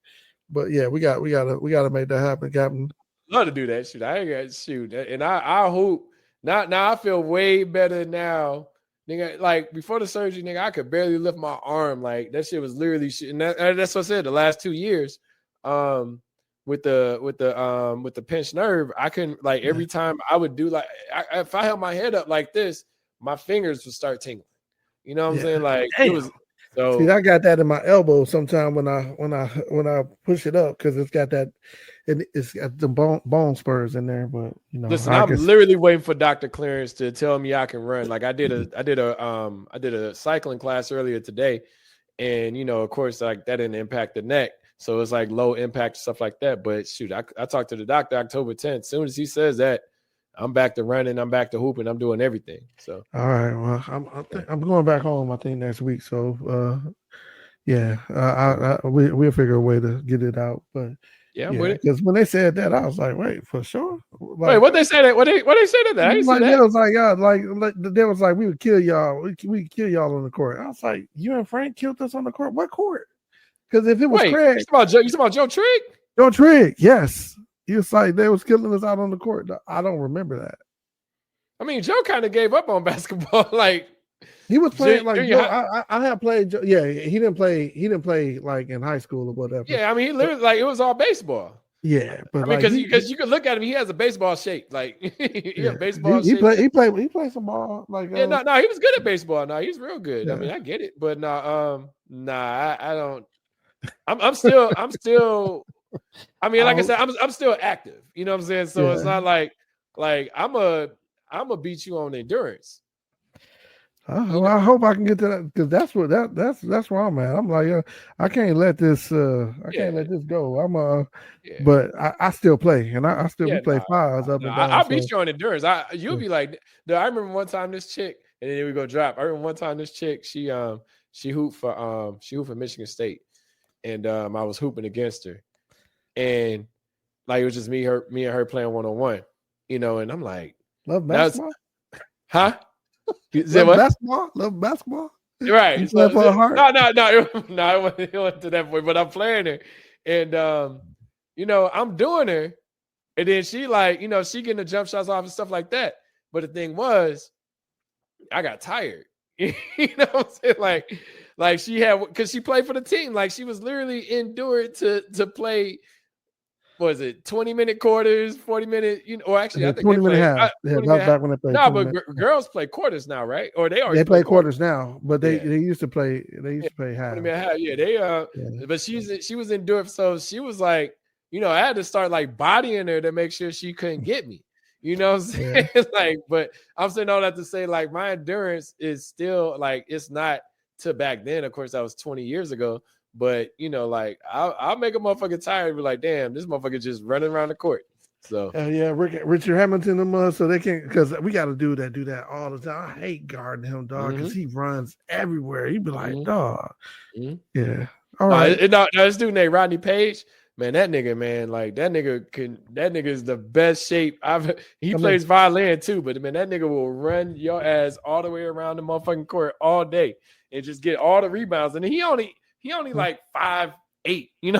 [SPEAKER 2] but yeah, we gotta make that happen, Captain.
[SPEAKER 1] Love to do that shit. I ain't got to shoot, and I hope now. I feel way better now. Nigga, like before the surgery, nigga, I could barely lift my arm. Like, that shit was literally shit. And that's what I said. The last 2 years, with the pinched nerve, I couldn't, like, every time I would do, like, if I held my head up like this, my fingers would start tingling. You know what I'm saying? Like, it was. So
[SPEAKER 2] see, I got that in my elbow sometime when I push it up, because it's got that. It's got the bone spurs in there, but
[SPEAKER 1] listen, I'm literally waiting for Dr. Clearance to tell me I can run. Like, I did a cycling class earlier today, and of course, like, that didn't impact the neck, so it's like low impact stuff like that. But shoot, I talked to the doctor October 10th. As soon as he says that, I'm back to running, I'm back to hooping, I'm doing everything. So
[SPEAKER 2] all right, well, I'm going back home, I think, next week. So we'll figure a way to get it out, but.
[SPEAKER 1] Yeah,
[SPEAKER 2] because when they said that, I was like, "Wait, for sure." Like,
[SPEAKER 1] wait, what they say that? What they say that? I didn't
[SPEAKER 2] like,
[SPEAKER 1] see that.
[SPEAKER 2] It was like, yeah, like they was like, "We would kill y'all. We kill y'all on the court." I was like, "You and Frank killed us on the court? What court?" Because if it was Craig,
[SPEAKER 1] you talking about Joe Trigg?
[SPEAKER 2] Joe Trigg, yes. He was like, they was killing us out on the court. I don't remember that.
[SPEAKER 1] I mean, Joe kind of gave up on basketball. Like,
[SPEAKER 2] he was playing like Joe, I have played. Yeah, he didn't play. He didn't play like in high school or whatever.
[SPEAKER 1] Yeah, I mean, he literally, like, it was all baseball.
[SPEAKER 2] Yeah, but
[SPEAKER 1] I mean, because you can look at him, he has a baseball shape. Like, he has baseball shape.
[SPEAKER 2] He played some ball. Like,
[SPEAKER 1] he was good at baseball. No, he's real good. Yeah. I mean, I get it, but I don't. I'm still. I mean, like I said, I'm still active. You know what I'm saying? So it's not like I'm a beat you on endurance.
[SPEAKER 2] Well, I hope I can get to that, because that's where I'm at. I'm like, I can't let this can't let this go. But I still play, and I still play fives up and down.
[SPEAKER 1] I'll beat you on endurance. You'll be like, I remember one time this chick, and then we go drop. I remember one time this chick, she hooped for Michigan State, and I was hooping against her, and like, it was just me and her playing 1-on-1, and I'm like,
[SPEAKER 2] love basketball,
[SPEAKER 1] huh?
[SPEAKER 2] Love basketball.
[SPEAKER 1] Right.
[SPEAKER 2] So, for the heart?
[SPEAKER 1] No, it wasn't to that point, but I'm playing her. And I'm doing her. And then she, like, she getting the jump shots off and stuff like that. But the thing was, I got tired. You know what I'm saying? Like she had, because she played for the team. Like, she was literally endured to play. Was it 20-minute quarters, 40-minute? Or actually, I think
[SPEAKER 2] 20-minute half. Yeah, that back when they played.
[SPEAKER 1] No, but girls play quarters now, right? Or they
[SPEAKER 2] play quarters now, but they used to play. They used to play half.
[SPEAKER 1] 20-minute half. Yeah, But she was endured. So she was like, I had to start like bodying her to make sure she couldn't get me. You know what I'm saying? Yeah. Like, but I'm saying all that to say, like, my endurance is still like, it's not to back then. Of course, that was 20 years ago. But like, I'll make a motherfucker tired and be like, damn, this motherfucker just running around the court. So
[SPEAKER 2] Richard Hamilton, so they can't, because we got to do that all the time. I hate guarding him, dog, because he runs everywhere. He'd be like, dog. Yeah. All right.
[SPEAKER 1] No, this dude named Rodney Page. Man, that nigga, man, like that nigga is the best shape he plays violin too, but man, that nigga will run your ass all the way around the motherfucking court all day and just get all the rebounds. And he only like 5'8",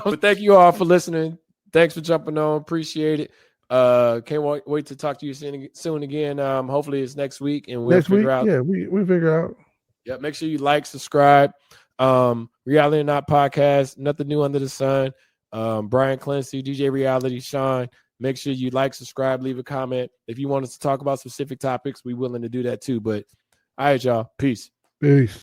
[SPEAKER 1] But thank you all for listening. Thanks for jumping on. Appreciate it. Can't wait to talk to you soon again. Hopefully it's next week and we'll figure out.
[SPEAKER 2] Yeah, we figure out.
[SPEAKER 1] Yeah, make sure you like, subscribe. Reality or Not Podcast, nothing new under the sun. Brian Clancy, DJ Reality, Sean. Make sure you like, subscribe, leave a comment. If you want us to talk about specific topics, we're willing to do that too. But all right, y'all. Peace.